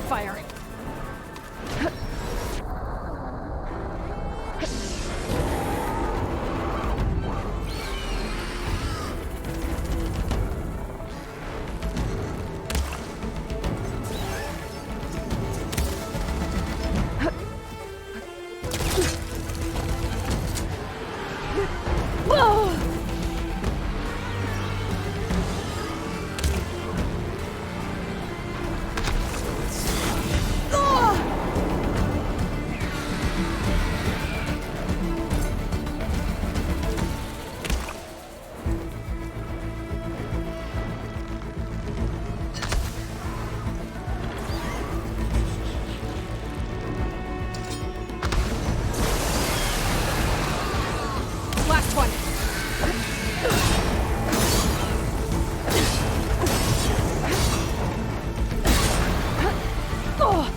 fire. Last one. Oh.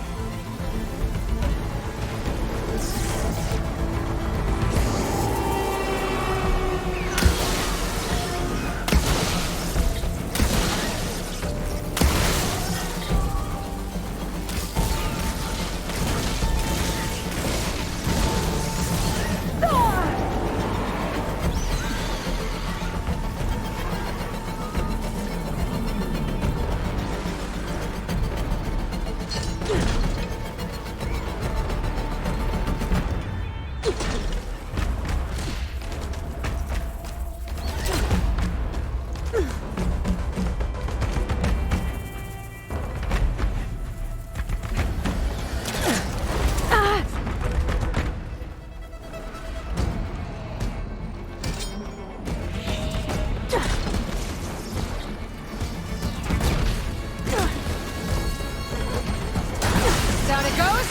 Down it goes.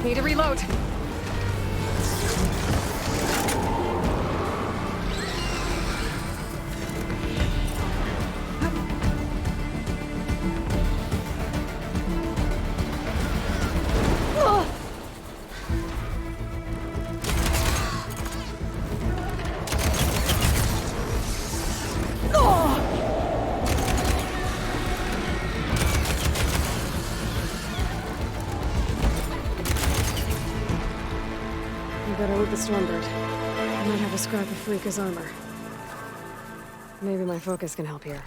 Need to reload. Better with the Stormbird. I might have a scrap of Freeka's armor. Maybe my focus can help here.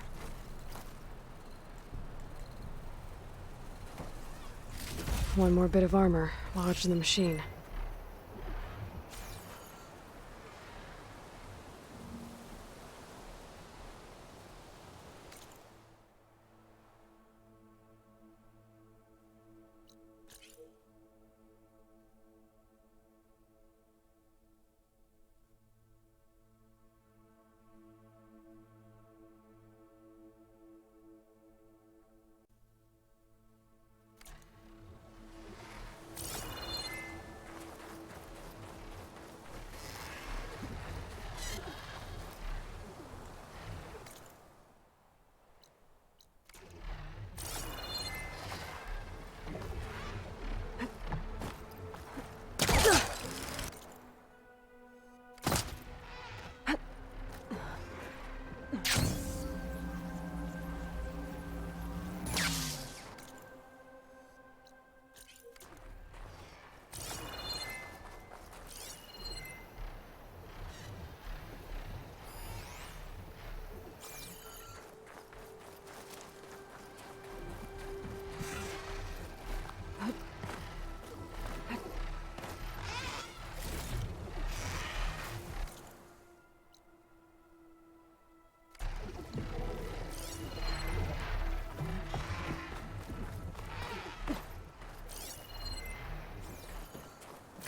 One more bit of armor lodged in the machine.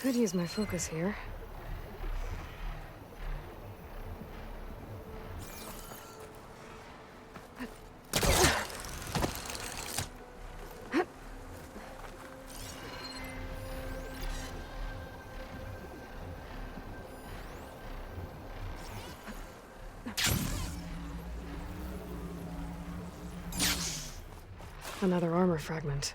Could use my focus here. Another armor fragment.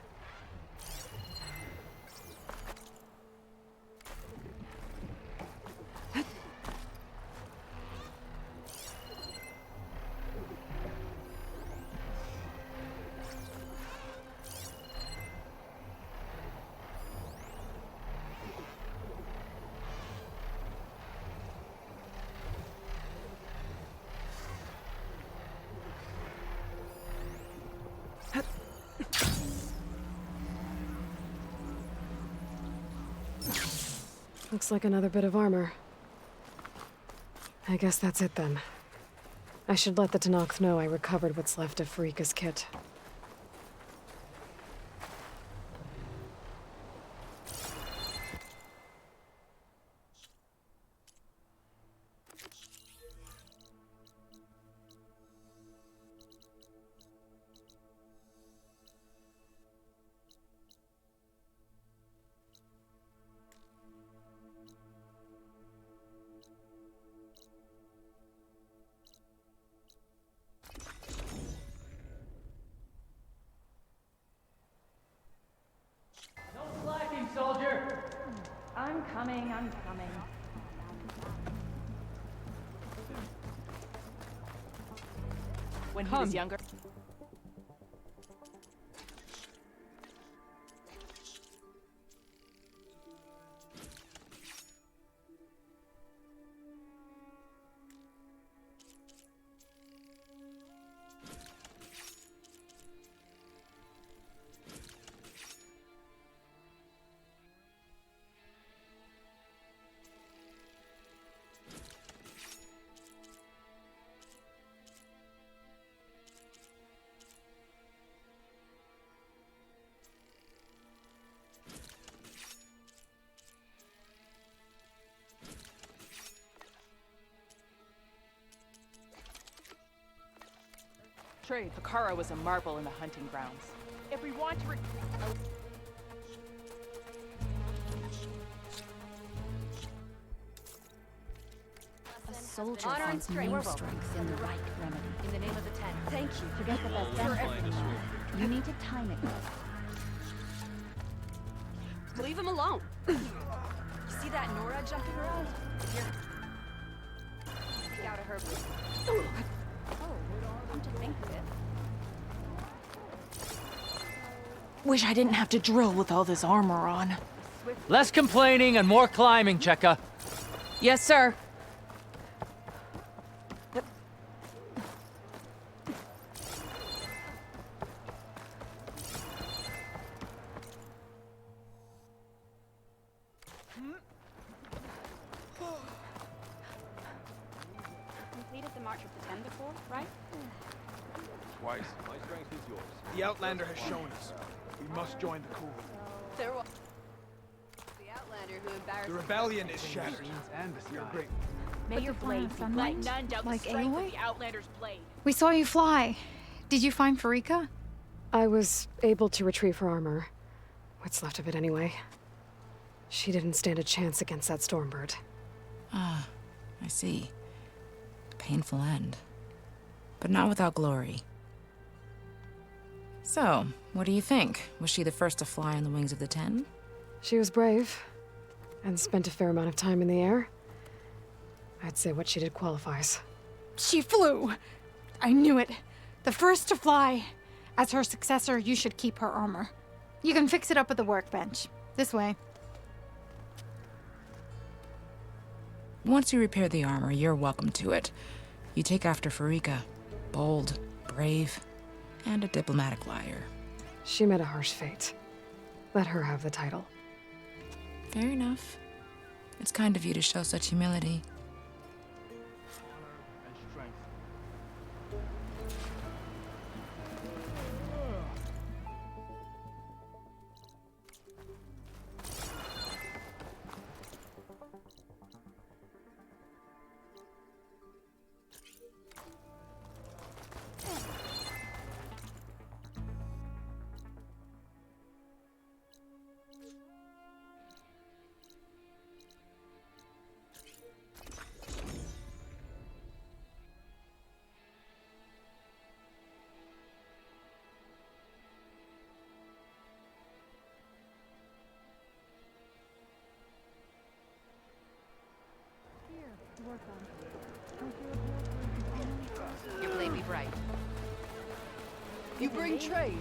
Looks like another bit of armor. I guess that's it then. I should let the Tenakth know I recovered what's left of Freeka's kit.
Soldier! I'm coming, I'm coming. When he was younger. Trade. Fakara was a marble in the hunting grounds. If we want to
A soldier finds main strength in the right remedy.
In the name of the Ten.
Thank you. To get the best benefit from that, you need to time it well.
Leave him alone. You see that Nora jumping around? Here. Speak out of her. Oh, come to think of it.
Wish I didn't have to drill with all this armor on.
Less complaining and more climbing, Cheka.
Yes, sir.
Completed the March of the Ten before, right?
Twice. My strength is yours.
The Outlander has shown us. We must join the coup.
There was the Outlander who embarrassed
The rebellion is shattered. You're great.
May your blade be let none doubt the
Like
strength
Aloy?
of the Outlander's blade.
We saw you fly. Did you find Freeka?
I was able to retrieve her armor. What's left of it anyway. She didn't stand a chance against that Stormbird.
Ah, I see. Painful end. But not without glory. So, what do you think? Was she the first to fly on the wings of the Ten?
She was brave, and spent a fair amount of time in the air. I'd say what she did qualifies.
She flew! I knew it. The first to fly. As her successor, you should keep her armor. You can fix it up at the workbench. This way.
Once you repair the armor, you're welcome to it. You take after Freeka. Bold, brave, and a diplomatic liar.
She met a harsh fate. Let her have the title.
Fair enough. It's kind of you to show such humility.
You bring trade.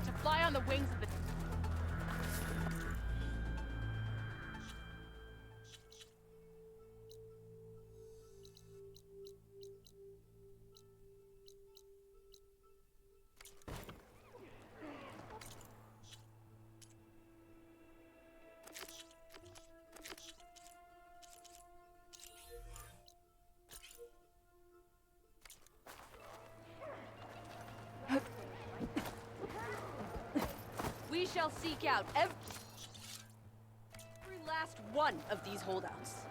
To fly on the wings of the... We shall seek out every last one of these holdouts.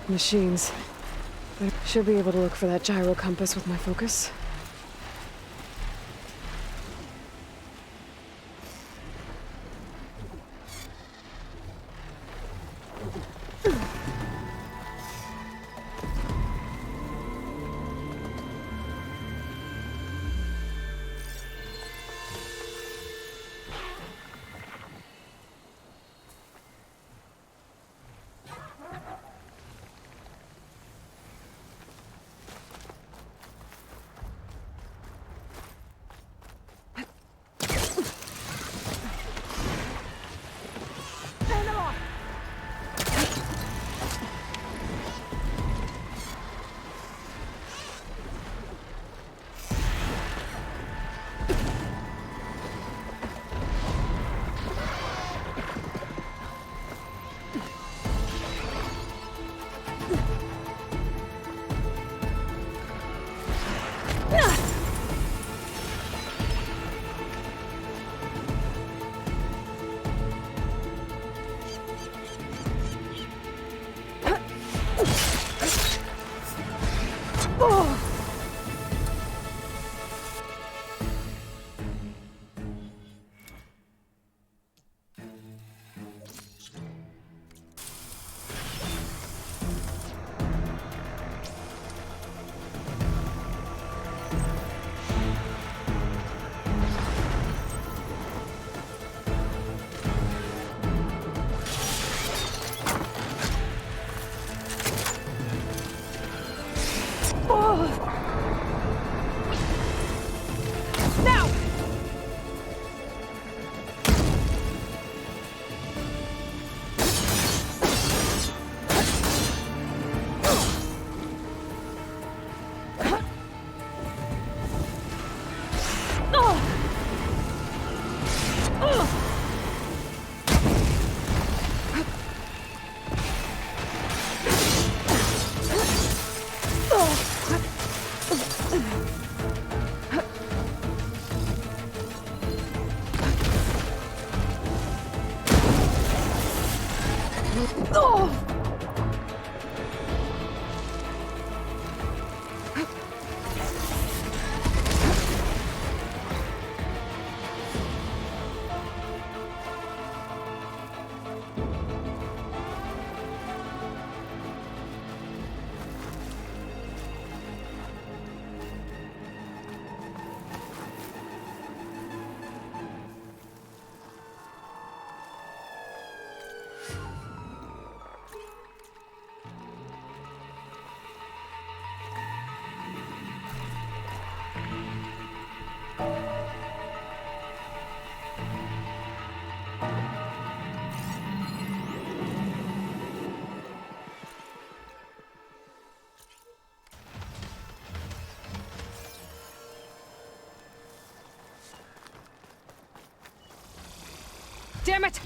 Machines. I should be able to look for that gyro compass with my focus. Damn it!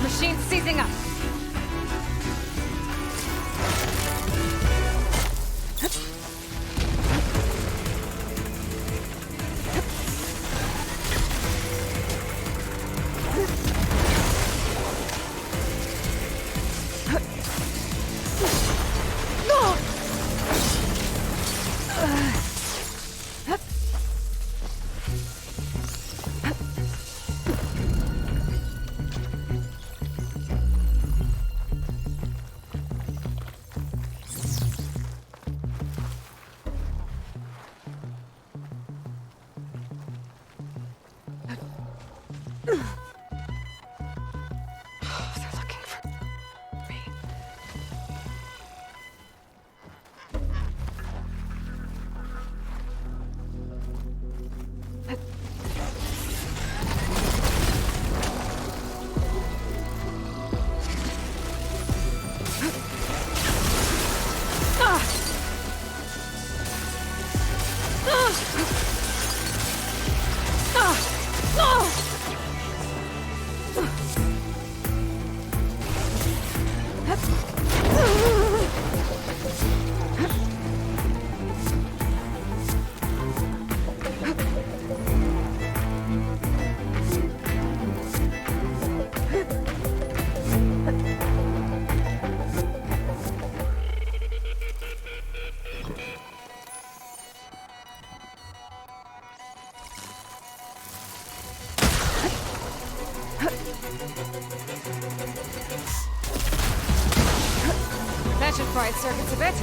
Machine seizing up. They're looking for me. That should fry its circuits a bit.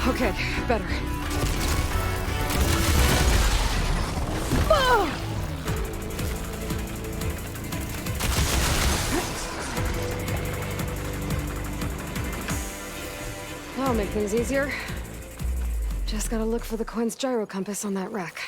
Okay, better. That'll make things easier. Just gotta look for the coin's gyro compass on that rack.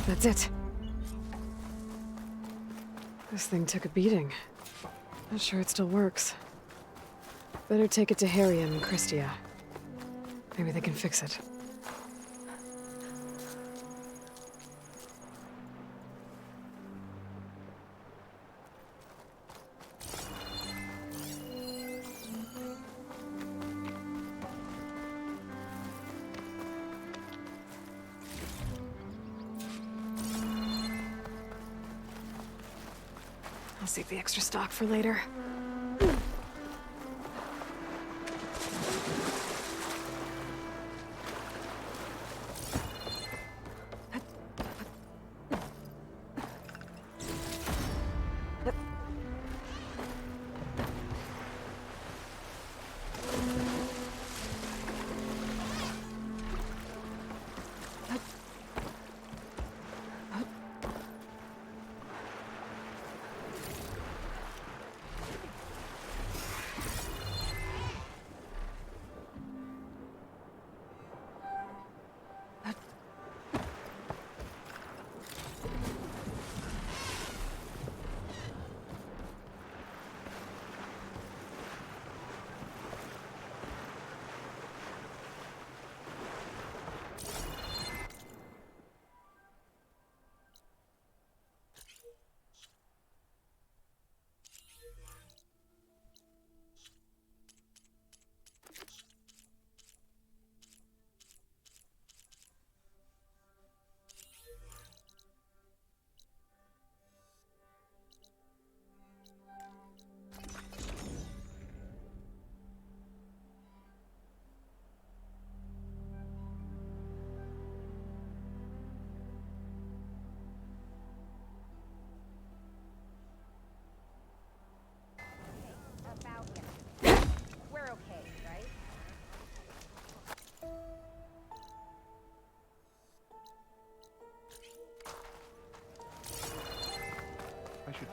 That's it. This thing took a beating. Not sure it still works. Better take it to Harry and Christia. Maybe they can fix it. I'll save the extra stock for later.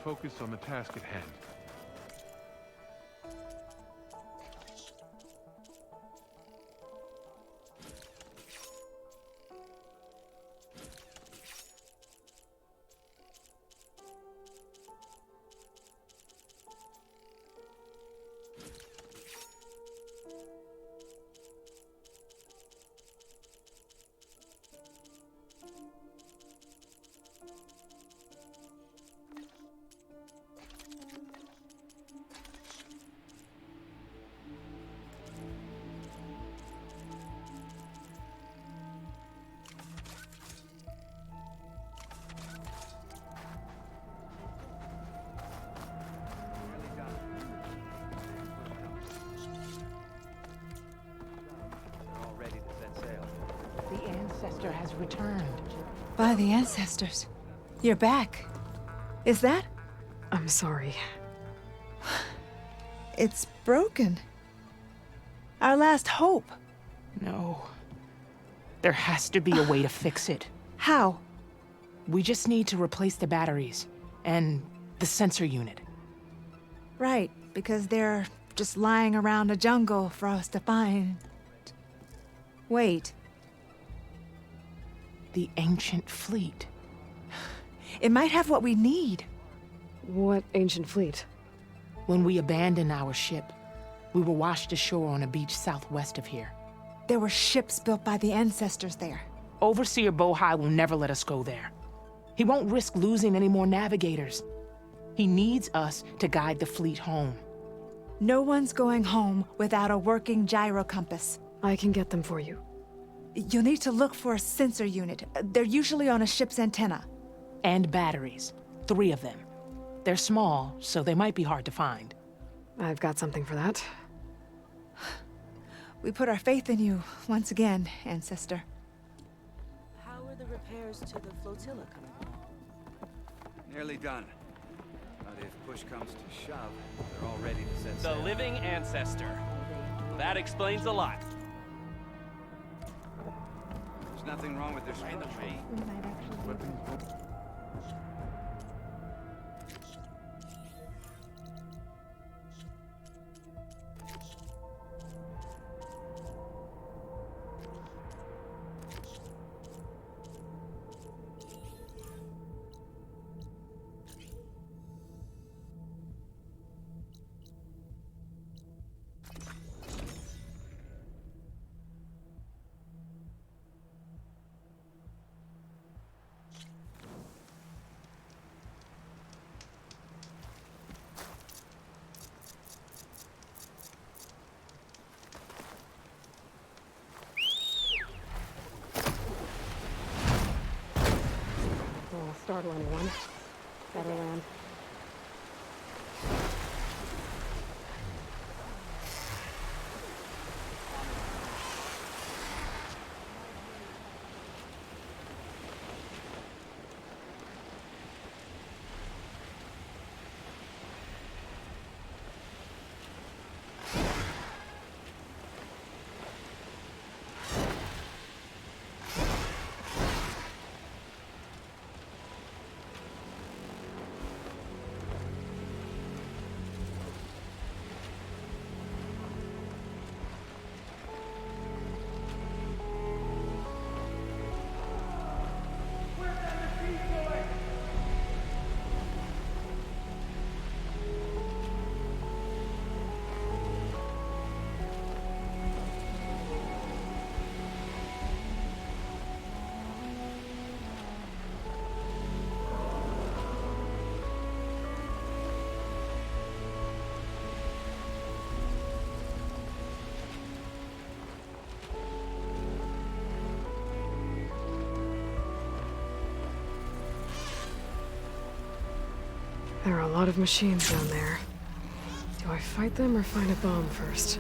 focus on the task at hand.
The ancestor has returned.
By the ancestors. You're back. Is that?
I'm sorry.
It's broken. Our last hope.
No. There has to be a way to fix it.
How?
We just need to replace the batteries and the sensor unit.
Right, because they're just lying around a jungle for us to find. Wait.
The ancient fleet.
It might have what we need.
What ancient fleet?
When we abandoned our ship, we were washed ashore on a beach southwest of here.
There were ships built by the ancestors there.
Overseer Bohai will never let us go there. He won't risk losing any more navigators. He needs us to guide the fleet home.
No one's going home without a working gyro compass.
I can get them for you.
You'll need to look for a sensor unit. They're usually on a ship's antenna.
And batteries. 3 of them. They're small, so they might be hard to find.
I've got something for that.
We put our faith in you once again, Ancestor.
How are the repairs to the flotilla coming along?
Nearly done. But if push comes to shove, they're all ready to set sail.
The living ancestor. That explains a lot.
There's nothing wrong with their strategy.
Startle anyone. Better land. There are a lot of machines down there. Do I fight them or find a bomb first?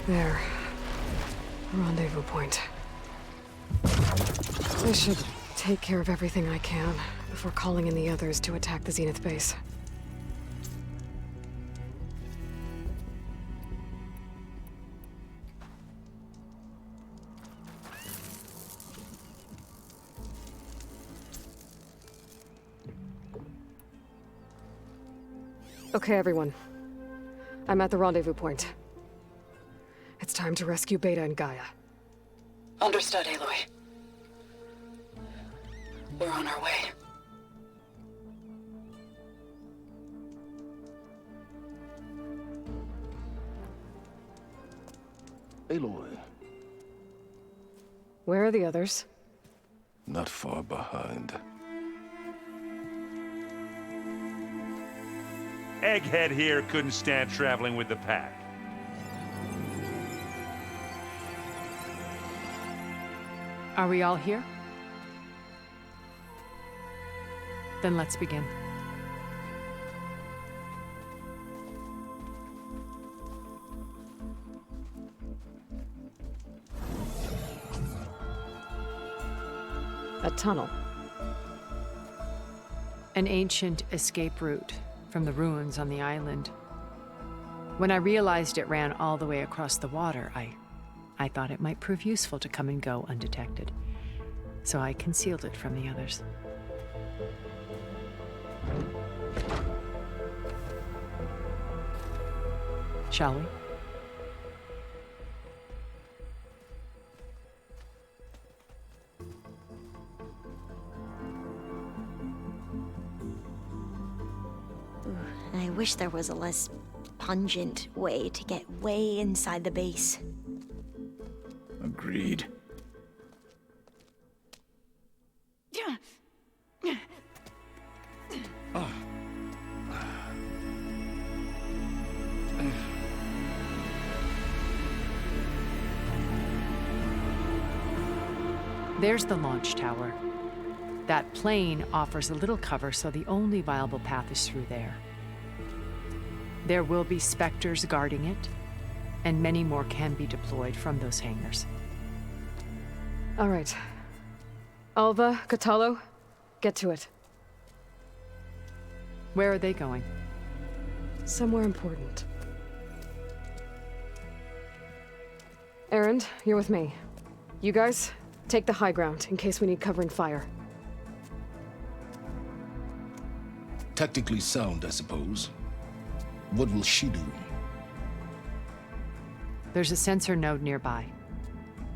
There. Rendezvous point. I should take care of everything I can before calling in the others to attack the Zenith base. Okay, everyone. I'm at the rendezvous point. It's time to rescue Beta and Gaia.
Understood, Aloy. We're on our way.
Aloy,
Where are the others?
not far behind.
Egghead here couldn't stand traveling with the pack.
Are we all here? Then let's begin.
A tunnel.
An ancient escape route from the ruins on the island. When I realized it ran all the way across the water, I thought it might prove useful to come and go undetected. So I concealed it from the others. Shall we?
I wish there was a less pungent way to get way inside the base.
Agreed.
There's the launch tower. That plane offers a little cover, so the only viable path is through there. There will be Spectres guarding it, and many more can be deployed from those hangars.
All right. Alva, Catalo, get to it.
Where are they going?
Somewhere important. Erend, you're with me. You guys, take the high ground in case we need covering fire.
Tactically sound, I suppose. What will she do?
There's a sensor node nearby.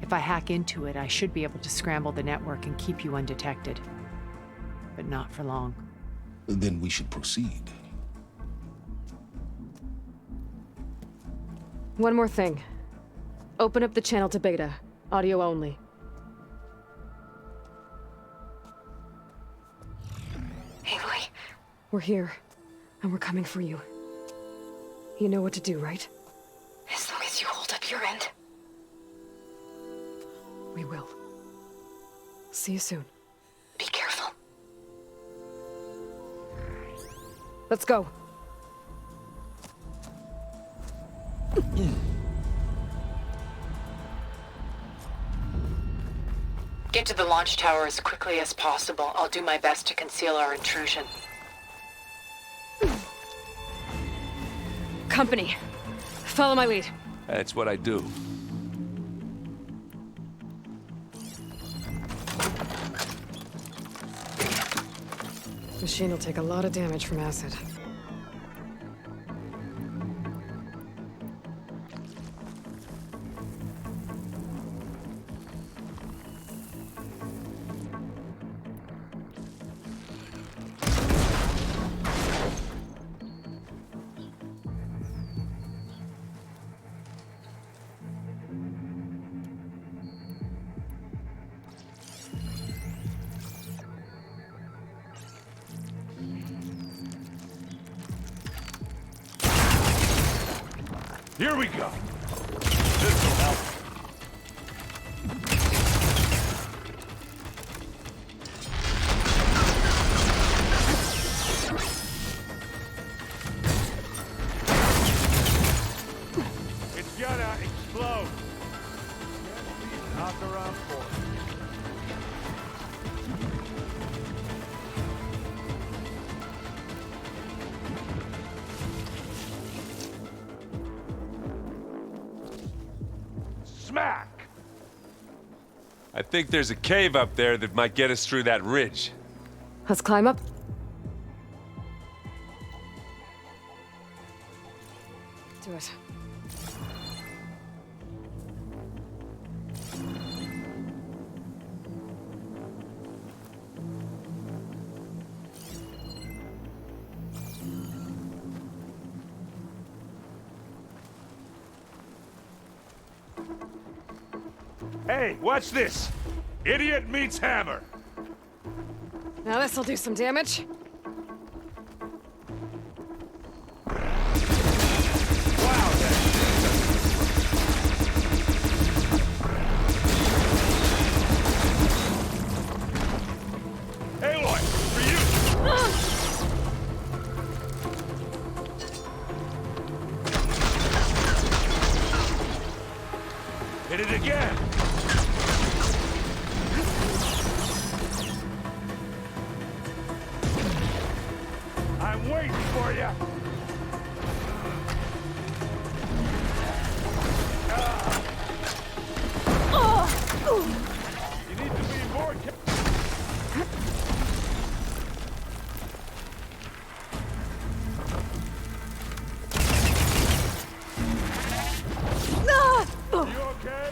If I hack into it, I should be able to scramble the network and keep you undetected. But not for long.
Then we should proceed.
One more thing. Open up the channel to Beta. Audio only.
Aloy.
We're here, and we're coming for you. You know what to do, right?
As long as you hold up your end.
We will. See you soon.
Be careful.
Let's go.
Get to the launch tower as quickly as possible. I'll do my best to conceal our intrusion.
Company. Follow my lead.
That's what I do.
Machine will take a lot of damage from acid.
Here we go. This'll help. It's gonna explode. smack! I think there's a cave up there that might get us through that ridge.
Let's climb up. Do it.
Hey, watch this! Idiot meets hammer!
Now this'll do some damage.
Aloy, for you! Hit it again! I'm waiting for you! You need to be more careful. You okay?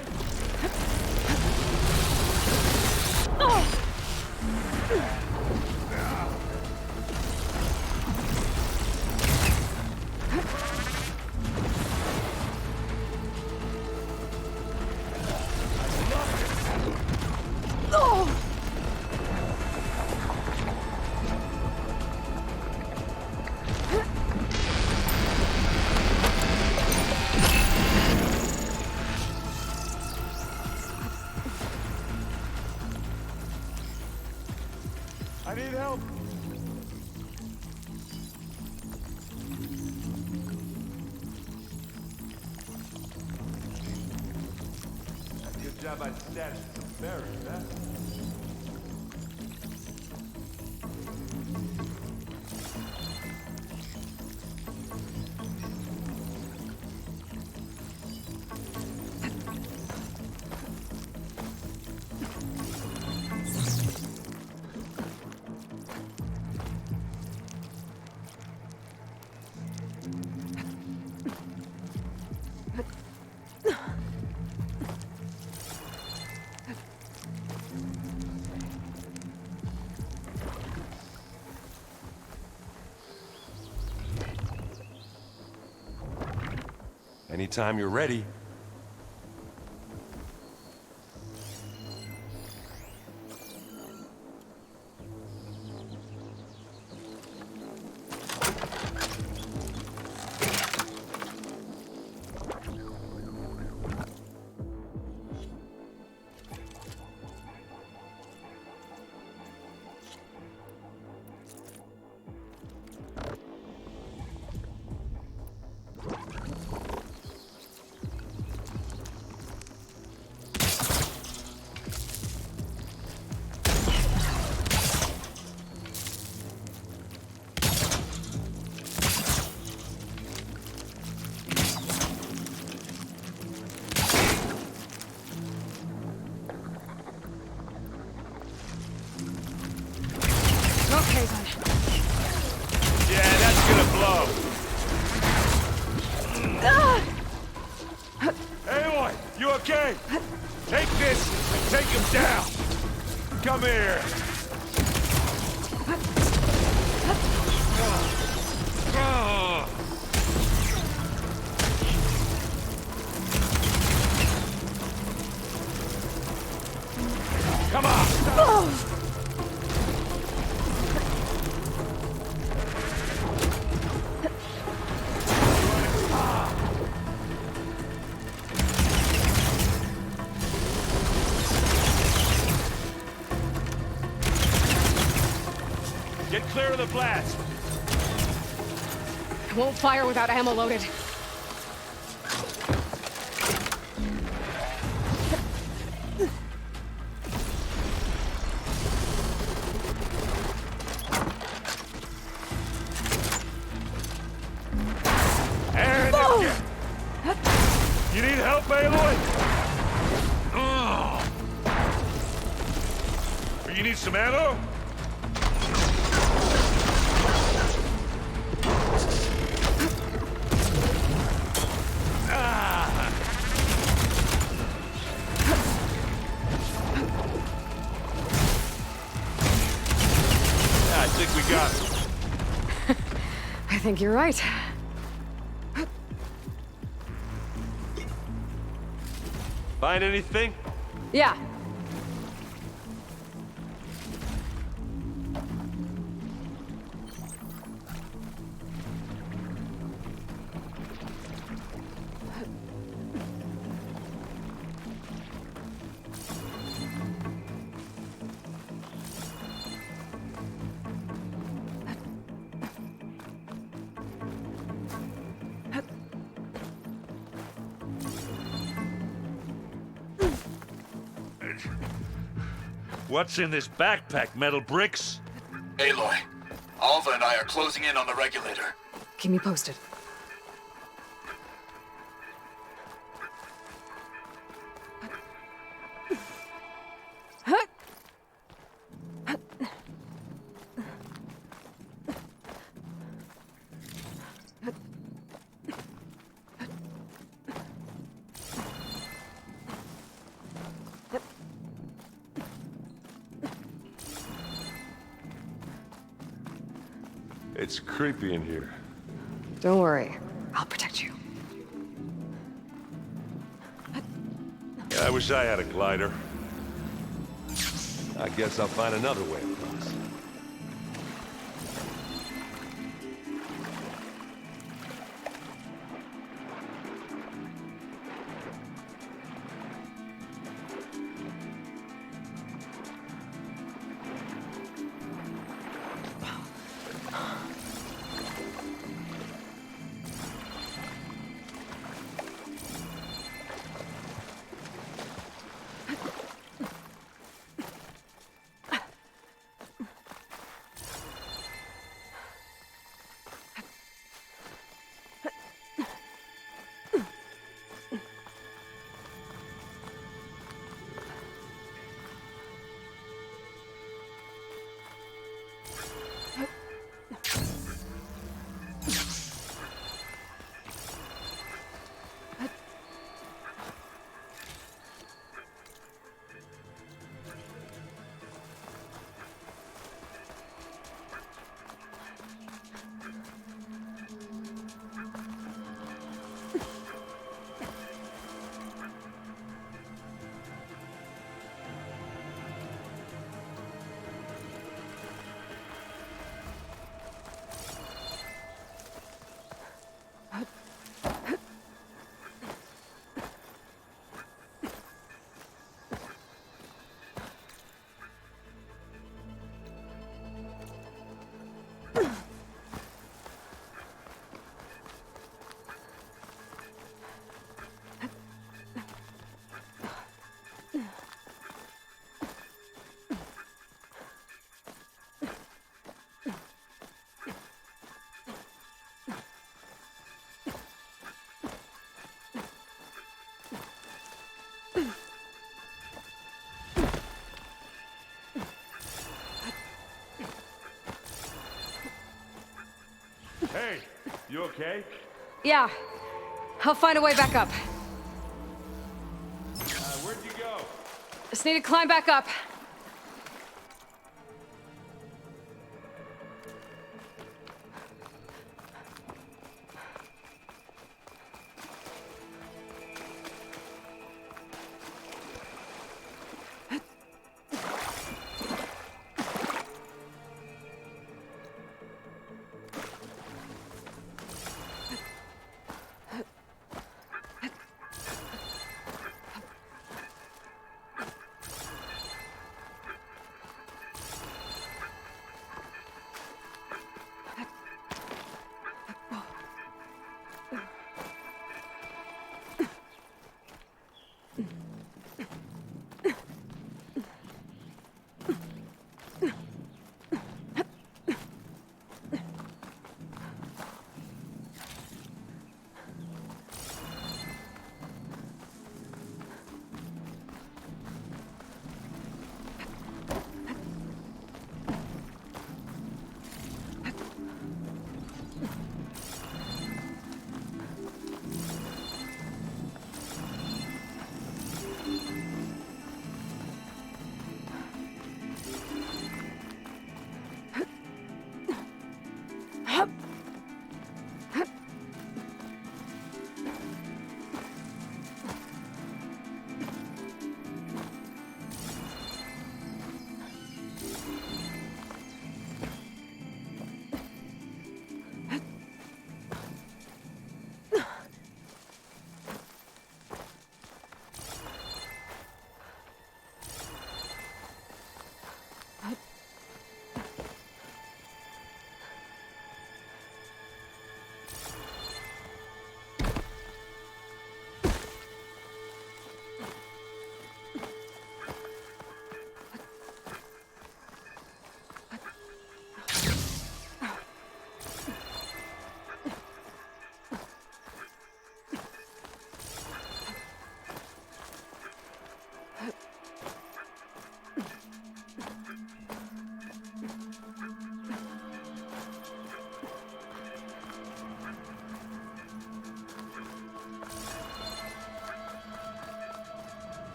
I need help. Good job I stashed some berries, huh? Anytime you're ready.
Okay, then.
Yeah, that's gonna blow. Aloy, you okay? Take this and take him down. Come here. Come on. Get clear of the blast.
I won't fire without ammo loaded.
You need help, Aloy? need some ammo? I think we got it.
I think you're right.
Find anything?
Yeah.
What's in this backpack, metal bricks?
Aloy, Alva and I are closing in on the regulator.
Keep me posted.
It's creepy in here.
Don't worry. I'll protect you.
I wish I had a glider. I guess I'll find another way across. Hey, you okay?
Yeah. I'll find a way back up.
Where'd you go?
Just need to climb back up.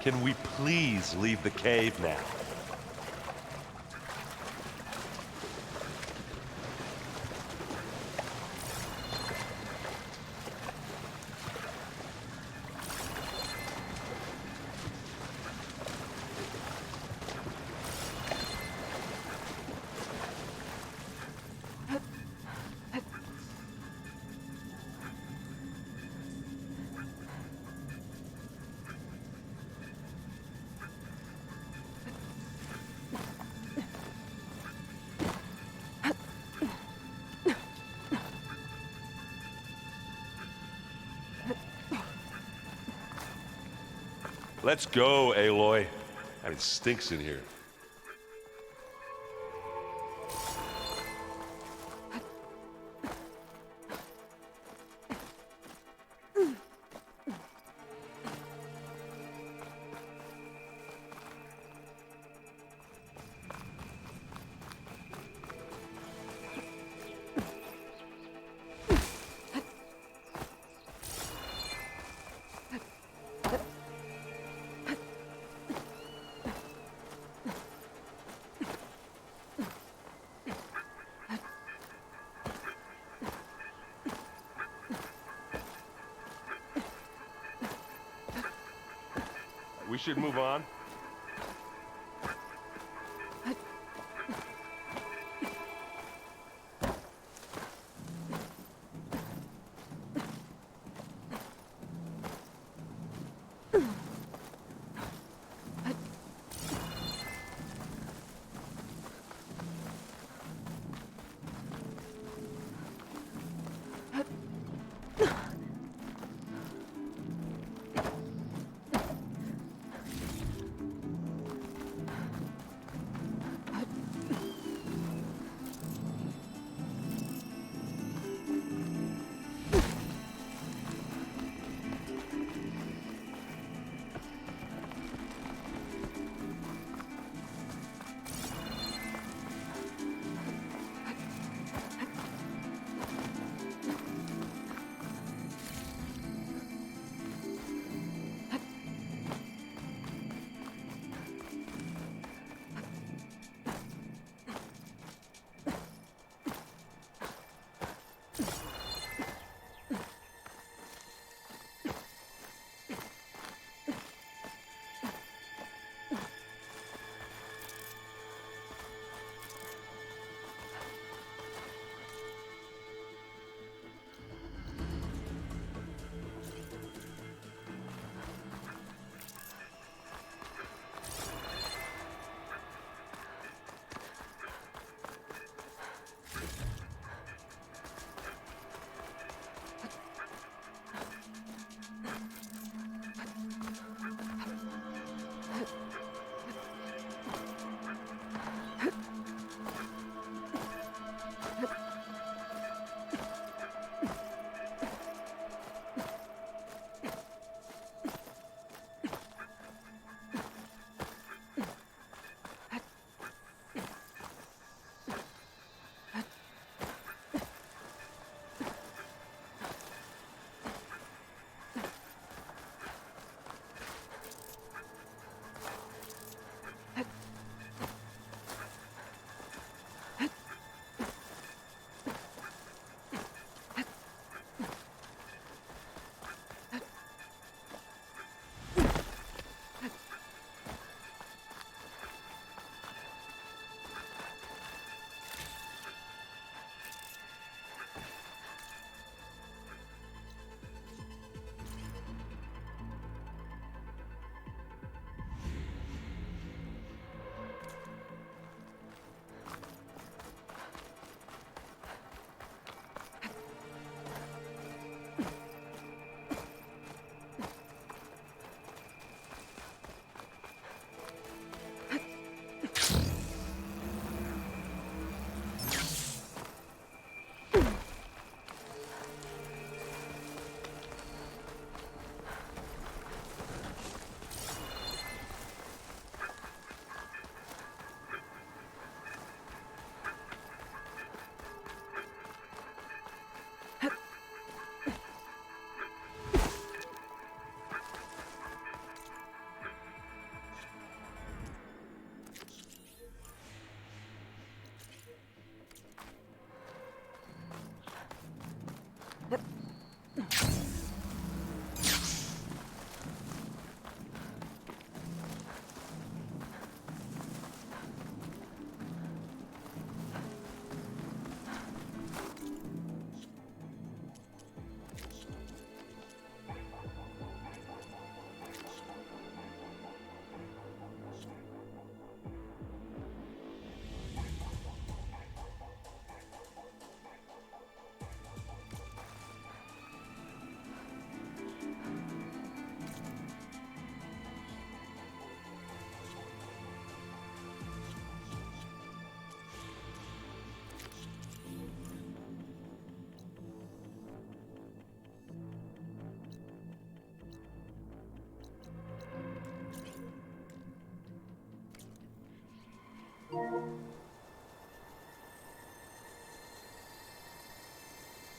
Can we please leave the cave now? Let's go, Aloy. I mean, it stinks in here. We should move on.